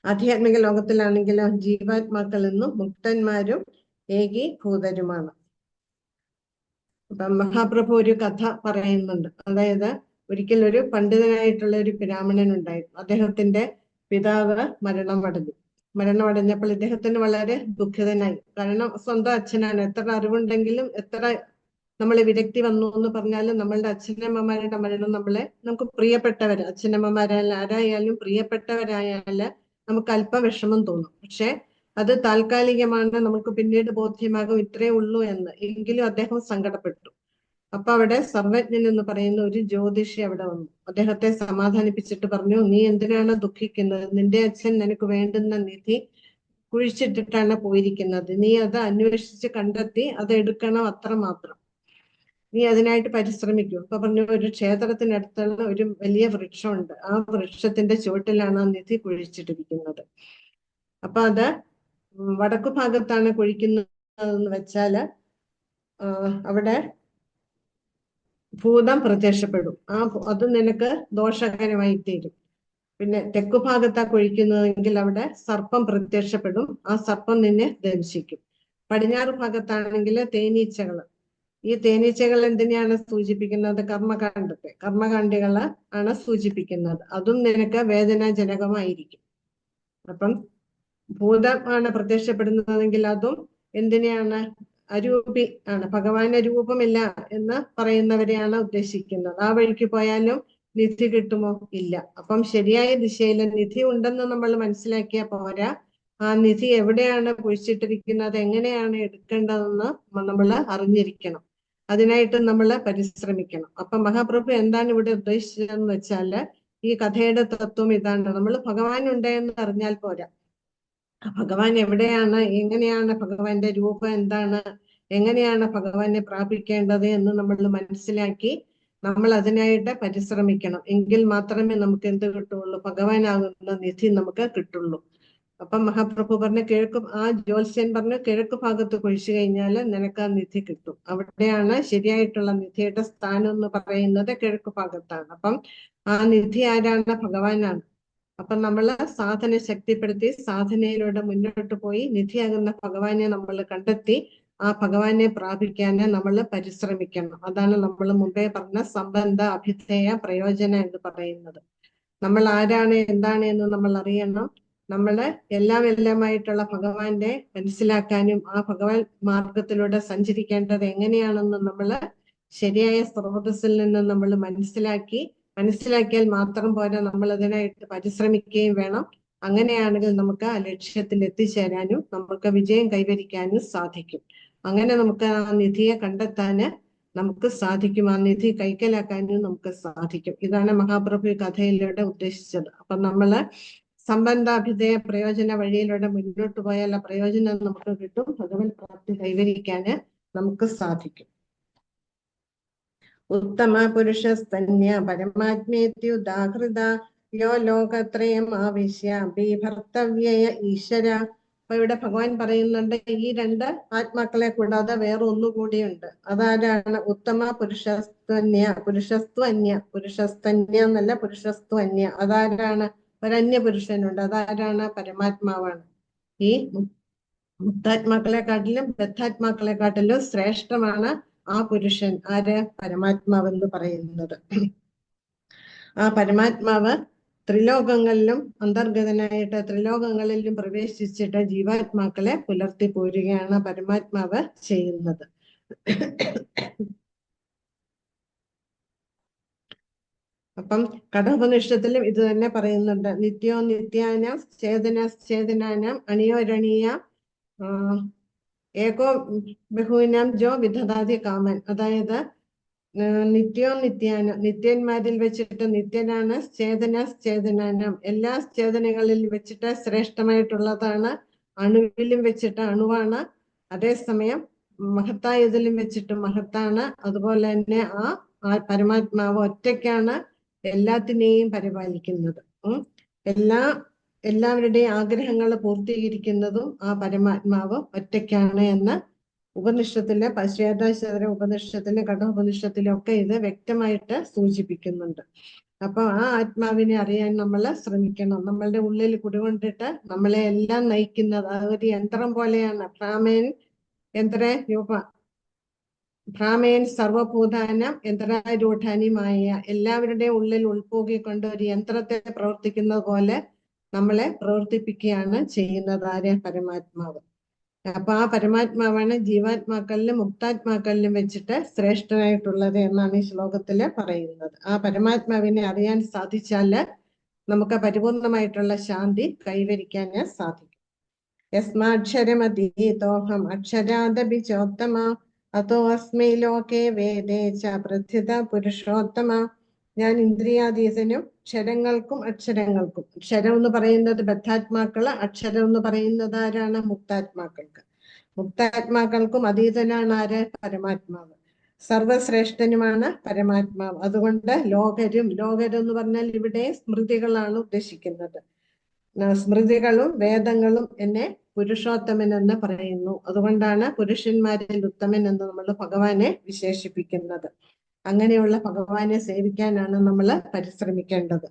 ആധ്യാത്മിക ലോകത്തിലാണെങ്കിലോ ജീവാത്മാക്കൾ എന്നും മുക്തന്മാരും ഏകീഭൂതരുമാണ്. അപ്പം മഹാപ്രഭു ഒരു കഥ പറയുന്നുണ്ട്. അതായത് ഒരിക്കൽ ഒരു പണ്ഡിതനായിട്ടുള്ള ഒരു ബ്രാഹ്മണൻ ഉണ്ടായിരുന്നു. അദ്ദേഹത്തിന്റെ പിതാവ് മരണമടഞ്ഞപ്പോൾ ഇദ്ദേഹത്തിന് വളരെ ദുഃഖിതനായി. കാരണം സ്വന്തം അച്ഛനാണ്. എത്ര അറിവുണ്ടെങ്കിലും എത്ര നമ്മൾ വിരക്തി വന്നു എന്ന് പറഞ്ഞാലും നമ്മളുടെ അച്ഛനമ്മമാരുടെ മരണം നമുക്ക് പ്രിയപ്പെട്ടവർ, അച്ഛനമ്മമാരായാലും ആരായാലും പ്രിയപ്പെട്ടവരായാല് നമുക്ക് അല്പം വിഷമം തോന്നും. പക്ഷെ അത് താൽക്കാലികമാണ്, നമുക്ക് പിന്നീട് ബോധ്യമാകും ഇത്രേ ഉള്ളൂ എന്ന്. എങ്കിലും അദ്ദേഹം സങ്കടപ്പെട്ടു. അപ്പൊ അവിടെ സർവജ്ഞൻ എന്ന് പറയുന്ന ഒരു ജ്യോതിഷി അവിടെ വന്നു. അദ്ദേഹത്തെ സമാധാനിപ്പിച്ചിട്ട് പറഞ്ഞു, നീ എന്തിനാണ് ദുഃഖിക്കുന്നത്? നിന്റെ അച്ഛൻ നിനക്ക് വേണ്ടുന്ന നിധി കുഴിച്ചിട്ടിട്ടാണ് പോയിരിക്കുന്നത്. നീ അത് അന്വേഷിച്ച് കണ്ടെത്തി അത് എടുക്കണം, അത്ര മാത്രം. നീ അതിനായിട്ട് പരിശ്രമിക്കൂ. അപ്പൊ പറഞ്ഞു, ഒരു ക്ഷേത്രത്തിനടുത്തുള്ള ഒരു വലിയ വൃക്ഷമുണ്ട്, ആ വൃക്ഷത്തിന്റെ ചുവട്ടിലാണ് ആ നിധി കുഴിച്ചിട്ടിരിക്കുന്നത്. അപ്പൊ അത് വടക്കു ഭാഗത്താണ് കുഴിക്കുന്നതെന്ന് വെച്ചാല് അവിടെ ഭൂതം പ്രത്യക്ഷപ്പെടും, അത് നിനക്ക് ദോഷകരമായി തീരും. പിന്നെ തെക്കു ഭാഗത്താ കുഴിക്കുന്നതെങ്കിൽ അവിടെ സർപ്പം പ്രത്യക്ഷപ്പെടും, ആ സർപ്പം നിന്നെ ദംശിക്കും. പടിഞ്ഞാറ് ഭാഗത്താണെങ്കിൽ തേനീച്ചകള്. ഈ തേനീച്ചകൾ എന്തിനെയാണ് സൂചിപ്പിക്കുന്നത്? കർമ്മകാണ്ഡികള് ആണ് സൂചിപ്പിക്കുന്നത്. അതും നിനക്ക് വേദനാജനകമായിരിക്കും. അപ്പം ഭൂതമാണ് പ്രത്യക്ഷപ്പെടുന്നതെങ്കിൽ അതും എന്തിനെയാണ്? അരൂപി ആണ്, ഭഗവാന്റെ രൂപമില്ല എന്ന് പറയുന്നവരെയാണ് ഉദ്ദേശിക്കുന്നത്. ആ വഴിക്ക് പോയാലും നിധി കിട്ടുമോ? ഇല്ല. അപ്പം ശരിയായ ദിശയിൽ നിധി ഉണ്ടെന്ന് നമ്മൾ മനസ്സിലാക്കിയ പോരാ, ആ നിധി എവിടെയാണ് കുഴിച്ചിട്ടിരിക്കുന്നത്, എങ്ങനെയാണ് എടുക്കേണ്ടതെന്ന് നമ്മൾ അറിഞ്ഞിരിക്കണം. അതിനായിട്ട് നമ്മൾ പരിശ്രമിക്കണം. അപ്പൊ മഹാപ്രഭു എന്താണ് ഇവിടെ ഉദ്ദേശിച്ചതെന്ന് വെച്ചാല്, ഈ കഥയുടെ തത്വം ഇതാണ്. നമ്മൾ ഭഗവാൻ ഉണ്ടെന്ന് അറിഞ്ഞാൽ പോരാ, ഭഗവാൻ എവിടെയാണ്, എങ്ങനെയാണ്, ഭഗവാന്റെ രൂപം എന്താണ്, എങ്ങനെയാണ് ഭഗവാനെ പ്രാപിക്കേണ്ടത് എന്ന് നമ്മൾ മനസ്സിലാക്കി നമ്മൾ അതിനായിട്ട് പരിശ്രമിക്കണം. എങ്കിൽ മാത്രമേ നമുക്ക് എന്ത് കിട്ടുള്ളൂ? ഭഗവാനാകുന്ന നിധി നമുക്ക് കിട്ടുള്ളൂ. അപ്പം മഹാപ്രഭു പറഞ്ഞു ആ ജ്യോത്സ്യൻ പറഞ്ഞു കിഴക്ക് ഭാഗത്ത് കുഴിച്ചു കഴിഞ്ഞാൽ നിനക്ക് ആ നിധി കിട്ടും. അവിടെയാണ് ശരിയായിട്ടുള്ള നിധിയുടെ സ്ഥാനം എന്ന് പറയുന്നത് കിഴക്ക് ഭാഗത്താണ്. അപ്പം ആ നിധി ആരാണ്? ഭഗവാനാണ്. അപ്പൊ നമ്മള് സാധന ശക്തിപ്പെടുത്തി സാധനയിലൂടെ മുന്നോട്ട് പോയി നിധിയാകുന്ന ഭഗവാനെ നമ്മൾ കണ്ടെത്തി ആ ഭഗവാനെ പ്രാപിക്കാന് നമ്മൾ പരിശ്രമിക്കണം. അതാണ് നമ്മൾ മുമ്പേ പറഞ്ഞ സംബന്ധ അഭിധേയ പ്രയോജന എന്ന് പറയുന്നത്. നമ്മൾ ആരാണ് എന്താണ് എന്ന് നമ്മൾ അറിയണം. നമ്മള് എല്ലാമായിട്ടുള്ള ഭഗവാന്റെ മനസ്സിലാക്കാനും ആ ഭഗവാൻ മാർഗത്തിലൂടെ സഞ്ചരിക്കേണ്ടത് എങ്ങനെയാണെന്ന് നമ്മള് ശരിയായ സ്രോതസ്സിൽ നിന്ന് നമ്മൾ മനസ്സിലാക്കിയാൽ മാത്രം പോരാ, നമ്മൾ അതിനായിട്ട് പരിശ്രമിക്കുകയും വേണം. അങ്ങനെയാണെങ്കിൽ നമുക്ക് ആ ലക്ഷ്യത്തിൽ എത്തിച്ചേരാനും നമുക്ക് വിജയം കൈവരിക്കാനും സാധിക്കും. അങ്ങനെ നമുക്ക് ആ നിധിയെ കണ്ടെത്താന് നമുക്ക് സാധിക്കും. ആ നിധി കൈക്കലാക്കാനും നമുക്ക് സാധിക്കും. ഇതാണ് മഹാപ്രഭു കഥയിലൂടെ ഉദ്ദേശിച്ചത്. അപ്പൊ നമ്മള് സംബന്ധാഭിധേയ പ്രയോജന വഴിയിലൂടെ മുന്നോട്ട് പോയാൽ ആ പ്രയോജനം നമുക്ക് കിട്ടും. ഭഗവത് പ്രാപ്തി കൈവരിക്കാന് നമുക്ക് സാധിക്കും. ഉത്തമ പുരുഷസ്തന്യ പരമാത്മേത്യുദാഹൃത യോ ലോകത്രയം ആവിശ്യ ബീഭർത്തവ്യയ ഈശ്വര. അപ്പൊ ഇവിടെ ഭഗവാൻ പറയുന്നുണ്ട് ഈ രണ്ട് ആത്മാക്കളെ കൂടാതെ വേറെ ഒന്നുകൂടിയുണ്ട്. അതാരാണ്? ഉത്തമ പുരുഷസ്തന്യ എന്നല്ല, പുരുഷസ്തന്യ. അതാരാണ്? ഒരന്യ പുരുഷനുണ്ട്. അതാരാണ്? പരമാത്മാവാണ്. ഈ മുക്താത്മാക്കളെക്കാട്ടിലും ബദ്ധാത്മാക്കളെക്കാട്ടിലും ശ്രേഷ്ഠമാണ് ആ പുരുഷൻ. ആര്? പരമാത്മാവെന്ന് പറയുന്നത്. ആ പരമാത്മാവ് ത്രിലോകങ്ങളിലും അന്തർഗതനായിട്ട് ത്രിലോകങ്ങളിലും പ്രവേശിച്ചിട്ട് ജീവാത്മാക്കളെ പുലർത്തി പോരുകയാണ് പരമാത്മാവ് ചെയ്യുന്നത്. അപ്പം കഠോപനിഷത്തിലും ഇത് തന്നെ പറയുന്നുണ്ട്. നിത്യോ നിത്യാനാം ചേതനാം അണിയോരണീയ ഏകോ ബഹുവിനാം ജോ വിധദാതി കാമൻ. അതായത് നിത്യന്മാരിൽ വെച്ചിട്ട് നിത്യനാണ്. ചേതനാനം എല്ലാ ചേതനകളിൽ വെച്ചിട്ട് ശ്രേഷ്ഠമായിട്ടുള്ളതാണ്. അണുവിലും വെച്ചിട്ട് അണുവാണ്. അതേസമയം മഹത്തായതിലും വെച്ചിട്ട് മഹത്താണ്. അതുപോലെ തന്നെ ആ പരമാത്മാവ് ഒറ്റയ്ക്കാണ് എല്ലാത്തിനെയും പരിപാലിക്കുന്നത്. എല്ലാവരുടെയും ആഗ്രഹങ്ങൾ പൂർത്തീകരിക്കുന്നതും ആ പരമാത്മാവ് ഒറ്റയ്ക്കാണ് എന്ന് ഉപനിഷത്തിലെ ശ്വേതാശ്വതര ഉപനിഷത്തിലെ കഠോപനിഷത്തിലും ഒക്കെ ഇത് വ്യക്തമായിട്ട് സൂചിപ്പിക്കുന്നുണ്ട്. അപ്പൊ ആ ആത്മാവിനെ അറിയാൻ നമ്മൾ ശ്രമിക്കണം. നമ്മളുടെ ഉള്ളിൽ കുടികൊണ്ടിട്ട് നമ്മളെ എല്ലാം നയിക്കുന്നത് ഒരു യന്ത്രം പോലെയാണ്. ഭ്രാമേൻ സർവഭൂതാനം യന്ത്രാരൂഢാനിമായ. എല്ലാവരുടെയും ഉള്ളിൽ ഉൾപോകിക്കൊണ്ട് ഒരു യന്ത്രത്തെ പ്രവർത്തിക്കുന്നത് പോലെ നമ്മളെ പ്രവർത്തിപ്പിക്കുകയാണ് ചെയ്യുന്നത് ആര്യ? പരമാത്മാവ്. അപ്പൊ ആ പരമാത്മാവാണ് ജീവാത്മാക്കളിലും മുക്താത്മാക്കളിലും വെച്ചിട്ട് ശ്രേഷ്ഠനായിട്ടുള്ളത് എന്നാണ് ഈ ശ്ലോകത്തില് പറയുന്നത്. ആ പരമാത്മാവിനെ അറിയാൻ സാധിച്ചാല് നമുക്ക് പരിപൂർണമായിട്ടുള്ള ശാന്തി കൈവരിക്കാന് സാധിക്കും. യസ്മാക്ഷരമതീതോഹം അക്ഷരാദപി ചോത്തമ അതോ അസ്മൈ ലോകേ വേദേ ച പ്രഥിത പുരുഷോത്തമ. ഞാൻ ഇന്ദ്രിയാതീതനും ക്ഷരങ്ങൾക്കും അക്ഷരങ്ങൾക്കും. ക്ഷരം എന്ന് പറയുന്നത് ബദ്ധാത്മാക്കള്, അക്ഷരം എന്ന് പറയുന്നത് ആരാണ്? മുക്താത്മാക്കൾക്ക്. മുക്താത്മാക്കൾക്കും അതീതനാണ് ആര്? പരമാത്മാവ്. സർവശ്രേഷ്ഠനുമാണ് പരമാത്മാവ്. അതുകൊണ്ട് ലോകരും എന്ന് പറഞ്ഞാൽ ഇവിടെ സ്മൃതികളാണ് ഉദ്ദേശിക്കുന്നത്. സ്മൃതികളും വേദങ്ങളും എന്നെ പുരുഷോത്തമൻ എന്ന് പറയുന്നു. അതുകൊണ്ടാണ് പുരുഷന്മാരിൽ ഉത്തമൻ എന്ന് നമ്മൾ ഭഗവാനെ വിശേഷിപ്പിക്കുന്നത്. അങ്ങനെയുള്ള ഭഗവാനെ സേവിക്കാനാണ് നമ്മൾ പരിശ്രമിക്കേണ്ടത്.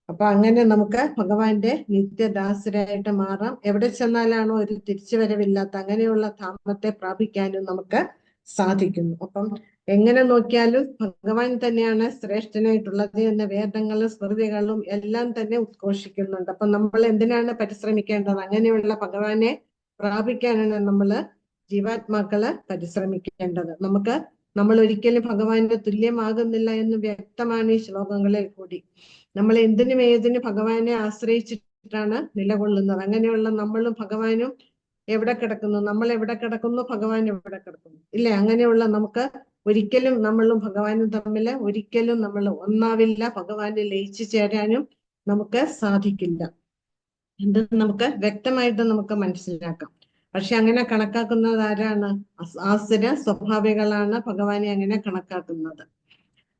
അപ്പൊ അങ്ങനെ നമുക്ക് ഭഗവാന്റെ നിത്യദാസരായിട്ട് മാറാം. എവിടെ ചെന്നാലാണോ ഒരു തിരിച്ചുവരവില്ലാത്ത അങ്ങനെയുള്ള ധാമത്തെ പ്രാപിക്കാനും നമുക്ക് സാധിക്കുന്നു. അപ്പം എങ്ങനെ നോക്കിയാലും ഭഗവാൻ തന്നെയാണ് ശ്രേഷ്ഠനായിട്ടുള്ളത് എന്ന് വേദങ്ങളും സ്മൃതികളും എല്ലാം തന്നെ ഉദ്ഘോഷിക്കുന്നുണ്ട്. അപ്പൊ നമ്മൾ എന്തിനാണ് പരിശ്രമിക്കേണ്ടത്? അങ്ങനെയുള്ള ഭഗവാനെ പ്രാപിക്കാനാണ് നമ്മള് ജീവാത്മാക്കള് പരിശ്രമിക്കേണ്ടത്. നമ്മൾ ഒരിക്കലും ഭഗവാന്റെ തുല്യമാകുന്നില്ല എന്ന് വ്യക്തമാണ് ഈ ശ്ലോകങ്ങളിൽ കൂടി. നമ്മൾ എന്തിനും ഏതിനും ഭഗവാനെ ആശ്രയിച്ചിട്ടാണ് നിലകൊള്ളുന്നത്. അങ്ങനെയുള്ള നമ്മളും ഭഗവാനും എവിടെ കിടക്കുന്നു? നമ്മൾ എവിടെ കിടക്കുന്നു? ഭഗവാൻ എവിടെ കിടക്കുന്നു? ഇല്ലേ? അങ്ങനെയുള്ള നമുക്ക് ഒരിക്കലും നമ്മളും ഭഗവാനും തമ്മിൽ ഒരിക്കലും നമ്മൾ ഒന്നാവില്ല. ഭഗവാനെ ലയിച്ചു ചേരാനും നമുക്ക് സാധിക്കില്ല. ഇത് നമുക്ക് വ്യക്തമായിട്ട് നമുക്ക് മനസ്സിലാക്കാം. പക്ഷെ അങ്ങനെ കണക്കാക്കുന്നത് ആരാണ്? ആസുര സ്വഭാവികളാണ് ഭഗവാനെ അങ്ങനെ കണക്കാക്കുന്നത്.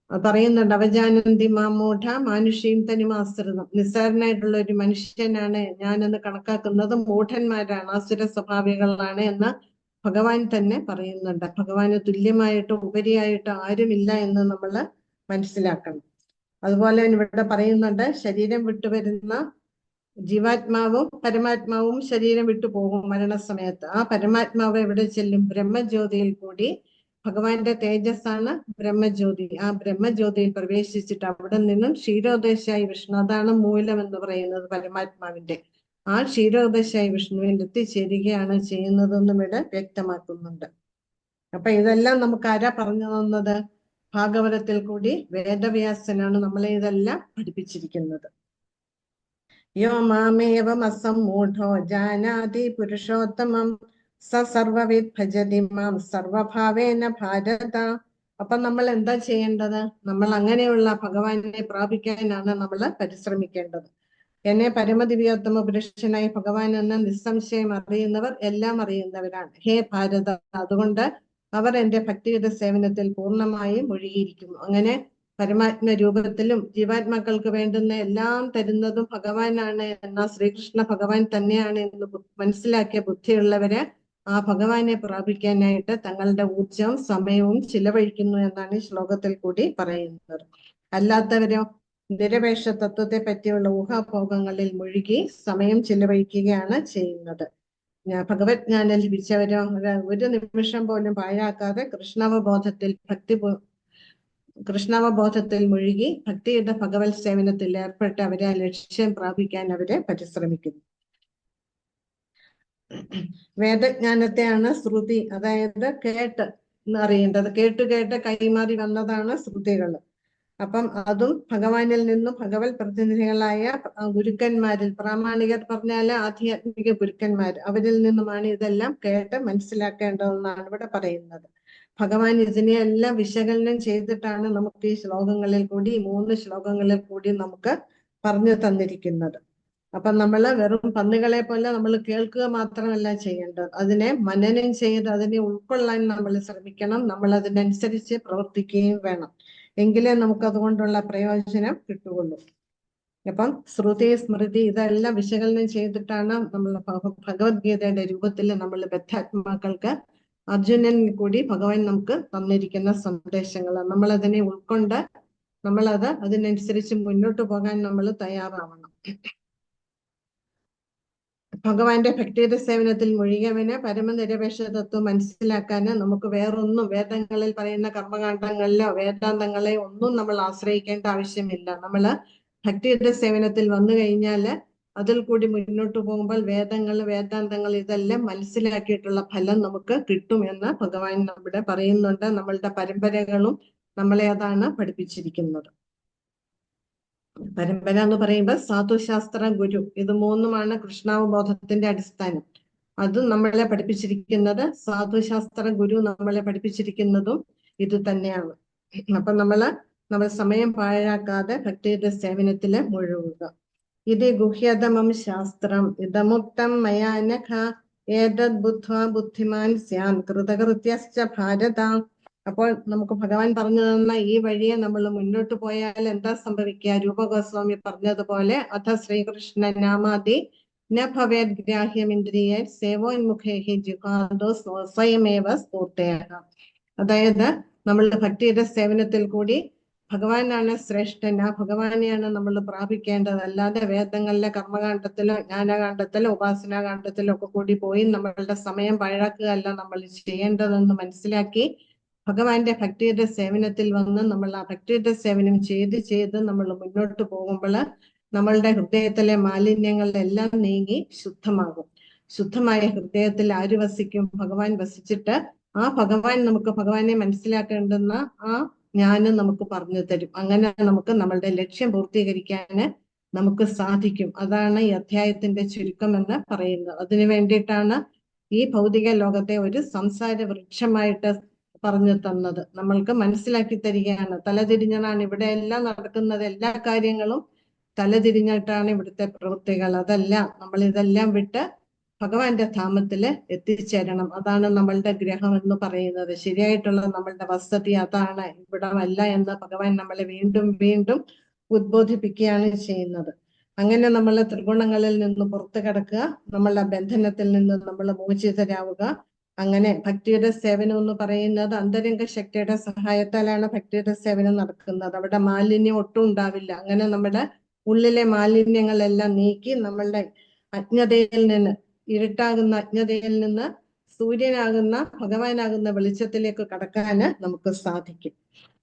പറയുന്നുണ്ട്, അവജാനന്തി മാമൂഢ മാനുഷ്യം തനിമാശ്രിതം. നിസ്സാരനായിട്ടുള്ള ഒരു മനുഷ്യനാണ് ഞാനെന്ന് കണക്കാക്കുന്നത് മൂഢന്മാരാണ്, അസുര സ്വഭാവികളാണ് എന്ന് ഭഗവാൻ തന്നെ പറയുന്നുണ്ട്. ഭഗവാന് തുല്യമായിട്ട് ഉപരിയായിട്ട് ആരുമില്ല എന്ന് നമ്മൾ മനസ്സിലാക്കണം. അതുപോലെ ഇവിടെ പറയുന്നുണ്ട്, ശരീരം വിട്ടുവരുന്ന ജീവാത്മാവും പരമാത്മാവും ശരീരം വിട്ടു പോകും മരണസമയത്ത്. ആ പരമാത്മാവ് എവിടെ ചെല്ലും? ബ്രഹ്മജ്യോതിയിൽ കൂടി. ഭഗവാന്റെ തേജസ്സാണ് ബ്രഹ്മജ്യോതി. ആ ബ്രഹ്മജ്യോതിയിൽ പ്രവേശിച്ചിട്ട് അവിടെ നിന്നും ക്ഷീരോദശായി വിഷ്ണു, അതാണ് മൂലം എന്ന് പറയുന്നത് പരമാത്മാവിന്റെ. ആ ക്ഷീരോദശായി വിഷ്ണുവിൽ എത്തിച്ചേരുകയാണ് ചെയ്യുന്നതെന്നും ഇവിടെ വ്യക്തമാക്കുന്നുണ്ട്. അപ്പൊ ഇതെല്ലാം നമുക്ക് ആരാ പറഞ്ഞു തന്നത്? ഭാഗവതത്തിൽ കൂടി വേദവ്യാസനാണ് നമ്മളെ ഇതെല്ലാം പഠിപ്പിച്ചിരിക്കുന്നത്. യോ മാമേവം അസമ്മൂഢോ ജാനാതി പുരുഷോത്തമം സ സർവവിദ് ഭജതി മാം സർവഭാവേന ഭാരത. അപ്പൊ നമ്മൾ എന്താ ചെയ്യേണ്ടത്? നമ്മൾ അങ്ങനെയുള്ള ഭഗവാനെ പ്രാപിക്കാനാണ് നമ്മൾ പരിശ്രമിക്കേണ്ടത്. എന്നെ പരമദിവ്യോത്തമ പുരുഷനായ ഭഗവാൻ എന്ന നിസ്സംശയം അറിയുന്നവർ എല്ലാം അറിയുന്നവരാണ്. ഹേ ഭാരത, അതുകൊണ്ട് അവർ എന്റെ ഭക്തിയുടെ സേവനത്തിൽ പൂർണ്ണമായും മുഴുകിയിരിക്കുന്നു. അങ്ങനെ പരമാത്മ രൂപത്തിലും ജീവാത്മാക്കൾക്ക് വേണ്ടുന്ന എല്ലാം തരുന്നതും ഭഗവാനാണ് എന്ന ശ്രീകൃഷ്ണ ഭഗവാൻ തന്നെയാണ് എന്ന് മനസ്സിലാക്കിയ ബുദ്ധിയുള്ളവര് ആ ഭഗവാനെ പ്രാപിക്കാനായിട്ട് തങ്ങളുടെ ഊർജവും സമയവും ചിലവഴിക്കുന്നു എന്നാണ് ഈ ശ്ലോകത്തിൽ കൂടി പറയുന്നത്. അല്ലാത്തവരോ നിരപേക്ഷ തത്വത്തെ പറ്റിയുള്ള ഊഹാഭോഗങ്ങളിൽ മുഴുകി സമയം ചിലവഴിക്കുകയാണ് ചെയ്യുന്നത്. ഭഗവത് ജ്ഞാനം ലഭിച്ചവരോ ഒരു നിമിഷം പോലും പാഴാക്കാതെ കൃഷ്ണാവബോധത്തിൽ മുഴുകി ഭക്തിയുടെ ഭഗവത് സേവനത്തിൽ ഏർപ്പെട്ട് അവരെ ആ ലക്ഷ്യം പ്രാപിക്കാൻ അവരെ പരിശ്രമിക്കുന്നു. വേദജ്ഞാനത്തെയാണ് ശ്രുതി, അതായത് കേട്ട് അറിയേണ്ടത്. കേട്ട് കൈമാറി വന്നതാണ് ശ്രുതികൾ. അപ്പം അതും ഭഗവാനിൽ നിന്നും ഭഗവത് പ്രതിനിധികളായ ഗുരുക്കന്മാരിൽ, പ്രാമാണികർ പറഞ്ഞാല് ആധ്യാത്മിക ഗുരുക്കന്മാർ, അവരിൽ നിന്നുമാണ് ഇതെല്ലാം കേട്ട് മനസ്സിലാക്കേണ്ടതെന്നാണ് ഇവിടെ പറയുന്നത്. ഭഗവാൻ ഇതിനെയെല്ലാം വിശകലനം ചെയ്തിട്ടാണ് നമുക്ക് ഈ ശ്ലോകങ്ങളിൽ കൂടി, 3 ശ്ലോകങ്ങളിൽ കൂടി നമുക്ക് പറഞ്ഞു തന്നിരിക്കുന്നത്. അപ്പൊ നമ്മള് വെറും പന്നികളെ പോലെ നമ്മൾ കേൾക്കുക മാത്രമല്ല ചെയ്യേണ്ടത്, അതിനെ മനനം ചെയ്ത് അതിനെ ഉൾക്കൊള്ളാൻ നമ്മൾ ശ്രമിക്കണം. നമ്മൾ അതിനനുസരിച്ച് പ്രവർത്തിക്കുകയും വേണം. എങ്കിലേ നമുക്ക് അതുകൊണ്ടുള്ള പ്രയോജനം കിട്ടുകയുള്ളൂ. അപ്പം ശ്രുതി സ്മൃതി ഇതെല്ലാം വിശകലനം ചെയ്തിട്ടാണ് നമ്മൾ ഭഗവത്ഗീതയുടെ രൂപത്തിൽ നമ്മൾ ബദ്ധാത്മാക്കൾക്ക് അർജുനനിൽ കൂടി ഭഗവാൻ നമുക്ക് തന്നിരിക്കുന്ന സന്ദേശങ്ങൾ. നമ്മൾ അതിനെ ഉൾക്കൊണ്ട് അതിനനുസരിച്ച് മുന്നോട്ട് പോകാൻ നമ്മൾ തയ്യാറാവണം. ഭഗവാന്റെ ഭക്തിയുടെ സേവനത്തിൽ മുഴുകിയവന് പരമനിരപേക്ഷ തത്വം മനസ്സിലാക്കാന് നമുക്ക് വേറൊന്നും വേദങ്ങളിൽ പറയുന്ന കർമ്മകാണ്ഡങ്ങളിലോ വേദാന്തങ്ങളെ ഒന്നും നമ്മൾ ആശ്രയിക്കേണ്ട ആവശ്യമില്ല. നമ്മള് ഭക്തിയുടെ സേവനത്തിൽ വന്നു കഴിഞ്ഞാല് അതിൽ കൂടി മുന്നോട്ട് പോകുമ്പോൾ വേദാന്തങ്ങൾ ഇതെല്ലാം മനസ്സിലാക്കിയിട്ടുള്ള ഫലം നമുക്ക് കിട്ടുമെന്ന് ഭഗവാൻ നമ്മുടെ പറയുന്നുണ്ട്. നമ്മളുടെ പരമ്പരകളും നമ്മളെ അതാണ് പഠിപ്പിച്ചിരിക്കുന്നത്. പരമ്പര എന്ന് പറയുമ്പോൾ സാധുശാസ്ത്ര, ഗുരു, ഇത് 3ഉമാണ് കൃഷ്ണാവബോധത്തിന്റെ അടിസ്ഥാനം. അത് നമ്മളെ പഠിപ്പിച്ചിരിക്കുന്നത്, സാധുശാസ്ത്ര ഗുരു നമ്മളെ പഠിപ്പിച്ചിരിക്കുന്നതും ഇത് തന്നെയാണ്. അപ്പൊ നമ്മൾ സമയം പാഴാക്കാതെ ഭക്തിയുടെ സേവനത്തില് മുഴുകുക. ഇത് ഗുഹ്യതമം ശാസ്ത്രം ഇതമുക്തം മയാ നഖ ഏതദ് ബുദ്ധ്വാ ബുദ്ധിമാൻ സ്യാൻ കൃതകൃത്യശ്ച ഭാരത. അപ്പോൾ നമുക്ക് ഭഗവാൻ പറഞ്ഞു തന്ന ഈ വഴിയെ നമ്മൾ മുന്നോട്ട് പോയാൽ എന്താ സംഭവിക്കുക? രൂപഗോസ്വാമി പറഞ്ഞതുപോലെ അഥ ശ്രീകൃഷ്ണ നാമാദി ന ഭവേദ് ഗ്രാഹ്യമിന്ദ്രിയ സേവോന്മുഖേഹി ജിഹാദോ സ്വയമേവ സ്ഫൂർത്തയ. അതായത് നമ്മളുടെ ഭക്തിയുടെ സേവനത്തിൽ കൂടി ഭഗവാനാണ് ശ്രേഷ്ഠൻ, ആ ഭഗവാനെയാണ് നമ്മൾ പ്രാപിക്കേണ്ടത്. അല്ലാതെ വേദങ്ങളിലെ കർമ്മകാണ്ഡത്തിലോ ജ്ഞാനകാണ്ഡത്തിലോ ഉപാസനാകാണ്ഡത്തിലോ ഒക്കെ കൂടി പോയി നമ്മളുടെ സമയം പാഴാക്കുകയല്ല നമ്മൾ ചെയ്യേണ്ടതെന്ന് മനസ്സിലാക്കി ഭഗവാന്റെ ഭക്തിയുടെ സേവനത്തിൽ വന്ന് നമ്മൾ ആ ഭക്തിയുടെ സേവനം ചെയ്ത് നമ്മൾ മുന്നോട്ട് പോകുമ്പോൾ നമ്മളുടെ ഹൃദയത്തിലെ മാലിന്യങ്ങളെല്ലാം നീങ്ങി ശുദ്ധമാകും. ശുദ്ധമായ ഹൃദയത്തിൽ ആര് വസിക്കും? ഭഗവാൻ വസിച്ചിട്ട് ആ ഭഗവാൻ നമുക്ക് ഭഗവാനെ മനസ്സിലാക്കേണ്ടുന്ന ആ ജ്ഞാനം നമുക്ക് പറഞ്ഞു തരും. അങ്ങനെ നമുക്ക് നമ്മളുടെ ലക്ഷ്യം പൂർത്തീകരിക്കാൻ നമുക്ക് സാധിക്കും. അതാണ് ഈ അധ്യായത്തിന്റെ ചുരുക്കം എന്ന് പറയുന്നത്. അതിനു വേണ്ടിയിട്ടാണ് ഈ ഭൗതിക ലോകത്തെ ഒരു സംസാര വൃക്ഷമായിട്ട് പറഞ്ഞു തന്നത്, നമ്മൾക്ക് മനസ്സിലാക്കി തരികയാണ്. തലതിരിഞ്ഞതാണ് ഇവിടെ എല്ലാം നടക്കുന്നത്, എല്ലാ കാര്യങ്ങളും തലതിരിഞ്ഞിട്ടാണ് ഇവിടുത്തെ പ്രവൃത്തികൾ. അതല്ല, നമ്മൾ ഇതെല്ലാം വിട്ട് ഭഗവാന്റെ ധാമത്തില് എത്തിച്ചേരണം. അതാണ് നമ്മളുടെ ഗ്രഹം എന്ന് പറയുന്നത്. ശരിയായിട്ടുള്ള നമ്മളുടെ വസതി അതാണ്, ഇവിടമല്ല എന്ന് ഭഗവാൻ നമ്മളെ വീണ്ടും വീണ്ടും ഉദ്ബോധിപ്പിക്കുകയാണ് ചെയ്യുന്നത്. അങ്ങനെ നമ്മൾ ത്രിഗുണങ്ങളിൽ നിന്ന് പുറത്തു കടക്കുക, നമ്മളുടെ ബന്ധനത്തിൽ നിന്ന് നമ്മൾ മോചിതരാവുക. അങ്ങനെ ഭക്തിയുടെ സേവനം എന്ന് പറയുന്നത് അന്തരംഗ ശക്തിയുടെ സഹായത്താലാണ് ഭക്തിയുടെ സേവനം നടക്കുന്നത്. അവിടെ മാലിന്യം ഒട്ടും ഉണ്ടാവില്ല. അങ്ങനെ നമ്മുടെ ഉള്ളിലെ മാലിന്യങ്ങളെല്ലാം നീക്കി നമ്മളുടെ അജ്ഞതയിൽ നിന്ന്, ഇരുട്ടാകുന്ന അജ്ഞതയിൽ നിന്ന് സൂര്യനാകുന്ന ഭഗവാനാകുന്ന വെളിച്ചത്തിലേക്ക് കടക്കാന് നമുക്ക് സാധിക്കും.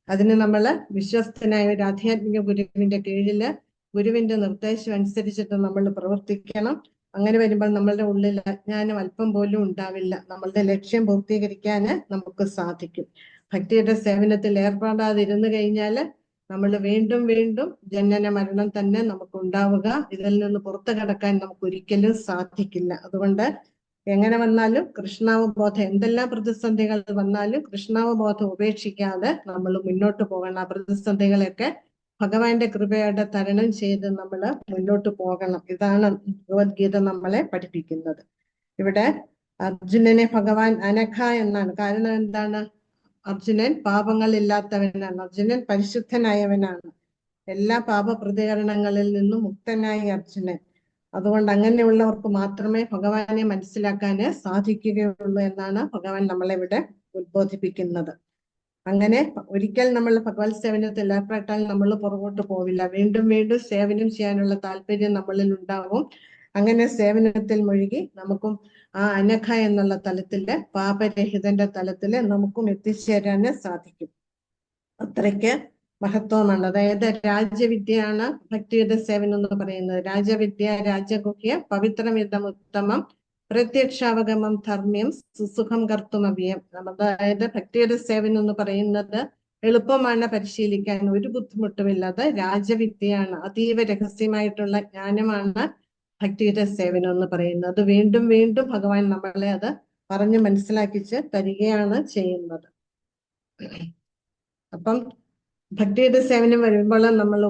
അതിന് നമ്മൾ വിശ്വസ്തനായ ഒരു ആധ്യാത്മിക ഗുരുവിന്റെ കീഴില് ഗുരുവിന്റെ നിർദ്ദേശം അനുസരിച്ചിട്ട് നമ്മൾ പ്രവർത്തിക്കണം. അങ്ങനെ വരുമ്പോൾ നമ്മളുടെ ഉള്ളിൽ അജ്ഞാനം അല്പം പോലും ഉണ്ടാവില്ല. നമ്മളുടെ ലക്ഷ്യം പൂർത്തീകരിക്കാന് നമുക്ക് സാധിക്കും. ഭക്തിയുടെ സേവനത്തിൽ ഏർപ്പെടാതിരുന്നു കഴിഞ്ഞാല് നമ്മൾ വീണ്ടും വീണ്ടും ജനന മരണം തന്നെ നമുക്ക് ഉണ്ടാവുക. ഇതിൽ നിന്ന് പുറത്തു കടക്കാൻ നമുക്ക് ഒരിക്കലും സാധിക്കില്ല. അതുകൊണ്ട് എങ്ങനെ വന്നാലും കൃഷ്ണാവബോധം, എന്തെല്ലാം പ്രതിസന്ധികൾ വന്നാലും കൃഷ്ണാവബോധം ഉപേക്ഷിക്കാതെ നമ്മൾ മുന്നോട്ട് പോകണം. ആ പ്രതിസന്ധികളെയൊക്കെ ഭഗവാന്റെ കൃപയോടെ തരണം ചെയ്ത് നമ്മൾ മുന്നോട്ട് പോകണം. ഇതാണ് ഭഗവത്ഗീത നമ്മളെ പഠിപ്പിക്കുന്നത്. ഇവിടെ അർജുനനെ ഭഗവാൻ അനഘ എന്നാണ്. കാരണം എന്താണ്? അർജുനൻ പാപങ്ങളില്ലാത്തവനാണ്, അർജുനൻ പരിശുദ്ധനായവനാണ്, എല്ലാ പാപ പ്രതികരണങ്ങളിൽ നിന്നും മുക്തനായ അർജുനൻ. അതുകൊണ്ട് അങ്ങനെയുള്ളവർക്ക് മാത്രമേ ഭഗവാനെ മനസ്സിലാക്കാന് സാധിക്കുകയുള്ളൂ എന്നാണ് ഭഗവാൻ നമ്മളെ ഇവിടെ ഉദ്ബോധിപ്പിക്കുന്നത്. അങ്ങനെ ഒരിക്കൽ നമ്മൾ ഭഗവത് സേവനത്തിൽ ഏർപ്പെട്ടാൽ നമ്മൾ പുറകോട്ട് പോവില്ല. വീണ്ടും വീണ്ടും സേവനം ചെയ്യാനുള്ള താല്പര്യം നമ്മളിൽ ഉണ്ടാവും. അങ്ങനെ സേവനത്തിൽ മുഴുകി നമുക്കും ആ അനഘ എന്നുള്ള തലത്തില്, പാപരഹിതന്റെ തലത്തില് നമുക്കും എത്തിച്ചേരാന് സാധിക്കും. അത്രയ്ക്ക് മഹത്വമാണ്. അതായത് രാജവിദ്യയാണ് ഭക്തിയുടെ സേവനം എന്ന് പറയുന്നത്. രാജവിദ്യ രാജഗുഹ്യ പവിത്രമിതം ഉത്തമം പ്രത്യക്ഷാവഗമം ധർമ്മ്യം സുസുഖം കർത്തുമവ്യം. അതായത് ഭക്തിയുടെ സേവനം എന്ന് പറയുന്നത് എളുപ്പമാണ് പരിശീലിക്കാൻ, ഒരു ബുദ്ധിമുട്ടുമില്ലാതെ രാജവിദ്യയാണ്, അതീവ രഹസ്യമായിട്ടുള്ള ജ്ഞാനമാണ് ഭക്തിയുടെ സേവനം എന്ന് പറയുന്നത്. അത് വീണ്ടും വീണ്ടും ഭഗവാൻ നമ്മളെ അത് പറഞ്ഞ് മനസ്സിലാക്കിച്ച് തരികയാണ് ചെയ്യുന്നത്. അപ്പം ഭക്തിയുടെ സേവനം വരുമ്പോൾ നമ്മൾ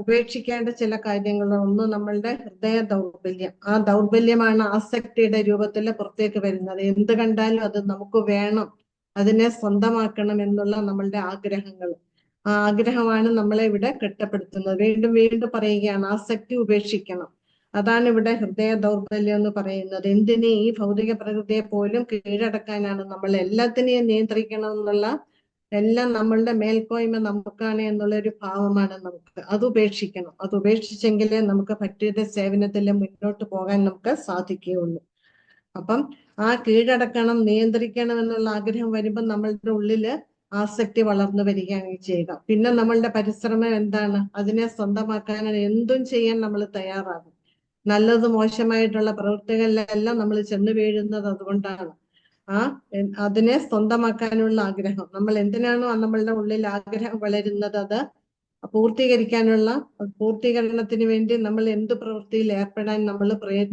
ഉപേക്ഷിക്കേണ്ട ചില കാര്യങ്ങൾ. ഒന്ന്, നമ്മളുടെ ഹൃദയ ദൗർബല്യം. ആ ദൗർബല്യമാണ് ആസക്തിയുടെ രൂപത്തിൽ പുറത്തേക്ക് വരുന്നത്. എന്ത് കണ്ടാലും അത് നമുക്ക് വേണം, അതിനെ സ്വന്തമാക്കണം എന്നുള്ള നമ്മളുടെ ആഗ്രഹങ്ങൾ. ആ ആഗ്രഹമാണ് നമ്മളെ ഇവിടെ കെട്ടപ്പെടുത്തുന്നത്. വീണ്ടും വീണ്ടും പറയുകയാണ് ആസക്തി ഉപേക്ഷിക്കണം. അതാണ് ഇവിടെ ഹൃദയ ദൗർബല്യം എന്ന് പറയുന്നത്. എന്തിനെ, ഈ ഭൗതിക പ്രകൃതിയെ പോലും കീഴടക്കാനാണ്, നമ്മൾ എല്ലാത്തിനെയും നിയന്ത്രിക്കണം എന്നുള്ള, എല്ലാം നമ്മളുടെ മേൽക്കോയ്മ നമുക്കാണ് എന്നുള്ള ഒരു ഭാവമാണ് നമുക്ക്. അത് ഉപേക്ഷിക്കണം. അത് ഉപേക്ഷിച്ചെങ്കിലേ നമുക്ക് ഭക്തിയുടെ സേവനത്തിൽ മുന്നോട്ട് പോകാൻ നമുക്ക് സാധിക്കുകയുള്ളൂ. അപ്പം ആ കീഴടക്കണം, നിയന്ത്രിക്കണം എന്നുള്ള ആഗ്രഹം വരുമ്പോൾ നമ്മളുടെ ഉള്ളില് ആസക്തി വളർന്നു വരികയാണ് ചെയ്യുക. പിന്നെ നമ്മളുടെ പരിശ്രമം എന്താണ്? അതിനെ സ്വന്തമാക്കാൻ എന്തും ചെയ്യാൻ നമ്മൾ തയ്യാറാകും. നല്ലത് മോശമായിട്ടുള്ള പ്രവൃത്തികളിലെല്ലാം നമ്മൾ ചെന്ന് വീഴുന്നത് അതുകൊണ്ടാണ്. അതിനെ സ്വന്തമാക്കാനുള്ള ആഗ്രഹം, നമ്മൾ എന്തിനാണോ നമ്മളുടെ ഉള്ളിൽ ആഗ്രഹം വളരുന്നത്, അത് പൂർത്തീകരണത്തിന് വേണ്ടി നമ്മൾ എന്ത് പ്രവൃത്തിയിൽ ഏർപ്പെടാൻ നമ്മൾ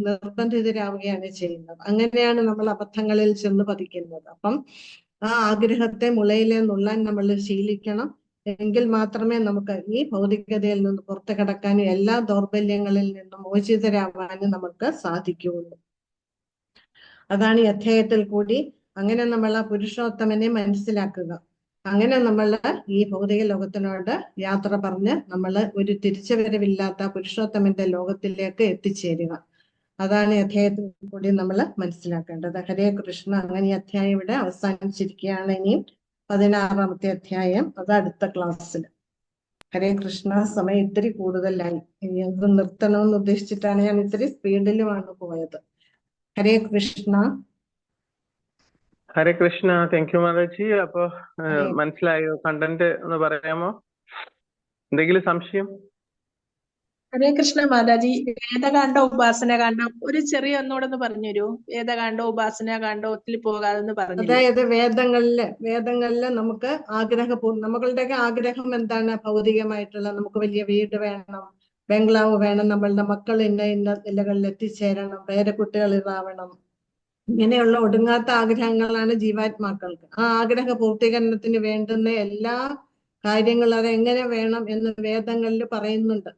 നിർബന്ധിതരാവുകയാണ് ചെയ്യുന്നത്. അങ്ങനെയാണ് നമ്മൾ അബദ്ധങ്ങളിൽ ചെന്ന് പതിക്കുന്നത്. അപ്പം ആ ആഗ്രഹത്തെ മുളയിലെ നുള്ളാൻ നമ്മൾ ശീലിക്കണം. എങ്കിൽ മാത്രമേ നമുക്ക് ഈ ഭൗതികതയിൽ നിന്ന് പുറത്തു കടക്കാനും എല്ലാ ദൗർബല്യങ്ങളിൽ നിന്നും മോചിതരാവാനും നമുക്ക് സാധിക്കുകയുള്ളൂ. അതാണ് ഈ അധ്യായത്തിൽ കൂടി. അങ്ങനെ നമ്മൾ ആ പുരുഷോത്തമനെ മനസ്സിലാക്കുക. അങ്ങനെ നമ്മൾ ഈ ഭൗതിക ലോകത്തിനോട് യാത്ര പറഞ്ഞ് നമ്മൾ ഒരു തിരിച്ചുവരവില്ലാത്ത പുരുഷോത്തമന്റെ ലോകത്തിലേക്ക് എത്തിച്ചേരുക. അതാണ് ഈ അധ്യായത്തിൽ കൂടി നമ്മൾ മനസ്സിലാക്കേണ്ടത്. ഹരേ കൃഷ്ണ. അങ്ങനെ ഈ അധ്യായം ഇവിടെ അവസാനിച്ചിരിക്കുകയാണ്. ഇനിയും 16-ാമത്തെ അധ്യായം, അത് അടുത്ത ക്ലാസ്സിൽ. ഹരേ കൃഷ്ണ. സമയം ഇത്തിരി കൂടുതലായി, ഇനി അത് നിർത്തണമെന്ന് ഉദ്ദേശിച്ചിട്ടാണ് ഞാൻ ഇത്തിരി സ്പീഡിലുമാണ് പോയത്. ഹരേ കൃഷ്ണ. ഹരേ കൃഷ്ണ. താങ്ക് യു മാതാജി. അപ്പൊ മനസ്സിലായോ? കണ്ടന്റ് ഒന്ന് പറയാമോ? എന്തെങ്കിലും സംശയം? ഹരേ കൃഷ്ണ മാതാജി. വേദകാന്ഡ ഉപാസനകാന്ഡം ഒരു ചെറിയ ഒന്നുകൂടെ പറഞ്ഞു തരൂ. വേദകാന്ഡ ഉപാസനകാന്ഡത്തിൽ പോകാതെന്ന് പറഞ്ഞു. അതായത് വേദങ്ങളില് നമുക്ക് നമ്മളുടെയൊക്കെ ആഗ്രഹം എന്താണ്? ഭൗതികമായിട്ടുള്ള, നമുക്ക് വലിയ വീട് വേണം, ബംഗ്ലാവ് വേണം, നമ്മളുടെ മക്കൾ ഇന്ന നിലകളിൽ എത്തിച്ചേരണം, പേരക്കുട്ടികൾ ഇതാവണം, ഇങ്ങനെയുള്ള ഒടുങ്ങാത്ത ആഗ്രഹങ്ങളാണ് ജീവാത്മാക്കൾക്ക്. ആ ആഗ്രഹ പൂർത്തീകരണത്തിന് വേണ്ടുന്ന എല്ലാ കാര്യങ്ങളും അതെങ്ങനെ വേണം എന്ന് വേദങ്ങളിൽ പറയുന്നുണ്ട്.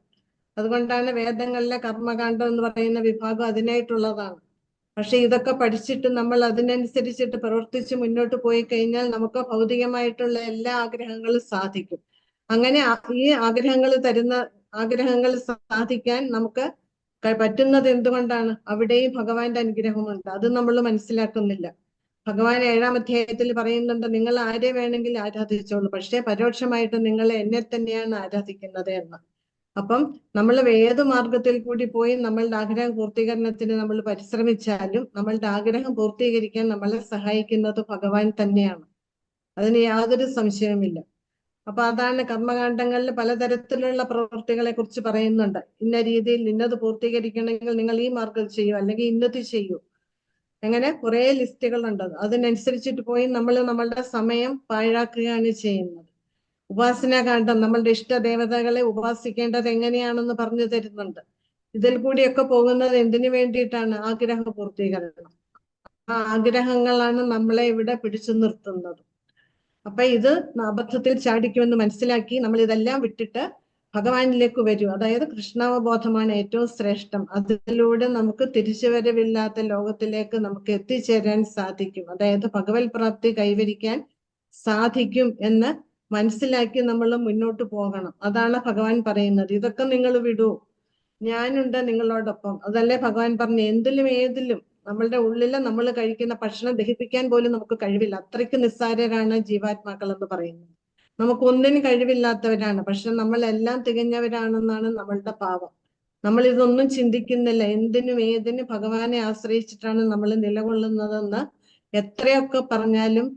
അതുകൊണ്ടാണ് വേദങ്ങളിലെ കർമ്മകാന്ഡം എന്ന് പറയുന്ന വിഭാഗം അതിനായിട്ടുള്ളതാണ്. പക്ഷെ ഇതൊക്കെ പഠിച്ചിട്ട് നമ്മൾ അതിനനുസരിച്ചിട്ട് പ്രവർത്തിച്ച് മുന്നോട്ട് പോയി കഴിഞ്ഞാൽ നമുക്ക് ഭൗതികമായിട്ടുള്ള എല്ലാ ആഗ്രഹങ്ങളും സാധിക്കും. അങ്ങനെ ഈ ആഗ്രഹങ്ങൾ സാധിക്കാൻ നമുക്ക് പറ്റുന്നത് എന്തുകൊണ്ടാണ്? അവിടെയും ഭഗവാന്റെ അനുഗ്രഹമുണ്ട്. അത് നമ്മൾ മനസ്സിലാക്കുന്നില്ല. ഭഗവാൻ 7-ാം അധ്യായത്തിൽ പറയുന്നുണ്ട്, നിങ്ങൾ ആരെ വേണമെങ്കിൽ ആരാധിച്ചോളൂ, പക്ഷെ പരോക്ഷമായിട്ട് നിങ്ങൾ എന്നെ തന്നെയാണ് ആരാധിക്കുന്നത് എന്ന്. അപ്പം നമ്മൾ ഏത് മാർഗത്തിൽ കൂടി പോയി നമ്മളുടെ ആഗ്രഹ പൂർത്തീകരണത്തിന് നമ്മൾ പരിശ്രമിച്ചാലും നമ്മളുടെ ആഗ്രഹം പൂർത്തീകരിക്കാൻ നമ്മളെ സഹായിക്കുന്നത് ഭഗവാൻ തന്നെയാണ്. അതിന് യാതൊരു സംശയവുമില്ല. അപ്പൊ അതാണ് കർമ്മകാണ്ഡങ്ങളിൽ പലതരത്തിലുള്ള പ്രവൃത്തികളെ കുറിച്ച് പറയുന്നുണ്ട്. ഇന്ന രീതിയിൽ ഇന്നത് പൂർത്തീകരിക്കണമെങ്കിൽ നിങ്ങൾ ഈ മാർഗം ചെയ്യൂ, അല്ലെങ്കിൽ ഇന്നത് ചെയ്യൂ. അങ്ങനെ കുറെ ലിസ്റ്റുകളുണ്ട്. അതിനനുസരിച്ചിട്ട് പോയി നമ്മൾ നമ്മളുടെ സമയം പാഴാക്കുകയാണ് ചെയ്യുന്നത്. ഉപാസനാകാന്ഡം നമ്മളുടെ ഇഷ്ടദേവതകളെ ഉപാസിക്കേണ്ടത് എങ്ങനെയാണെന്ന് പറഞ്ഞു തരുന്നുണ്ട്. ഇതിൽ കൂടിയൊക്കെ പോകുന്നത് എന്തിനു വേണ്ടിയിട്ടാണ്? ആഗ്രഹ പൂർത്തീകരണം. ആ ആഗ്രഹങ്ങളാണ് നമ്മളെ ഇവിടെ പിടിച്ചു നിർത്തുന്നത്. അപ്പൊ ഇത് അബദ്ധത്തിൽ ചാടിക്കുമെന്ന് മനസ്സിലാക്കി നമ്മൾ ഇതെല്ലാം വിട്ടിട്ട് ഭഗവാനിലേക്ക് വരൂ. അതായത് കൃഷ്ണാവബോധമാണ് ഏറ്റവും ശ്രേഷ്ഠം. അതിലൂടെ നമുക്ക് തിരിച്ചുവരവില്ലാത്ത ലോകത്തിലേക്ക് നമുക്ക് എത്തിച്ചേരാൻ സാധിക്കും. അതായത് ഭഗവത് പ്രാപ്തി കൈവരിക്കാൻ സാധിക്കും എന്ന് മനസ്സിലാക്കി നമ്മൾ മുന്നോട്ട് പോകണം. അതാണ് ഭഗവാൻ പറയുന്നത്. ഇതൊക്കെ നിങ്ങൾ വിടൂ, ഞാനുണ്ട് നിങ്ങളോടൊപ്പം. അതല്ലേ ഭഗവാൻ പറഞ്ഞു, എന്തിലും ഏതിലും നമ്മളുടെ ഉള്ളിൽ നമ്മൾ കഴിക്കുന്ന ഭക്ഷണം ദഹിപ്പിക്കാൻ പോലും നമുക്ക് കഴിവില്ല. അത്രയ്ക്ക് നിസ്സാരരാണ് ജീവാത്മാക്കൾ എന്ന് പറയുന്നത്. നമുക്കൊന്നിനും കഴിവില്ലാത്തവരാണ്, പക്ഷെ നമ്മളെല്ലാം തികഞ്ഞവരാണെന്നാണ് നമ്മളുടെ ഭാവം. നമ്മൾ ഇതൊന്നും ചിന്തിക്കുന്നില്ല. എന്തിനും ഏതിനും ഭഗവാനെ ആശ്രയിച്ചിട്ടാണ് നമ്മൾ നിലകൊള്ളുന്നതെന്ന് എത്രയൊക്കെ പറഞ്ഞാലും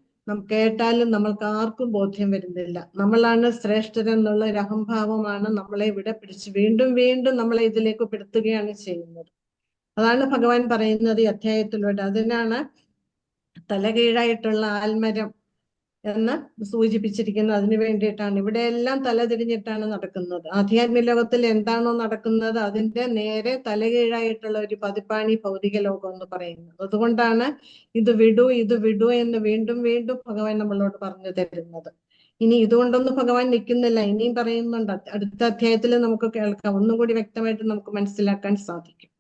കേട്ടാലും നമ്മൾക്ക് ആർക്കും ബോധ്യം വരുന്നില്ല. നമ്മളാണ് ശ്രേഷ്ഠരെന്നുള്ള ഒരു അഹംഭാവമാണ് നമ്മളെ ഇവിടെ പിടിച്ച് വീണ്ടും വീണ്ടും നമ്മളെ ഇതിലേക്ക് പെടുത്തുകയാണ് ചെയ്യുന്നത്. അതാണ് ഭഗവാൻ പറയുന്നത് ഈ അധ്യായത്തിലൂടെ. അതിനാണ് തലകീഴായിട്ടുള്ള ആൽമരം എന്ന് സൂചിപ്പിച്ചിരിക്കുന്നത്. അതിനു വേണ്ടിയിട്ടാണ്. ഇവിടെ എല്ലാം തലതിരിഞ്ഞിട്ടാണ് നടക്കുന്നത്. ആധ്യാത്മിക ലോകത്തിൽ എന്താണോ നടക്കുന്നത് അതിന്റെ നേരെ തലകീഴായിട്ടുള്ള ഒരു പതിപ്പാണ് ഈ ഭൗതിക ലോകം എന്ന് പറയുന്നത്. അതുകൊണ്ടാണ് ഇത് വിടൂ എന്ന് വീണ്ടും വീണ്ടും ഭഗവാൻ നമ്മളോട് പറഞ്ഞു തരുന്നത്. ഇനി ഇതുകൊണ്ടൊന്നും ഭഗവാൻ നിൽക്കുന്നില്ല, ഇനിയും പറയുന്നുണ്ട്. അടുത്ത അധ്യായത്തിൽ നമുക്ക് കേൾക്കാം, ഒന്നും കൂടി വ്യക്തമായിട്ട് നമുക്ക് മനസ്സിലാക്കാൻ സാധിക്കും.